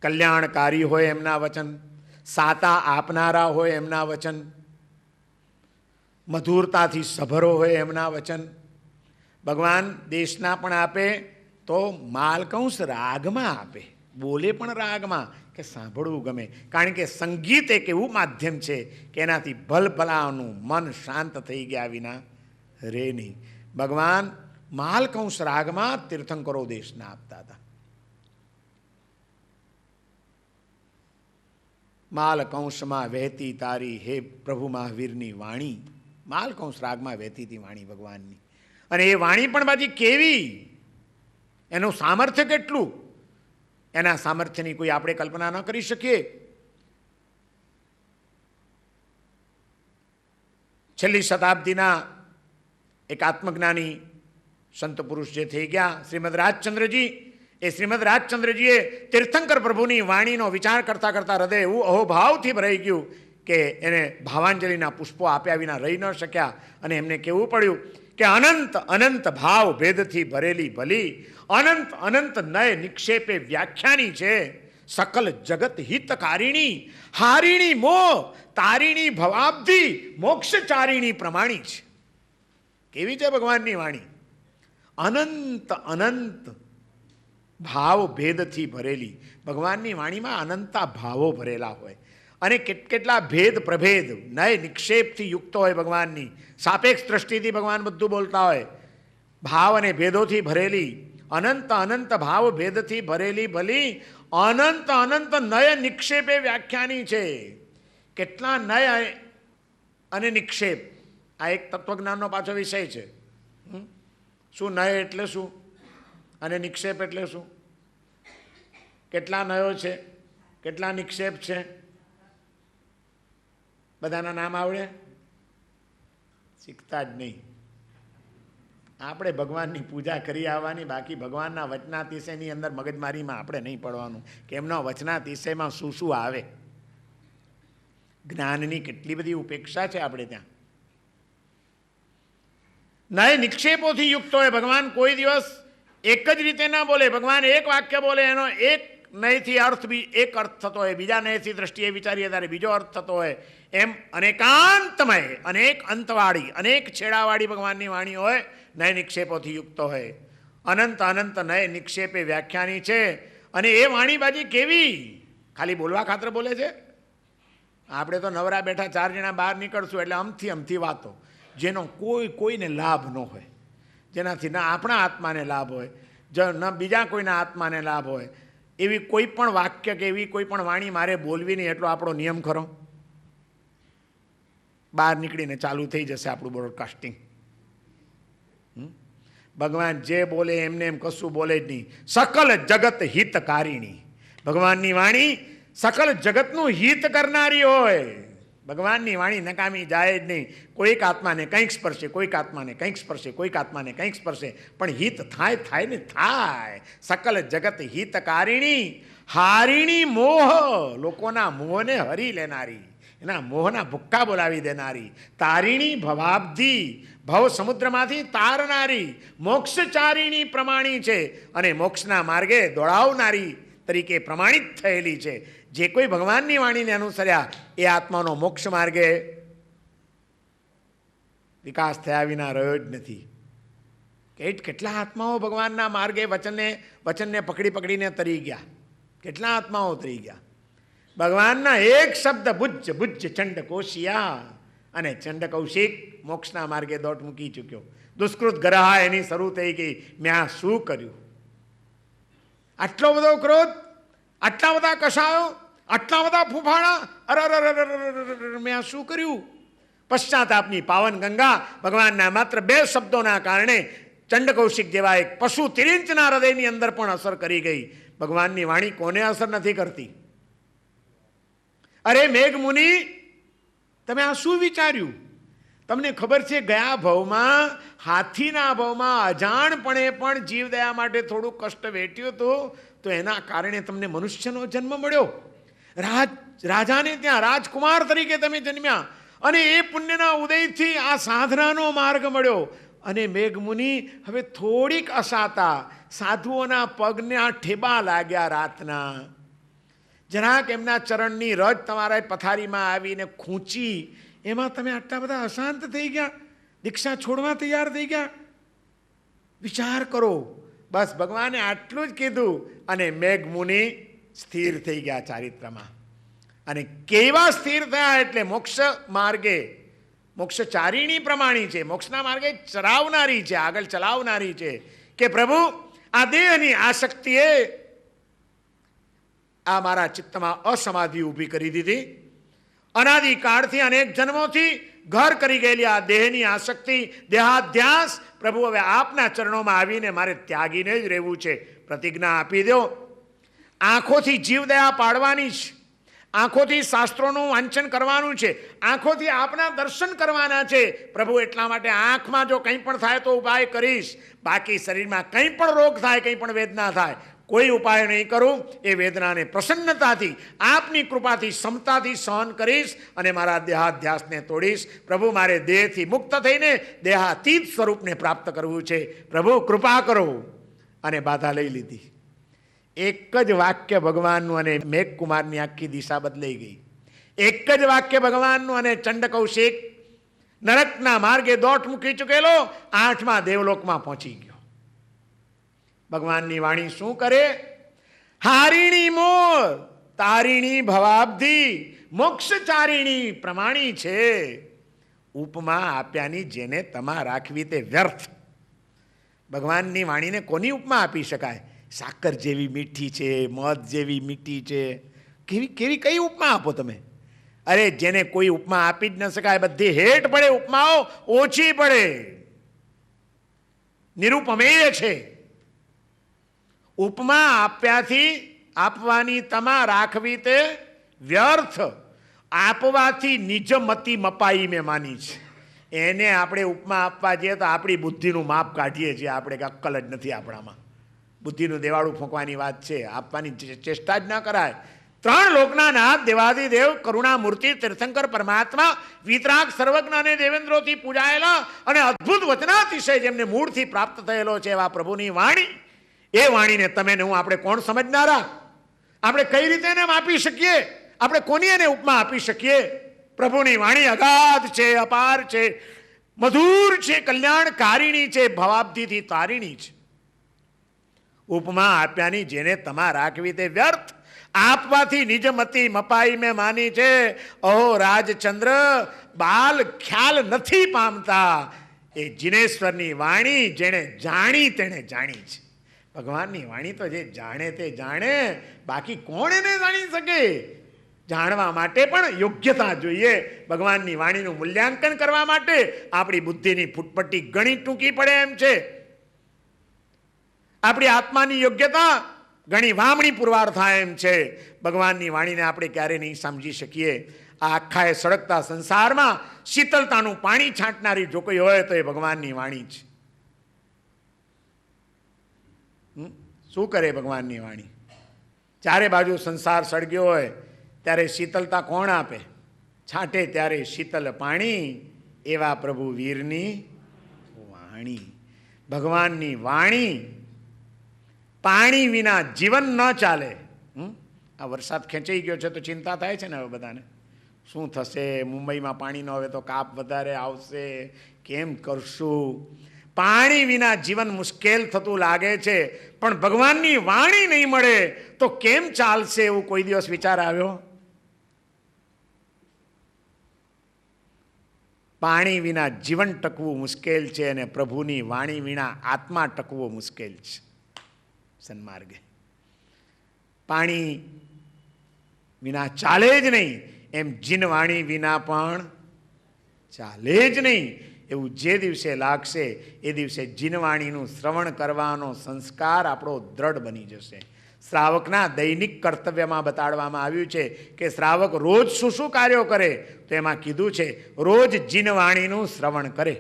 કલ્યાણકારી હોય એમના વચન, સાતા આપનારા હોય એમના વચન, મધુરતાથી સભરો હોય એમના વચન. ભગવાન દેશના પણ આપે તો માલકંસ રાગમાં આપે, બોલે પણ રાગમાં કે સાંભળવું ગમે. કારણ કે સંગીત એક એવું માધ્યમ છે કે એનાથી ભલભલાનું મન શાંત થઈ ગયા વિના રહે નહીં. ભગવાન માલકંસ રાગમાં તીર્થંકરો દેશના આપતા હતા. માલકંસમાં વહેતી તારી હે પ્રભુ મહાવીરની વાણી. માલકંસ રાગમાં વહેતી હતી વાણી ભગવાનની. અને એ વાણી પણ બાજી કેવી, એનું સામર્થ્ય કેટલું, એના સામર્થ્યની કોઈ આપણે કલ્પના ન કરી શકીએ. છેલ્લી શતાબ્દીના એક આત્મજ્ઞાની સંત પુરુષ જે થઈ ગયા શ્રીમદ રાજચંદ્રજી, એ શ્રીમદ રાજચંદ્રજીએ તીર્થંકર પ્રભુની વાણીનો વિચાર કરતા કરતા હૃદય એવું અહોભાવથી ભરાઈ ગયું કે એને ભાવાંજલિના પુષ્પો આપ્યા વિના રહી ન શક્યા. અને એમને કહેવું પડ્યું કે અનંત અનંત ભાવ ભેદથી ભરેલી ભલી, અનંત અનંત નય નિક્ષેપે વ્યાખ્યાની છે. સકલ જગત હિતકારિણી, હારિણી મોહ, તારિણી ભવાબ્ધિ, મોક્ષચારિણી પ્રમાણી છે. કેવી છે ભગવાનની વાણી? અનંત અનંત ભાવ ભેદથી ભરેલી. ભગવાનની વાણીમાં અનંતા ભાવો ભરેલા હોય અને કેટલા ભેદ પ્રભેદ નય નિક્ષેપથી યુક્ત હોય. ભગવાનની સાપેક્ષ દ્રષ્ટિથી ભગવાન બધું બોલતા હોય. ભાવ અને ભેદોથી ભરેલી, અનંત અનંત ભાવ ભેદથી ભરેલી ભલી અનંત અનંત નય નિક્ષેપે વ્યાખ્યાની છે. કેટલા નય અને નિક્ષેપ, આ એક તત્વજ્ઞાનનો પાછો વિષય છે. શું નય એટલે શું અને નિક્ષેપ એટલે શું? કેટલા નયો છે, કેટલા નિક્ષેપ છે? બધાના નામ આવડે? શીખતા જ નહીં. આપણે ભગવાનની પૂજા કરી આવવાની, બાકી ભગવાનના વચનાતિશયની અંદર મગજમારીમાં આપણે નહીં પડવાનું કે એમના વચનાતિશયમાં શું શું આવે. જ્ઞાનની કેટલી બધી ઉપેક્ષા છે આપણે ત્યાં. નય નિક્ષેપોથી યુક્ત હોય. ભગવાન કોઈ દિવસ એક જ રીતે ના બોલે. ભગવાન એક વાક્ય બોલે, એનો એક નયથી અર્થ એક અર્થ થતો હોય, બીજા નયથી દ્રષ્ટિએ વિચારીએ ત્યારે બીજો અર્થ થતો હોય. એમ અનેકાંતમય, અનેક અંતવાળી, અનેક છેડાવાળી ભગવાનની વાણી હોય, નય નિક્ષેપોથી યુક્ત હોય. અનંત અનંત નય નિક્ષેપે વ્યાખ્યાની છે. અને એ વાણીબાજી કેવી? ખાલી બોલવા ખાતર બોલે છે? આપણે તો નવરા બેઠા 4 જણા બહાર નીકળશું એટલે અમથી વાતો, જેનો કોઈને લાભ ન હોય, જેનાથી ના આપણા આત્માને લાભ હોય, ન બીજા કોઈના આત્માને લાભ હોય, એવી કોઈ પણ વાક્ય કે એવી કોઈ પણ વાણી મારે બોલવી નહીં, એટલો આપણો નિયમ ખરો? બહાર નીકળીને ચાલુ થઈ જશે આપણું બ્રોડકાસ્ટિંગ. ભગવાન જે બોલે એમને એમ કશું બોલે જ નહીં. સકલ જગત હિતકારિણી. ભગવાનની વાણી સકલ જગતનું હિત કરનારી હોય. ભગવાનની વાણી નકામી જાય જ નહીં. કોઈક આત્માને કંઈક સ્પર્શે, કોઈક આત્માને કંઈક સ્પર્શે, કોઈક આત્માને કંઈક સ્પર્શે, પણ હિત થાય ને થાય. સકલ જગત હિતકારિણી, હારિણી મોહ, લોકોના મોહને હરી લેનારી, એના મોહના ભુક્કા બોલાવી દેનારી. તારિણી ભવાબ્ધિ, ભવ સમુદ્રમાંથી તારનારી. મોક્ષચારિણી પ્રમાણી છે અને મોક્ષના માર્ગે દોડાવનારી તરીકે પ્રમાણિત થયેલી છે. જે કોઈ ભગવાનની વાણીને અનુસર્યા એ આત્માનો મોક્ષ માર્ગે વિકાસ થયા વિના રહ્યો જ નથી. કેટલા આત્માઓ ભગવાનના માર્ગે વચનને પકડીને તરી ગયા. કેટલા આત્માઓ તરી ગયા. ભગવાનના એક શબ્દ ભુજ્જ ભુજ્જ ચંડ કોશિયા, અને ચંડ કૌશિક મોક્ષના માર્ગે દોટ મૂકી ચૂક્યો. દુષ્કૃત ગરહા એની શરૂ થઈ ગઈ. મેં આ શું કર્યું? આટલો બધો ક્રોધ, આટલા બધા કષાયો, આટલા બધા ફૂફાડા, અરે મેં આ શું કર્યું? પશ્ચાતાપની પાવન ગંગા ભગવાનના માત્ર 2 શબ્દોના કારણે ચંડ કૌશિક જેવા એક પશુ તિરિંચના હૃદયની અંદર પણ અસર કરી ગઈ. ભગવાનની વાણી કોને અસર નથી કરતી? અરે મેઘ મુનિ, તમે આ શું વિચાર્યું? તમને ખબર છે ગયા ભવમાં, હાથીના ભવમાં અજાણપણે પણ જીવદયા માટે થોડું કષ્ટ વેઠ્યું હતું, તો એના કારણે તમને મનુષ્યનો જન્મ મળ્યો. રાજાને ત્યાં રાજકુમાર તરીકે તમે જન્મ્યા અને એ પુણ્યના ઉદયથી આ સાધનાનો માર્ગ મળ્યો. અને મેઘમુનિ હવે થોડીક અસાતા સાધુઓના પગના ઠેબા લાગ્યા રાતના. જરાક એમના ચરણની રજ તમારા પથારીમાં આવીને ખૂંચી, એમાં તમે આટલા બધા અશાંત થઈ ગયા, દીક્ષા છોડવા તૈયાર થઈ ગયા. વિચાર કરો. બસ ભગવાને આટલું જ કીધું અને મેઘમુનિ સ્થિર થઈ ગયા ચારિત્રમાં. અને કેવા સ્થિર થયા એટલે મોક્ષ માર્ગે, મોક્ષચારિણી પ્રમાણી છે, મોક્ષના માર્ગે ચરાવનારી છે, આગળ ચલાવનારી છે. કે પ્રભુ આ દેહની આસક્તિએ આ મારા ચિત્તમાં અસમાધિ ઊભી કરી દીધી. અનાદિકાળથી અનેક જન્મોથી ઘર કરી ગયેલી આ દેહની આસક્તિ, દેહાધ્યાસ, પ્રભુ હવે આપના ચરણોમાં આવીને મારે ત્યાગીને જ રહેવું છે. પ્રતિજ્ઞા આપી દો. આંખોથી જીવદયા પાડવાની છે, આંખોથી શાસ્ત્રોનું વાંચન કરવાનું છે, આંખોથી આપના દર્શન કરવાના છે. પ્રભુ એટલા માટે આંખમાં જો કંઈ પણ થાય તો ઉપાય કરીશ, બાકી શરીરમાં કંઈ પણ રોગ થાય, કંઈ પણ વેદના થાય, કોઈ ઉપાય નહીં કરું. એ વેદનાને પ્રસન્નતાથી આપની કૃપાથી સમતાથી સહન કરીશ અને મારા દેહાધ્યાસને તોડીશ. પ્રભુ મારે દેહથી મુક્ત થઈને દેહાતીત સ્વરૂપને પ્રાપ્ત કરવું છે. પ્રભુ કૃપા કરો. અને બાધા લઈ લીધી. એક જ વાક્ય ભગવાનનું અને મેઘકુમારની આખી દિશા બદલાઈ ગઈ. એક જ વાક્ય ભગવાનનું અને ચંડકૌશિક નરકના માર્ગે દોટ મૂકી ચૂકેલો 8મા દેવલોકમાં પહોંચી ગયો. ભગવાનની વાણી શું કરે? હારિણી મોર તારિણી ભવાબ્ધી મોક્ષચારિણી પ્રમાણી છે. ઉપમા આપ્યાની જેને તમા રાખવી તે વ્યર્થ. ભગવાનની વાણીને કોની ઉપમા આપી શકાય? સાકર જેવી મીઠી છે, મધ જેવી મીઠી છે. કેવી કેવી કઈ ઉપમા આપો તમે? અરે જેને કોઈ ઉપમા આપી જ ન શકાય, બધી હેઠ પડે, ઉપમાઓ ઓછી પડે, નિરૂપમેય છે. ઉપમા આપ્યાથી આપવાની તમા રાખવી તે વ્યર્થ. આપવાથી નિજમતી મપાઈ મેં માની છે. એને આપણે ઉપમા આપવા જઈએ તો આપણી બુદ્ધિનું માપ કાઢીએ છીએ આપણે, કે અક્કલ જ નથી આપણામાં. બુદ્ધિનું દેવાળું ફૂંકવાની વાત છે, આપવાની ચેષ્ટા જ ન કરાય. 3 લોકના નાથ દેવાદિદેવ કરુણામૂર્તિ તીર્થંકર પરમાત્મા વિતરાગ સર્વજ્ઞ અને દેવેન્દ્રોથી પૂજાયેલા અને અદ્ભુત વચનાતિશય જેમને મૂળથી પ્રાપ્ત થયેલો છે એવા પ્રભુની વાણી, એ વાણીને તમે ને હું આપણે કોણ સમજનારા? આપણે કઈ રીતે એને આપી શકીએ? આપણે કોની એને ઉપમા આપી શકીએ? પ્રભુની વાણી અગાધ છે, અપાર છે, મધુર છે, કલ્યાણકારિણી છે, ભવાબ્ધિથી તારિણી છે. ઉપમા આપ્યાની જેને તમા રાખવી તે વ્યર્થ. આપવાથી નિજમતી મપાઈ મેં માની છે. અહો રાજચંદ્ર બાલ ખ્યાલ નથી પામતા. એ જીનેશ્વરની વાણી જેણે જાણી તેણે જાણી છે. ભગવાનની વાણી તો જે જાણે તે જાણે, બાકી કોણ એને જાણી શકે? જાણવા માટે પણ યોગ્યતા જોઈએ. ભગવાનની વાણીનું મૂલ્યાંકન કરવા માટે આપણી બુદ્ધિની ફૂટપટ્ટી ઘણી ટૂંકી પડે એમ છે. આપણી આત્માની યોગ્યતા ઘણી વામણી પુરવાર થાય એમ છે. ભગવાનની વાણીને આપણે ક્યારે નહીં સમજી શકીએ. આ આખા સળગતા સંસારમાં શીતળતાનું પાણી છાંટનારી જો કોઈ હોય તો એ ભગવાનની વાણી છે. શું કરે ભગવાનની વાણી? ચારે બાજુ સંસાર સળગ્યો હોય ત્યારે શીતળતા કોણ આપે? છાંટે ત્યારે શીતલ પાણી, એવા પ્રભુ વીરની વાણી. ભગવાનની વાણી. પાણી વિના જીવન ન ચાલે. આ વરસાદ ખેંચાઈ ગયો છે તો ચિંતા થાય છે ને હવે બધાને. શું થશે? મુંબઈમાં પાણી ન આવે તો કાપ વધારે આવશે, કેમ કરશું? પાણી વિના જીવન મુશ્કેલ થતું લાગે છે. પણ ભગવાનની વાણી નહીં મળે તો કેમ ચાલશે? એવું કોઈ દિવસ વિચાર આવ્યો? પાણી વિના જીવન ટકવું મુશ્કેલ છે અને પ્રભુની વાણી વિના આત્મા ટકવો મુશ્કેલ છે. સન્માર્ગે પાણી વિના ચાલે જ નહીં, એમ જીનવાણી વિના પણ ચાલે જ નહીં. એવું જે દિવસે લાગશે એ દિવસે જીનવાણીનું શ્રવણ કરવાનો સંસ્કાર આપણો દ્રઢ બની જશે. શ્રાવકના દૈનિક કર્તવ્યમાં બતાડવામાં આવ્યું છે કે શ્રાવક રોજ શું શું કાર્યો કરે, તો એમાં કીધું છે રોજ જીનવાણીનું શ્રવણ કરે.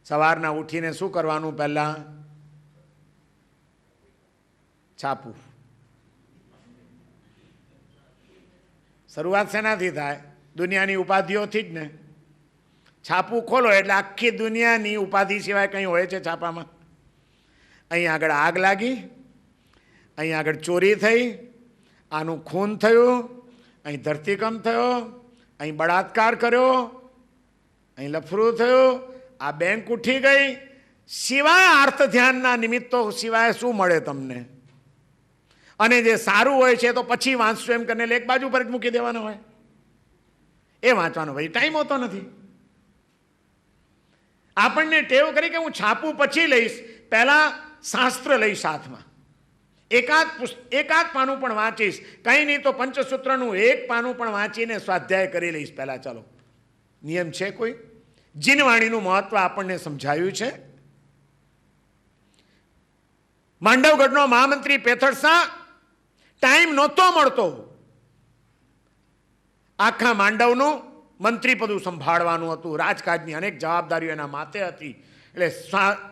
સવારના ઉઠીને શું કરવાનું? પહેલા છાપું. શરૂઆત શેનાથી થાય? દુનિયાની ઉપાધિઓથી જ ને. છાપું ખોલો એટલે આખી દુનિયાની ઉપાધિ સિવાય કંઈ હોય છે છાપામાં? અહીં આગળ આગ લાગી, અહીં આગળ ચોરી થઈ, આનું ખૂન થયું, અહીં ધરતીકંપ થયો, અહીં બળાત્કાર કર્યો, અહીં લફરું થયું, આ બેંક ઉઠી ગઈ. સિવાય આર્ત ધ્યાનના નિમિત્તો સિવાય શું મળે તમને? અને જે સારું હોય છે તો પછી વાંચશું એમ કરીને એક બાજુ પર જ મૂકી દેવાનો હોય. એ વાંચવાનો ભાઈ ટાઈમ હોતો નથી. આપણને ટેવ કરી કે હું છાપું પછી લઈશ, પહેલા શાસ્ત્ર લઈશ હાથમાં, એકાદ પાનું પણ વાંચીશ, કંઈ નહીં તો પંચસૂત્રનું 1 પાનું પણ વાંચીને સ્વાધ્યાય કરી લઈશ પહેલા. ચાલો, નિયમ છે કોઈ? જીનવાણીનું મહત્વ આપણને સમજાયું છે. માંડવગઢનો મહામંત્રી પેથડસા ટાઈમ નહોતો મળતો આખા માંડવનું મંત્રી પદું સંભાળવાનું હતું. રાજકાજની અનેક જવાબદારીઓ એના માથે હતી, એટલે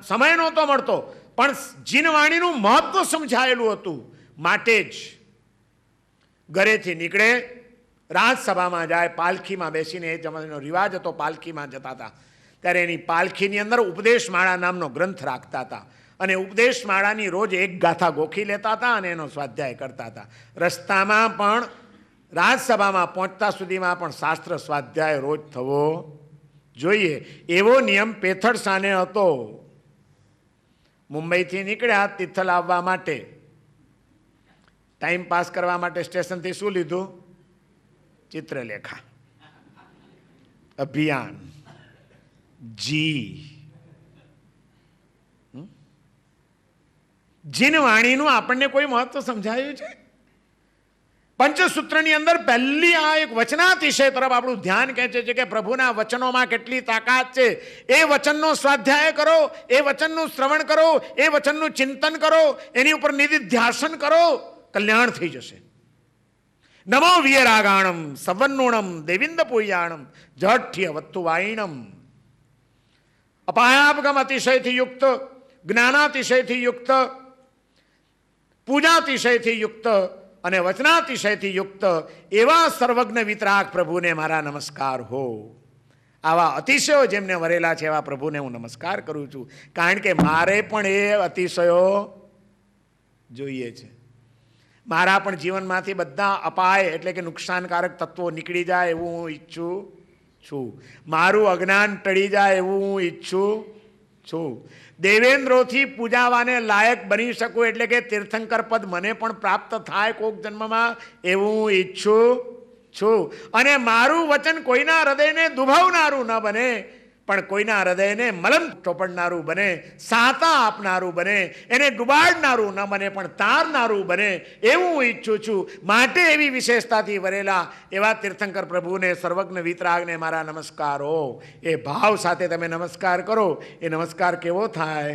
સમય નહોતો મળતો. પણ જીનવાણીનું મહત્વ સમજાયેલું હતું. માટે જ ઘરેથી નીકળે, રાજસભામાં જાય, પાલખીમાં બેસીને, એ જમાનાનો રિવાજ હતો પાલખીમાં જતા હતા, ત્યારે એની પાલખીની અંદર ઉપદેશમાળા નામનો ગ્રંથ રાખતા હતા. અને ઉપદેશ માળાની રોજ એક ગાથા ગોખી લેતા હતા અને એનો સ્વાધ્યાય કરતા હતા. રસ્તામાં પણ રાજસભામાં પહોંચતા સુધીમાં પણ શાસ્ત્ર સ્વાધ્યાય રોજ થવો જોઈએ એવો નિયમ પેથડ સાને હતો. મુંબઈથી નીકળ્યા તિથલ આવવા માટે, ટાઈમ પાસ કરવા માટે સ્ટેશનથી શું લીધું? ચિત્રલેખા, અભિયાન, જી. જીન વાણીનું આપણને કોઈ મહત્વ સમજાયું છે? પંચસૂત્રની અંદર પહેલી આ એક વચનાતિશય તરફ આપણું ધ્યાન ખેંચે છે કે પ્રભુના વચનોમાં કેટલી તાકાત છે. એ વચનનો સ્વાધ્યાય કરો, એ વચનનું શ્રવણ કરો, એ વચનનું ચિંતન કરો, એની ઉપર નિધિધ્યાસન કરો, કલ્યાણ થઈ જશે. નમો વિયરાગાણમ સવન્નુણમ દેવિંદ પૂયાણમ જઠ્ઠ્ય વત્તુ વાઈણમ. અપાયાપગમ અતિશયથી યુક્ત, જ્ઞાનાતિશયથી યુક્ત, પૂજાતિશયથી યુક્ત અને વચનાતિશયથી યુક્ત એવા સર્વજ્ઞ વિતરાગ પ્રભુને મારા નમસ્કાર હો. આવા અતિશયો જેમને વરેલા છે એવા પ્રભુને હું નમસ્કાર કરું છું, કારણ કે મારે પણ એ અતિશયો જોઈએ છે. મારા પણ જીવનમાંથી બધા અપાય એટલે કે નુકસાનકારક તત્વો નીકળી જાય એવું હું ઈચ્છું છું. મારું અજ્ઞાન ટળી જાય એવું હું ઈચ્છું છું. દેવેન્દ્રોથી પૂજાવાને લાયક બની શકું એટલે કે તીર્થંકર પદ મને પણ પ્રાપ્ત થાય કોક જન્મમાં એવું હું ઈચ્છું છું. અને મારું વચન કોઈના હૃદયને દુભાવનારું ન બને, પણ કોઈના હૃદયને મલમ ચોપડનારું બને, સાતા આપનારું બને, એને ડુબાડનારું ન બને પણ તારનારું બને એવું હું ઈચ્છું છું. માટે એવી વિશેષતાથી વરેલા એવા તીર્થંકર પ્રભુને, સર્વજ્ઞ વિતરાગને મારા નમસ્કારો. એ ભાવ સાથે તમે નમસ્કાર કરો. એ નમસ્કાર કેવો થાય?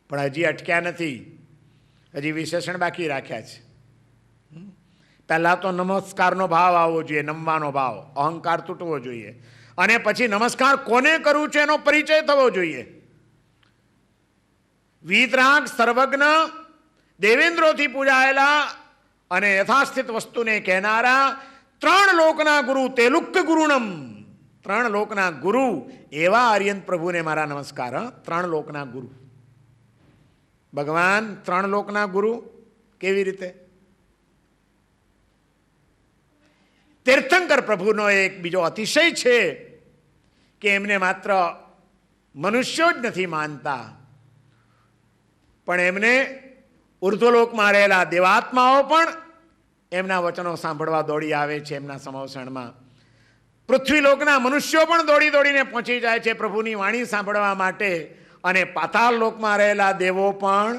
પણ હજી અટક્યા નથી, હજી વિશેષણ બાકી રાખ્યા છે. પહેલાં તો નમસ્કારનો ભાવ આવવો જોઈએ, નમવાનો ભાવ, અહંકાર તૂટવો જોઈએ. અને પછી નમસ્કાર કોને કરવું છે એનો પરિચય થવો જોઈએ. વિતરાગ, સર્વજ્ઞ, દેવેન્દ્રોથી પૂજાયેલા અને યથાસ્થિત વસ્તુને કહેનારા, ત્રણ લોકના ગુરુ, તેલુક્ક ગુરુણમ, ત્રણ લોકના ગુરુ એવા આર્યન પ્રભુને મારા નમસ્કાર. ત્રણ લોકના ગુરુ ભગવાન, ત્રણ લોકના ગુરુ કેવી રીતે? તીર્થંકર પ્રભુનો એક બીજો અતિશય છે કે એમને માત્ર મનુષ્યો જ નથી માનતા, પણ એમને ઉર્ધ્વલોકમાં રહેલા દેવાત્માઓ પણ એમના વચનો સાંભળવા દોડી આવે છે. એમના સમવસણમાં પૃથ્વીલોકના મનુષ્યો પણ દોડી દોડીને પહોંચી જાય છે પ્રભુની વાણી સાંભળવા માટે. અને પાતાળ લોકમાં રહેલા દેવો પણ,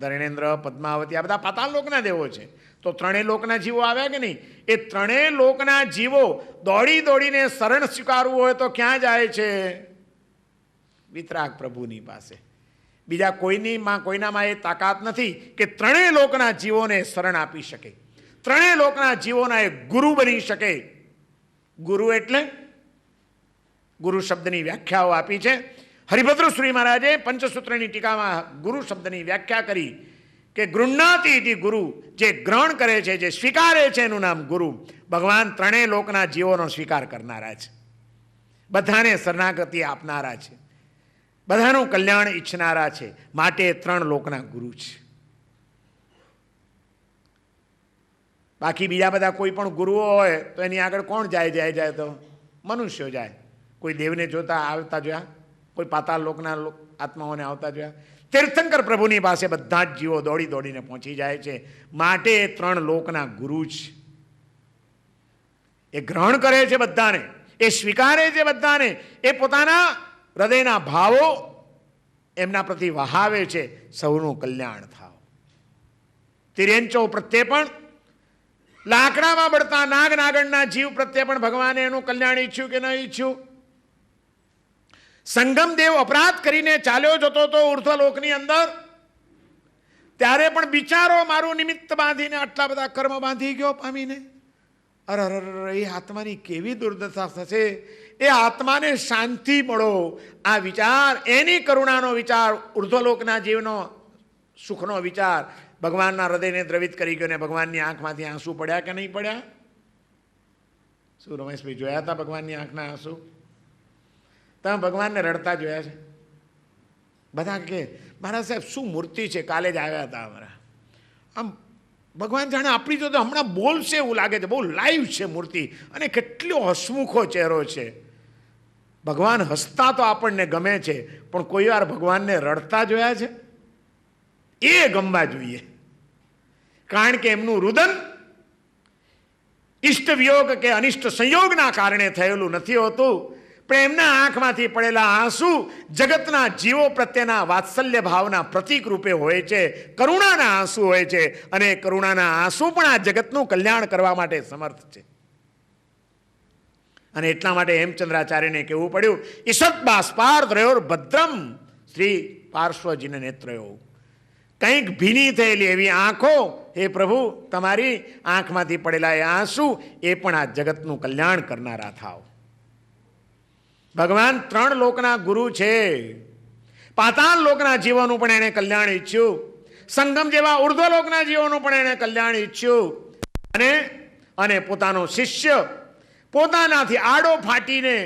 ધરણેન્દ્ર, પદ્માવતી, આ બધા પાતાળ લોકના દેવો છે. તો ત્રણેય લોકના જીવો આવ્યા કે નહીં? એ ત્રણેય લોકના જીવો દોડી દોડીને શરણ સ્વીકારવું હોય તો ક્યાં જાય છે? વિતરાગ પ્રભુની પાસે. બીજા કોઈનામાં એ તાકાત નથી કે ત્રણેય લોકના જીવોને શરણ આપી શકે, ત્રણેય લોકના જીવોના એ ગુરુ બની શકે. ગુરુ એટલે, ગુરુ શબ્દની વ્યાખ્યાઓ આપી છે. હરિભદ્ર શ્રી મહારાજે પંચસૂત્રની ટીકામાં ગુરુ શબ્દની વ્યાખ્યા કરી કે ગૃહ્ણાતિ ઇતિ ગુરુ, જે ગ્રહણ કરે છે, જે સ્વીકારે છે એનું નામ ગુરુ. ભગવાન ત્રણેય લોકના જીવોનો સ્વીકાર કરનારા છે, બધાને શરણાગતિ આપનારા છે, બધાનું કલ્યાણ ઈચ્છનારા છે. માટે ત્રણ લોકના ગુરુ છે. બાકી બીજા બધા કોઈ પણ ગુરુઓ હોય તો એની આગળ કોણ જાય તો મનુષ્યો જાય. કોઈ દેવને જોતા આવતા જોયા? કોઈ પાતાળ લોકના આત્માઓને આવતા જોયા? તીર્થંકર પ્રભુની પાસે બધા જ જીવો દોડી દોડીને પહોંચી જાય છે. માટે એ ત્રણ લોકના ગુરુ છે. એ ગ્રહણ કરે છે બધાને, એ સ્વીકારે છે બધાને, એ પોતાના હૃદયના ભાવો એમના પ્રતિ વહાવે છે. સૌનું કલ્યાણ થાવ. તિર્યંચો પ્રત્યે પણ, લાકડામાં બળતા નાગ નાગણના જીવ પ્રત્યે પણ ભગવાને એનું કલ્યાણ ઈચ્છ્યું કે ન ઈચ્છ્યું? સંગમદેવ અપરાધ કરીને ચાલ્યો જતો તો ઉર્ધ્વલોકની અંદર, ત્યારે પણ બિચારો મારું નિમિત્ત બાંધીને આટલા બધા કર્મ બાંધી ગયો પામીને. અરે એ આત્માની કેવી દુર્દશા થશે. એ આત્માને શાંતિ મળો, આ વિચાર, એની કરુણાનો વિચાર, ઉર્ધ્વલોકના જીવનો સુખનો વિચાર ભગવાનના હૃદયને દ્રવિત કરી ગયો ને ભગવાનની આંખમાંથી આંસુ પડ્યા કે નહીં પડ્યા? શું રમેશભાઈ જોયા હતા ભગવાનની આંખના આંસુ? તમે ભગવાનને રડતા જોયા છે? બધા કે મારા સાહેબ શું મૂર્તિ છે, કાલે જ આવ્યા હતા અમારા, આમ ભગવાન જાણે આપણી જોડે હમણાં બોલશે એવું લાગે છે, બહુ લાઈવ છે મૂર્તિ, અને કેટલો હસમુખો ચહેરો છે. ભગવાન હસતા તો આપણને ગમે છે, પણ કોઈ વાર ભગવાનને રડતા જોયા છે? એ ગમવા જોઈએ, કારણ કે એમનું રુદન ઇષ્ટ વિયોગ કે અનિષ્ટ સંયોગના કારણે થયેલું નથી હોતું, પણ એમના આંખમાંથી પડેલા આંસુ જગતના જીવો પ્રત્યેના વાત્સલ્ય ભાવના પ્રતીક રૂપે હોય છે, કરુણાના આંસુ હોય છે, અને કરુણાના આંસુ પણ આ જગતનું કલ્યાણ કરવા માટે સમર્થ છે. અને એટલા માટે હેમચંદ્રાચાર્યને કહેવું પડ્યું, ઈષત બાષ્પાર્દ્રયોર ભદ્રમ શ્રી પાર્શ્વજીને નેત્રયો. કંઈક ભીની થયેલી એવી આંખો, હે પ્રભુ તમારી આંખમાંથી પડેલા એ આંસુ એ પણ આ જગતનું કલ્યાણ કરનારા થાવ. ભગવાન 3 લોકના ગુરુ છે. પાતાળ લોકના જીવોનું પણ એણે કલ્યાણ ઈચ્છ્યું, સંગમ જેવા ઉર્ધ્વલોકના જીવોનું પણ એણે કલ્યાણ ઈચ્છ્યું, અને પોતાનો શિષ્ય પોતાનાથી આડો ફાટીને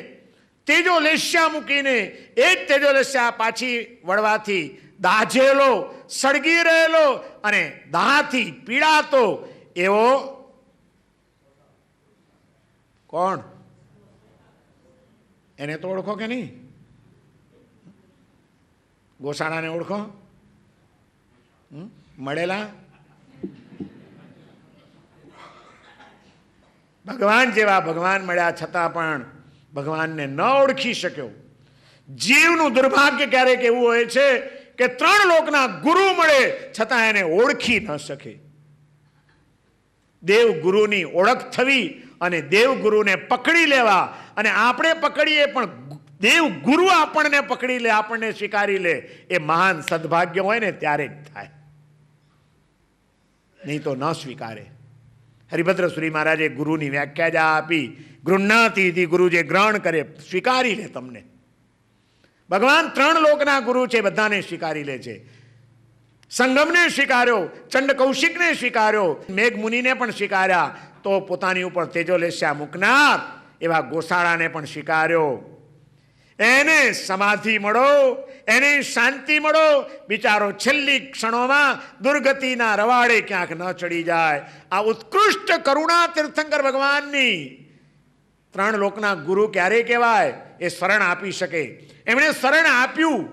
તેજોલેસ્યા મૂકીને એ જ તેજોલેસ્યા પાછી વળવાથી દાઝેલો, સળગી રહેલો અને દાહથી પીડાતો એવો કોણ? એને તો ઓળખો કે નહીં? ગોસાણાને ઓળખો? મળેલા? ભગવાન જેવા ભગવાન મળ્યા છતાં પણ ભગવાનને ન ઓળખી શક્યો. જીવનું દુર્ભાગ્ય ક્યારેક એવું હોય છે કે 3 લોકના ગુરુ મળે છતાં એને ઓળખી ન શકે. દેવ ગુરુની ઓળખ થવી અને દેવ ગુરુને પકડી લેવા, અને આપણે પકડીએ પણ દેવ ગુરુ આપણને પકડી લે, આપણને સ્વીકારી લે, એ મહાન સદભાગ્ય હોય ને ત્યારે જ થાય, નહીં તો ન સ્વીકારે. હરિભદ્ર સુરી મહારાજે ગુરુની વ્યાખ્યા જ આપી, ગૃહ્ણાતિ ગુરુ જે ગ્રહણ કરે સ્વીકારી લે તમને. ભગવાન 3 લોકના ગુરુ છે, બધાને સ્વીકારી લે છે. સંગમને સ્વીકાર્યો, ચંડ કૌશિકને સ્વીકાર્યો, મેઘ મુનિને પણ સ્વીકાર્યા, તો પોતાની ઉપર તેજોલેસ્યા મૂકનાર એવા ગોસાળાને પણ સ્વીકાર્યો. એને સમાધિ મળો, એને શાંતિ મળો, બિચારો છેલ્લી ક્ષણોમાં દુર્ગતિના રવાડે ક્યાંક ન ચડી જાય. આ ઉત્કૃષ્ટ કરુણા તીર્થંકર ભગવાનની 3 લોકના ગુરુ ક્યારે કહેવાય? એ શરણ આપી શકે. એમણે શરણ આપ્યું,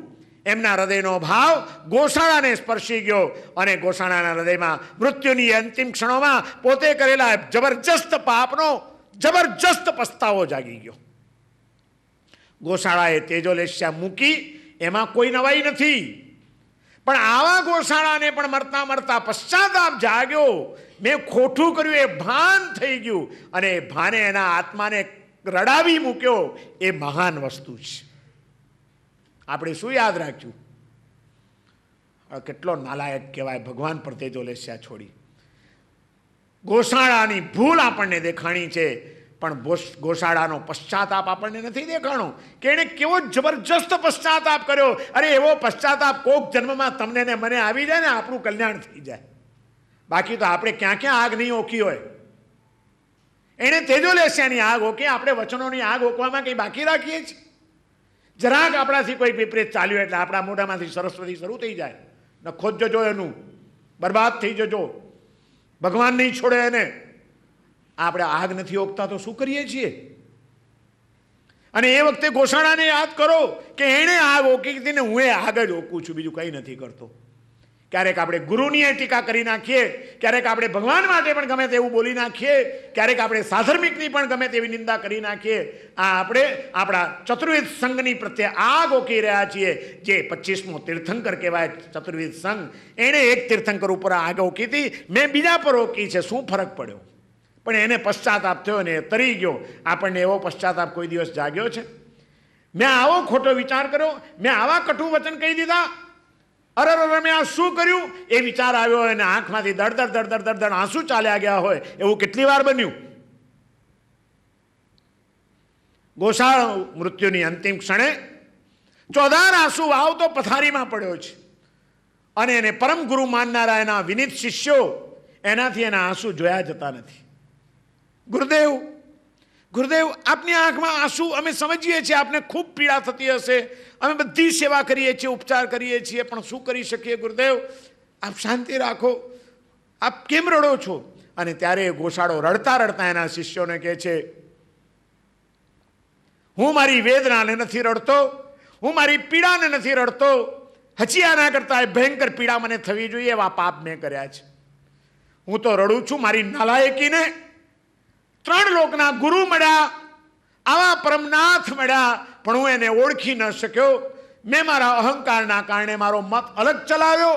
એમના હૃદયનો ભાવ ગોસાળાને સ્પર્શી ગયો, અને ગોસાળાના હૃદયમાં મૃત્યુની અંતિમ ક્ષણોમાં પોતે કરેલા જબરજસ્ત પાપનો જબરજસ્ત પસ્તાવો જાગી ગયો. ગોસાળાએ તેજોલેસ્યા મૂકી, એમાં કોઈ નવાઈ નથી, પણ આવા ગોસાળાને પણ મરતા મરતા પશ્ચાતાપ જાગ્યો, મેં ખોટું કર્યું એ ભાન થઈ ગયું, અને એ ભાને એના આત્માને રડાવી મૂક્યો. એ મહાન વસ્તુ છે. આપણે શું યાદ રાખ્યું? કેટલો નાલાયક કહેવાય ભગવાન પર તેજોલેસ્યા છોડી. ગોસાળાની ભૂલ આપણને દેખાણી છે, પણ ગોસાળાનો પશ્ચાતાપ આપણને નથી દેખાણો કે એણે કેવો જબરજસ્ત પશ્ચાતાપ કર્યો. અરે એવો પશ્ચાતાપ કોક જન્મમાં તમને ને મને આવી જાય ને આપણું કલ્યાણ થઈ જાય. બાકી તો આપણે ક્યાં ક્યાં આગ નહીં ઓકી હોય. એણે તેજોલેસ્યાની આગ ઓકી, આપણે વચનોની આગ ઓકવામાં કંઈ બાકી રાખીએ છીએ? જરાક આપણાથી કોઈ વિપરીત ચાલ્યું એટલે આપણા મોઢામાંથી સરસ્વતી શરૂ થઈ જાય. નખો જ જજો, એનું બરબાદ થઈ જજો, ભગવાન નહીં છોડે એને. આપણે આગ નથી ઓકતા તો શું કરીએ છીએ? અને એ વખતે ગોસાળાને યાદ કરો કે એણે આગ ઓકી હતી ને હું એ આગ જ ઓકું છું, બીજું કંઈ નથી કરતો. ક્યારેક આપણે ગુરુની ટીકા કરી નાખીએ, ક્યારેક આપણે ભગવાન માટે પણ ગમે તેવું બોલી નાખીએ, ક્યારેક આપણે સાધર્મિકની પણ ગમે તેવી નિંદા કરી નાખીએ. આ આપણે આપણા ચતુર્વિધ સંઘની પ્રત્યે આગ ઓકી રહ્યા છીએ. જે 25મો તીર્થંકર કહેવાય ચતુર્વિધ સંઘ, એણે એક તીર્થંકર ઉપર આગ ઓકી હતી, મેં બીજા પર ઓકી છે, શું ફરક પડ્યો? પણ એને પશ્ચાતાપ થયો ને એ તરી ગયો. આપણને એવો પશ્ચાતાપ કોઈ દિવસ જાગ્યો છે? મેં આવો ખોટો વિચાર કર્યો, મેં આવા કટુ વચન કહી દીધા, અરે મેં આ શું કર્યું? એ વિચાર આવ્યો હોય અને આંખમાંથી દડ આંસુ ચાલ્યા ગયા હોય, એવું કેટલી વાર બન્યું? ગોસાળ મૃત્યુની અંતિમ ક્ષણે 14 આંસુ વાવતો પથારીમાં પડ્યો છે, અને એને પરમ ગુરુ માનનારા એના વિનીત શિષ્યો એનાથી એના આંસુ જોયા જતા નથી. ગુરુદેવ, ગુરુદેવ, આપની આંખમાં આંસુ, અમે સમજીએ છીએ આપને ખૂબ પીડા થતી હશે, અમે બધી સેવા કરીએ છીએ, ઉપચાર કરીએ છીએ, પણ શું કરી શકીએ ગુરુદેવ, આપ શાંતિ રાખો, આપ કેમ રડો છો? અને ત્યારે ગોસાળો રડતા રડતા એના શિષ્યોને કહે છે, હું મારી વેદનાને નથી રડતો, હું મારી પીડાને નથી રડતો, હજી આના કરતા ભયંકર પીડા મને થવી જોઈએ એવા પાપ મેં કર્યા છે. હું તો રડું છું મારી નાલાયકીને. 3 લોકના ગુરુ મળ્યા, આવા પરમનાથ મળ્યા, પણ હું એને ઓળખી ન શક્યો. મેં મારા અહંકારના કારણે મારો મત અલગ ચલાવ્યો.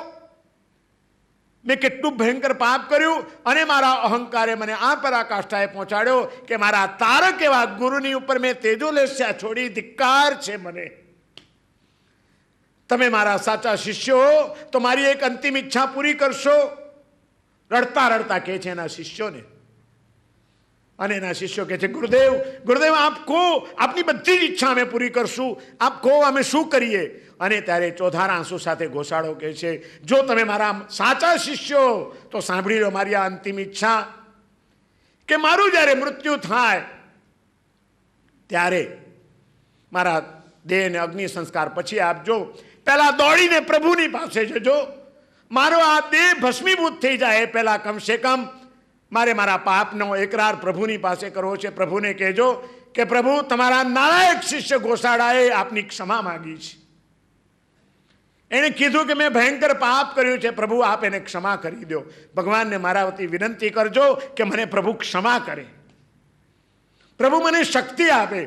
મેં કેટલું ભયંકર પાપ કર્યું અને મારા અહંકારે મને આ પરાકાષ્ઠાએ પહોંચાડ્યો કે મારા તારક એવા ગુરુની ઉપર મેં તેજોલેસ્યા છોડી. ધિક્કાર છે મને. તમે મારા સાચા શિષ્યો તો મારી એક અંતિમ ઈચ્છા પૂરી કરશો. રડતા રડતા કહે છે એના શિષ્યોને. અને એના શિષ્યો કહે છે, ગુરુદેવ, ગુરુદેવ આપ કહો, આપની બધી જ ઈચ્છા અમે પૂરી કરશું, આપ કહો અમે શું કરીએ? અને ત્યારે ચોધાર આંસુ સાથે ગોસાળો કહે છે, જો તમે મારા સાચા શિષ્યો તો સાંભળી લો મારી આ અંતિમ ઈચ્છા, કે મારું જ્યારે મૃત્યુ થાય ત્યારે મારા દેહને અગ્નિ સંસ્કાર પછી આપજો. પહેલા દોડીને પ્રભુની પાસે જજો. મારો આ દેહ ભસ્મીભૂત થઈ જાય એ પહેલા કમસે કમ મારે મારા પાપનો એકરાર પ્રભુની પાસે કરવો છે. પ્રભુને કહેજો કે પ્રભુ, તમારા નાલાયક શિષ્ય ગોસાળાએ આપની ક્ષમા માંગી છે. એણે કીધું કે મેં ભયંકર પાપ કર્યું છે, પ્રભુ આપ એને ક્ષમા કરી દો. ભગવાનને મારા વતી વિનંતી કરજો કે મને પ્રભુ ક્ષમા કરે, પ્રભુ મને શક્તિ આપે,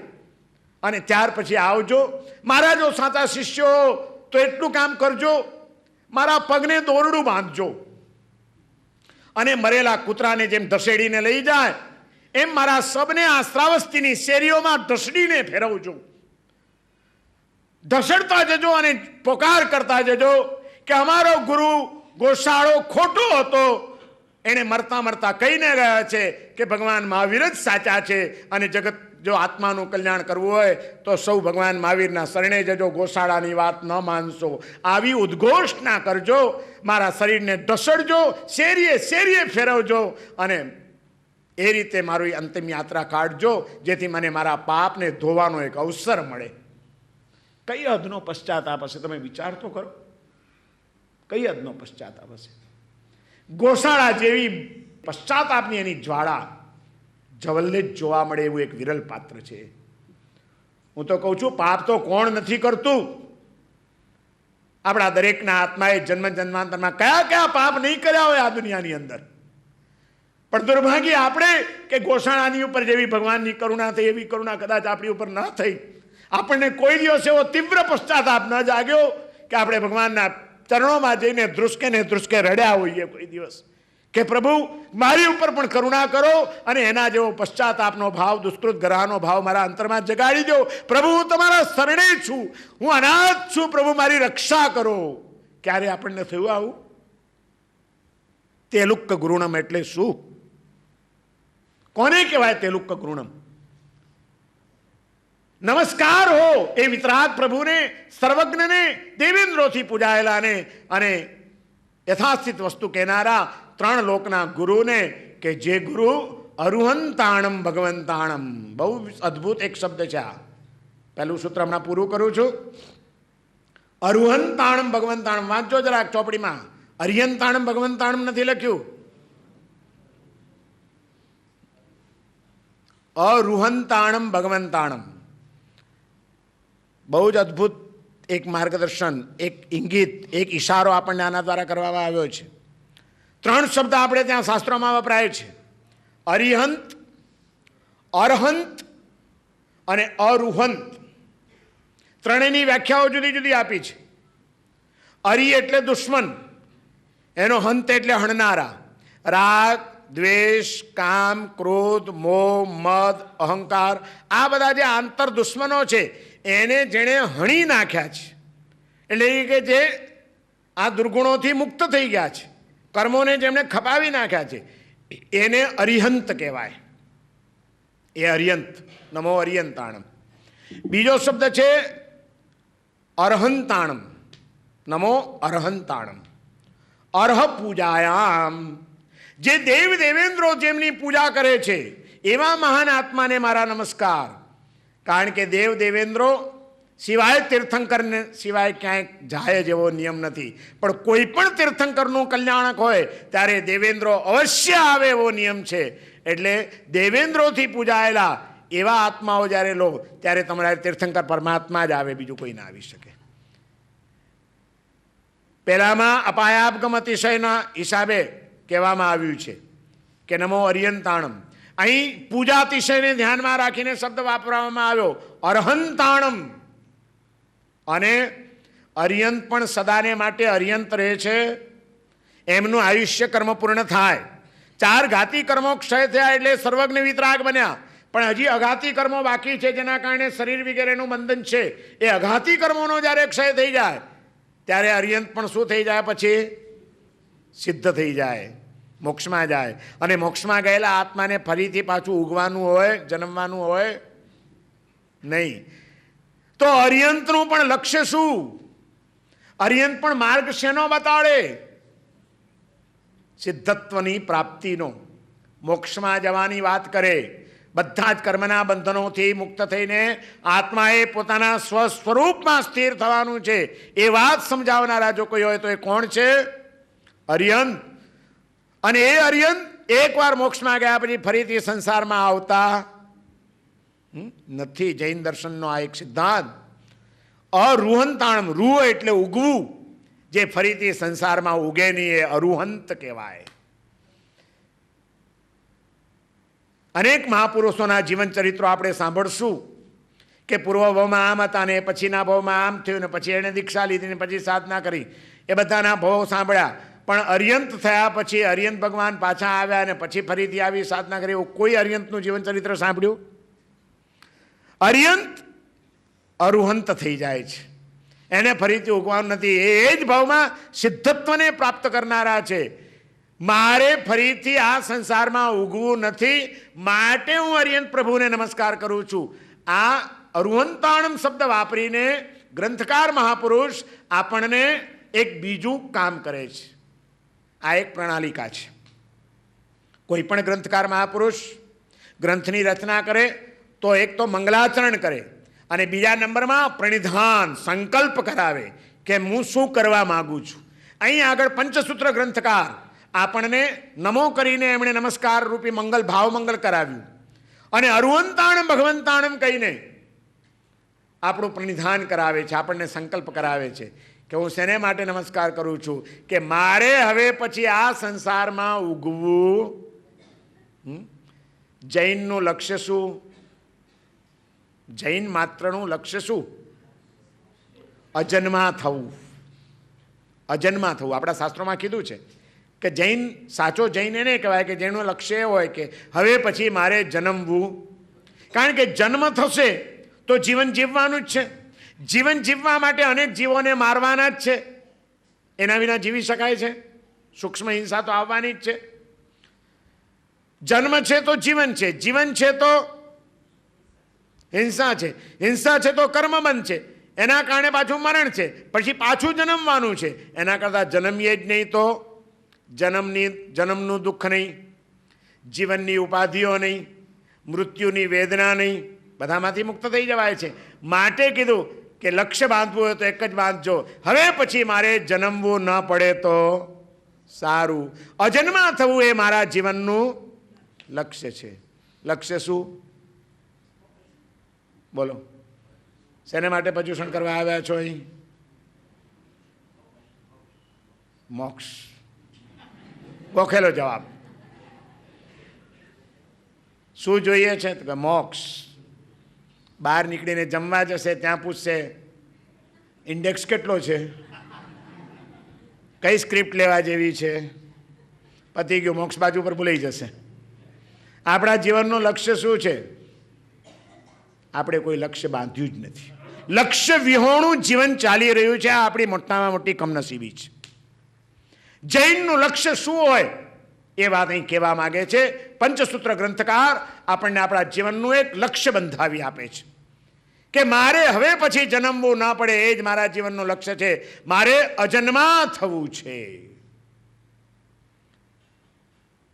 અને ત્યાર પછી આવજો. મારા જો સાચા શિષ્યો તો એટલું કામ કરજો, મારા પગને દોરડું બાંધજો, અને મરેલા કૂતરાને જેમ ધસેડીને લઈ જાય એમ મારા સબને આ શ્રાવસ્તીની શેરીઓમાં ઢસડીને ફેરવજો. ઢસડતા જજો અને પોકાર કરતા જજો કે અમારો ગુરુ ગોસાળો ખોટો હતો. એને મરતા મરતા કહીને ગયા છે કે ભગવાન મહાવીર જ સાચા છે, અને જગત જો આત્માનું કલ્યાણ કરવું હોય તો સૌ ભગવાન મહાવીરના શરણે જજો, ગોસાળાની વાત ન માનશો. આવી ઉદ્ઘોષ ના કરજો. મારા શરીરને ઢસડજો, શેરીએ શેરીએ ફેરવજો, અને એ રીતે મારી અંતિમ યાત્રા કાઢજો, જેથી મને મારા પાપને ધોવાનો એક અવસર મળે. કઈ હદનો પશ્ચાતાપ હશે, તમે વિચાર તો કરો. કઈ હદનો પશ્ચાતાપ હશે. ગોસાળા જેવી પશ્ચાતાપની એની જ્વાળા જવલ્લે જ જોવા મળે એવું એક વિરલ પાત્ર છે. હું તો કહું છું, પાપ તો કોણ નથી કરતું. આપણા દરેકના આત્માએ જન્મ જન્માંતરમાં કયા કયા પાપ નહીં કર્યા હોય આ દુનિયાની અંદર. પણ દુર્ભાગ્ય આપણે કે ગોસાળાની ઉપર જેવી ભગવાનની કરુણા થઈ એવી કરુણા કદાચ આપણી ઉપર ન થઈ. આપણને કોઈ દિવસ એવો તીવ્ર પશ્ચાતાપ ન જાગ્યો કે આપણે ભગવાનના ચરણોમાં જઈને ધ્રુસકે ને ધ્રુસકે રડ્યા હોઈએ કોઈ દિવસ, કે પ્રભુ મારી ઉપર પણ કરુણા કરો, અને એના જેવો પશ્ચાતાપનો ભાવ, દુષ્કૃત ગ્રહનો ભાવ મારા અંતરમાં જગાડી દો. પ્રભુ હું તમારા શરણે છું, હું અનાથ છું, પ્રભુ મારી રક્ષા કરો. ક્યારે આપણને થયું આવું? તેલુક્ક ગુરુણમ એટલે શું? કોને કહેવાય તેલુક્ક ગુરુણમ? નમસ્કાર હો એ વિતરાગ પ્રભુને, સર્વજ્ઞને, દેવેન્દ્રોથી પૂજાયેલાને, અને યથાસ્થિત વસ્તુ કહેનારા 3 લોકના ગુરુને, કે જે ગુરુ અરુહંતાણમ ભગવંતાણમ. બહુ અદ્ભુત એક શબ્દ છે આ. પહેલું સૂત્ર હમણાં પૂરું કરું છું. અરુહંતાણમ ભગવંતાણમ વાંચો જરાક ચોપડીમાં. અરિયંતાણમ ભગવંતાણમ નથી લખ્યું, અરુહંતાણમ ભગવંતાણમ. બહુ જ અદ્ભુત એક માર્ગદર્શન, એક ઇંગિત, એક ઈશારો આપણને આના દ્વારા કરવામાં આવ્યો છે. 3 શબ્દ આપણે ત્યાં શાસ્ત્રોમાં વપરાય છે: અરિહંત, અરહંત અને અરુહંત. ત્રણેયની વ્યાખ્યાઓ જુદી જુદી આપી છે. અરિ એટલે દુશ્મન, એનો હંત એટલે હણનારા. રાગ, દ્વેષ, કામ, ક્રોધ, મોહ, મદ, અહંકાર, આ બધા જે આંતર દુશ્મનો છે એને જેણે હણી નાખ્યા છે, એટલે કે જે આ દુર્ગુણોથી મુક્ત થઈ ગયા છે, કર્મોને જેમણે ખપાવી નાખ્યા છે, એને અરિહંત કહેવાય. એ અરિયંત. નમો અરિયંતાણમ. બીજો શબ્દ છે અરહંતાણમ. નમો અરહંતાણમ. અર્હ પૂજાયામ. જે દેવ દેવેન્દ્રો જેમની પૂજા કરે છે એવા મહાન આત્માને મારા નમસ્કાર. કારણ કે દેવ દેવેન્દ્રો સિવાય તીર્થંકરને સિવાય ક્યાંય જાય જેવો નિયમ નથી, પણ કોઈ પણ તીર્થંકરનું કલ્યાણક હોય ત્યારે દેવેન્દ્રો અવશ્ય આવે એવો નિયમ છે. એટલે દેવેન્દ્રોથી પૂજાયેલા એવા આત્માઓ જ્યારે લો ત્યારે તમારા તીર્થંકર પરમાત્મા જ આવે, બીજું કોઈ ના આવી શકે. પહેલામાં અપાયાપગમ અતિશયના હિસાબે કહેવામાં આવ્યું છે કે નમો અરિયંતાણમ. અહીં પૂજા અતિશયને ધ્યાનમાં રાખીને શબ્દ વાપરવામાં આવ્યો અરહંતાણમ. અને અરિયંત પણ સદાને માટે અરિયંત રહે છે, એમનું આયુષ્ય કર્મ પૂર્ણ થાય. 4 ઘાતી કર્મો ક્ષય થયા એટલે સર્વજ્ઞ વિતરાગ બન્યા, પણ હજી અઘાતી કર્મો બાકી છે જેના કારણે શરીર વગેરેનું બંધન છે. એ અઘાતી કર્મોનો જ્યારે ક્ષય થઈ જાય ત્યારે અરિયંત પણ શું થઈ જાય? પછી સિદ્ધ થઈ જાય, મોક્ષમાં જાય. અને મોક્ષમાં ગયેલા આત્માને ફરીથી પાછું ઉગવાનું હોય, જન્મવાનું હોય નહીં. તો અરિયંતનું પણ લક્ષ્ય શું? અરિયંત પણ માર્ગ શેનો બતાડે? સિદ્ધત્વની પ્રાપ્તિનો. મોક્ષમાં જવાની વાત કરે. બધા જ કર્મના બંધનોથી મુક્ત થઈને આત્માએ પોતાના સ્વસ્વરૂપમાં સ્થિર થવાનું છે એ વાત સમજાવનારા જો કોઈ હોય તો એ કોણ છે? અરિયંત. અને એ અરિયંત એકવાર મોક્ષમાં ગયા પછી ફરીથી સંસારમાં આવતા નથી. જૈન દર્શનનો આ એક સિદ્ધાંત. અરુહંતાણમ, રૂહ એટલે ઉગવું, જે ફરીથી સંસારમાં ઉગે નહીં એ અરુહંત કહેવાય. અનેક મહાપુરુષોના જીવન ચરિત્રો આપણે સાંભળશું કે પૂર્વ ભાવમાં આમ હતા ને પછીના ભાવમાં આમ થયું ને પછી એણે દીક્ષા લીધી ને પછી સાધના કરી. એ બધાના ભાવો સાંભળ્યા, પણ અરિયંત થયા પછી અરિયંત ભગવાન પાછા આવ્યા અને પછી ફરીથી આવી સાધના કરી. એવું કોઈ અરિયંતનું જીવન ચરિત્ર સાંભળ્યું? અરિયંત અરુહંત થઈ જાય છે, એને ફરીથી ઉગવાનું નથી. એ જ ભાવમાં સિદ્ધત્વને પ્રાપ્ત કરનારા છે. મારે ફરીથી આ સંસારમાં ઉગવું નથી, માટે હું અરિયંત પ્રભુને નમસ્કાર કરું છું. આ અરુહંતાણમ શબ્દ વાપરીને ગ્રંથકાર મહાપુરુષ આપણને એક બીજું કામ કરે છે. આ એક પ્રણાલિકા છે. કોઈ પણ ગ્રંથકાર મહાપુરુષ ગ્રંથની રચના કરે તો એક તો મંગલાચરણ કરે અને બીજા નંબરમાં પ્રણિધાન સંકલ્પ કરાવે કે હું શું કરવા માગું છું. અહીં આગળ પંચસૂત્ર ગ્રંથકાર આપણને નમો કરીને એમણે નમસ્કાર રૂપી મંગલ ભાવ મંગલ કરાવ્યું અને અરુહંતાણમ ભગવંતાણમ કહીને આપણું પ્રણિધાન કરાવે છે, આપણને સંકલ્પ કરાવે છે કે હું શેને માટે નમસ્કાર કરું છું? કે મારે હવે પછી આ સંસારમાં ઉગવું. જૈનનું લક્ષ્ય શું? જૈન માત્રનું લક્ષ્ય શું? અજન્મા થવું. અજન્મા થવું. આપણા શાસ્ત્રોમાં કીધું છે કે જૈન, સાચો જૈન એને કહેવાય કે જેનું લક્ષ્ય એ હોય કે હવે પછી મારે જન્મવું. કારણ કે જન્મ થશે તો જીવન જીવવાનું જ છે. જીવન જીવવા માટે અનેક જીવોને મારવાના જ છે. એના વિના જીવી શકાય છે? સૂક્ષ્મ હિંસા તો આવવાની જ છે. જન્મ છે તો જીવન છે, જીવન છે તો હિંસા છે, હિંસા છે તો કર્મબંધ છે, એના કારણે પાછું મરણ છે, પછી પાછું જન્મવાનું છે. એના કરતાં જન્મીએ જ નહીં તો જન્મનું દુઃખ નહીં, જીવનની ઉપાધિઓ નહીં, મૃત્યુની વેદના નહીં, બધામાંથી મુક્ત થઈ જવાય છે. માટે કીધું કે લક્ષ્ય બાંધવું હોય તો એક જ બાંધજો, હવે પછી મારે જન્મવું ન પડે તો સારું. અજન્મા થવું એ મારા જીવનનું લક્ષ્ય છે. લક્ષ્ય શું? બોલો, શેને માટે પર્યુષણ કરવા આવ્યા છો અહીં? મોક્ષ. ગોખેલો જવાબ. શું જોઈએ છે? તો કે મોક્ષ. બહાર નીકળીને જમવા જશે ત્યાં પૂછશે ઇન્ડેક્સ કેટલો છે, કઈ સ્ક્રિપ્ટ લેવા જેવી છે, પતી ગયું, મોક્ષ બાજુ પર ભૂલાઈ જશે. આપણા જીવનનું લક્ષ્ય શું છે? આપણે કોઈ લક્ષ્ય બાંધ્યું જ નથી. લક્ષ્ય વિહોણું જીવન ચાલી રહ્યું છે. આ આપણી મોટામાં મોટી કમનસીબી છે. જૈનનું લક્ષ્ય શું હોય એ વાત અહીં કહેવા માંગે છે. પંચસૂત્ર ગ્રંથકાર આપણને આપણા જીવનનું એક લક્ષ્ય બંધાવી આપે છે કે મારે હવે પછી જન્મવું ના પડે, એ જ મારા જીવનનું લક્ષ્ય છે. મારે અજન્મા થવું છે.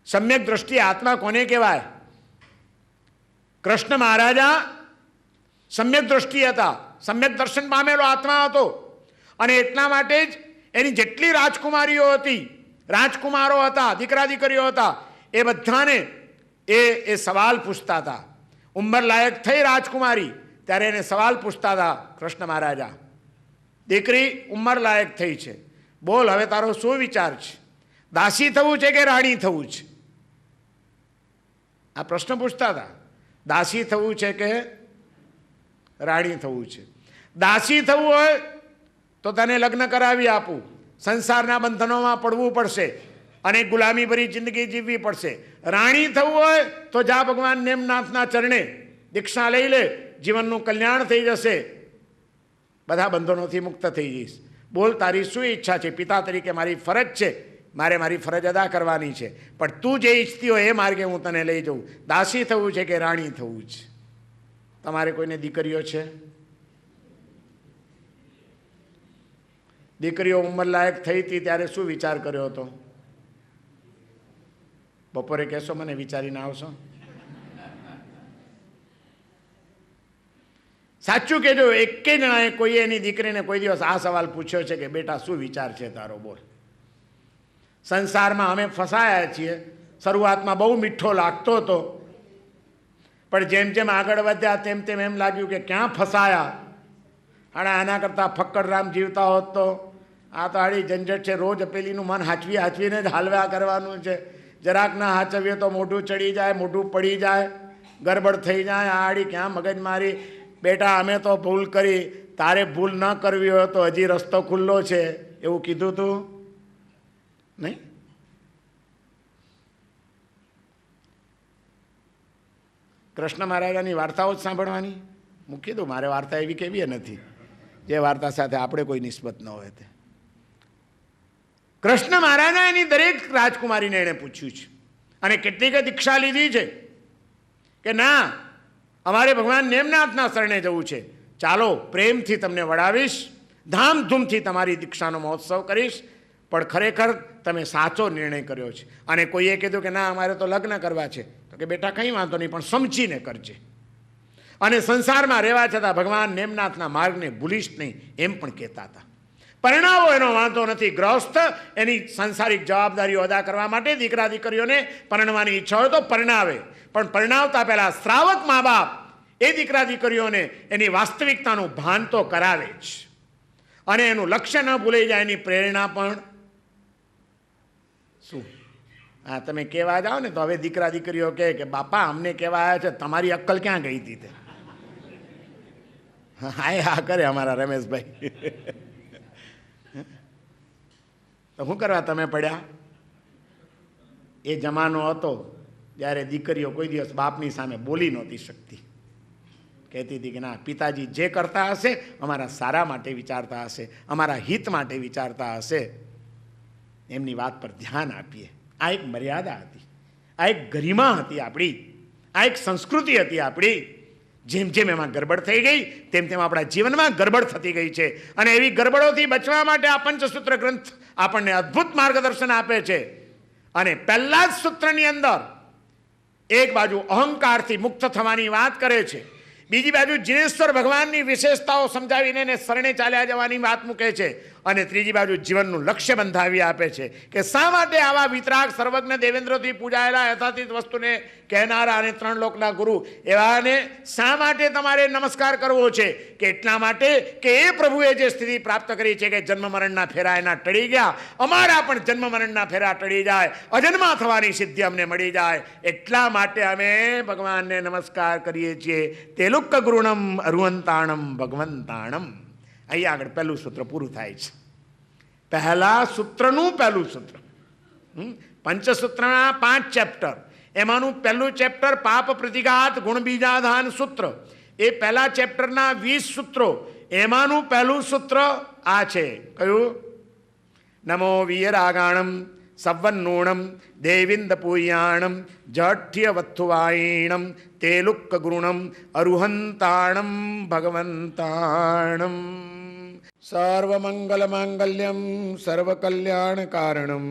સમ્યક દ્રષ્ટિએ આત્મા કોને કહેવાય? કૃષ્ણ મહારાજા સમ્યક દ્રષ્ટિ હતા, સમ્યક દર્શન પામેલો આત્મા હતો, અને એટલા માટે જ એની જેટલી રાજકુમારીઓ હતી, રાજકુમારો હતા, દીકરા દીકરીઓ હતા, એ બધાને એ સવાલ પૂછતા હતા. ઉંમર લાયક થઈ રાજકુમારી ત્યારે એને સવાલ પૂછતા હતા કૃષ્ણ મહારાજા, દીકરી ઉંમર લાયક થઈ છે, બોલ હવે તારો શું વિચાર છે, દાસી થવું છે કે રાણી થવું છે? આ પ્રશ્ન પૂછતા હતા. દાસી થવું છે કે રાણી થવું છે? દાસી થવું હોય તો તને લગ્ન કરાવી આપું, સંસારના બંધનોમાં પડવું પડશે અને ગુલામી ભરી જિંદગી જીવવી પડશે. રાણી થવું હોય તો જા ભગવાન નેમનાથના ચરણે દીક્ષા લઈ લે, જીવનનું કલ્યાણ થઈ જશે, બધા બંધનોથી મુક્ત થઈ જઈશ. બોલ તારી શું ઈચ્છા છે? પિતા તરીકે મારી ફરજ છે, મારે મારી ફરજ અદા કરવાની છે, પણ તું જે ઈચ્છતી હોય એ માર્ગે હું તને લઈ જાઉં. દાસી થવું છે કે રાણી થવું છે? તમારે કોઈને દીકરીઓ છે? દીકરીઓ ઉંમર લાયક થઈ હતી ત્યારે શું વિચાર કર્યો હતો? બપોરે કહેશો, મને વિચારીને આવશો. સાચું કહેજો, એકે જણાએ કોઈએ એની દીકરીને કોઈ દિવસ આ સવાલ પૂછ્યો છે કે બેટા શું વિચાર છે તારો, બોલ? સંસારમાં અમે ફસાયા છીએ. શરૂઆતમાં બહુ મીઠો લાગતો હતો, પણ જેમ જેમ આગળ વધ્યા તેમ તેમ એમ લાગ્યું કે ક્યાં ફસાયા. અને આના કરતાં ફક્કડરામ જીવતા હોત તો. આ તો આડી ઝંઝટ છે, રોજ પેલીનું મન હાચવી હાચવીને જ હાલવા કરવાનું છે. જરાક ના હાચવીએ તો મોઢું ચડી જાય, મોઢું પડી જાય, ગરબડ થઈ જાય. આ આડી ક્યાં મગજ મારી. બેટા અમે તો ભૂલ કરી, તારે ભૂલ ન કરવી હોય તો હજી રસ્તો ખુલ્લો છે, એવું કીધું તું નહીં? કૃષ્ણ મહારાજાની વાર્તાઓ જ સાંભળવાની. મૂકી દઉં, મારે વાર્તા એવી કેવી નથી જે વાર્તા સાથે આપણે કોઈ નિસ્બત ન હોય. તે કૃષ્ણ મહારાજા એની દરેક રાજકુમારીને એણે પૂછ્યું છે, અને કેટલીકે દીક્ષા લીધી છે કે ના, અમારે ભગવાન નેમનાથના શરણે જવું છે, ચાલો પ્રેમથી તમને વડાવીશ, ધામધૂમથી તમારી દીક્ષાનો મહોત્સવ કરીશ, પણ ખરેખર તમે સાચો નિર્ણય કર્યો છે. અને કોઈએ કીધું કે ના અમારે તો લગ્ન કરવા છે, તો કે બેટા કંઈ વાંધો નહીં, પણ સમજીને કરજે, અને સંસારમાં રહેવા છતાં ભગવાન નેમનાથના માર્ગને ભૂલીશ નહીં, એમ પણ કહેતા હતા. પરિણાવો એનો વાંધો નથી, ગ્રહસ્થ એની સાંસારિક જવાબદારીઓ અદા કરવા માટે દીકરા દીકરીઓને પરણવાની ઈચ્છા હોય તો પરણાવે, પણ પરણાવતા પહેલા શ્રાવક મા બાપ એ દીકરા દીકરીઓને એની વાસ્તવિકતાનું ભાન તો કરાવે જ, અને એનું લક્ષ્ય ન ભૂલાઈ જાય એની પ્રેરણા પણ. શું હા, તમે કહેવા જાઓ ને તો હવે દીકરા દીકરીઓ કહે કે બાપા અમને કહેવા આવ્યા છે, તમારી અક્કલ ક્યાં ગઈ હતી? તે હા હા કરે અમારા રમેશભાઈ. તો શું કરવા તમે પડ્યા? એ જમાનો હતો જ્યારે દીકરીઓ કોઈ દિવસ બાપની સામે બોલી નહોતી શકતી. કહેતી હતી કે ના, પિતાજી જે કરતા હશે અમારા સારા માટે વિચારતા હશે, અમારા હિત માટે વિચારતા હશે, એમની વાત પર ધ્યાન આપીએ. આ એક મર્યાદા હતી, આ એક ગરિમા હતી આપણી, આ એક સંસ્કૃતિ હતી આપણી. જેમ જેમ એમાં ગરબડ થઈ ગઈ તેમ તેમ આપણા જીવનમાં ગરબડ થતી ગઈ છે, અને એવી ગરબડોથી બચવા માટે આ પંચસૂત્ર ગ્રંથ આપણને અદ્ભુત માર્ગદર્શન આપે છે. અને પહેલા જ સૂત્રની અંદર એક બાજુ અહંકારથી મુક્ત થવાની વાત કરે છે, બીજી બાજુ જીનેશ્વર ભગવાનની વિશેષતાઓ સમજાવીને એને શરણે ચાલ્યા જવાની વાત મૂકે છે, અને ત્રીજી બાજુ જીવનનું લક્ષ્ય બંધાવી આપે છે કે શા માટે આવા વિતરાગ સર્વજ્ઞ દેવેન્દ્રથી પૂજાયેલા યથાતીત વસ્તુને કહેનારા અને 3 લોકના ગુરુ એવાને શા માટે તમારે નમસ્કાર કરવો છે? કે એટલા માટે કે એ પ્રભુએ જે સ્થિતિ પ્રાપ્ત કરી છે કે જન્મ મરણના ફેરા એના ટળી ગયા, અમારા પણ જન્મ મરણના ફેરા ટળી જાય, અજન્મા થવાની સિદ્ધિ અમને મળી જાય, એટલા માટે અમે ભગવાનને નમસ્કાર કરીએ છીએ. તેલુક ગુરુણમ અરુહંતાણમ ભગવંતાણમ. અહીં આગળ પહેલું સૂત્ર પૂરું થાય છે. પહેલા સૂત્રનું પહેલું સૂત્ર, પંચસૂત્રના 5 ચેપ્ટર, એમાંનું પહેલું ચેપ્ટર પાપ પ્રતિઘાત ગુણ બીજાધાન સૂત્ર. એ પહેલા ચેપ્ટરના 20 સૂત્રો, એમાંનું પહેલું સૂત્ર આ છે. કયું? નમો વીયરાગાણમ સવન્નૂણમ દેવિંદ પૂયાણમ જઠ્ય વત્થુવાઈણમ તેલુક ગુરુણમ અરુહંતાણમ ભગવંતાણમ. સર્વમંગલમાંગલ્યમ સર્વકલ્યાણકારણમ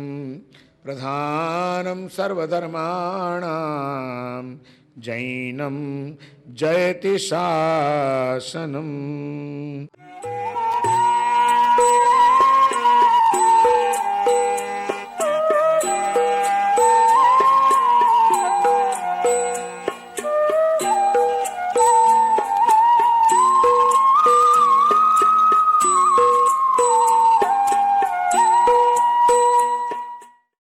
પ્રધાનમ સર્વધર્માણામ જૈનમ જયતિ શાસનમ.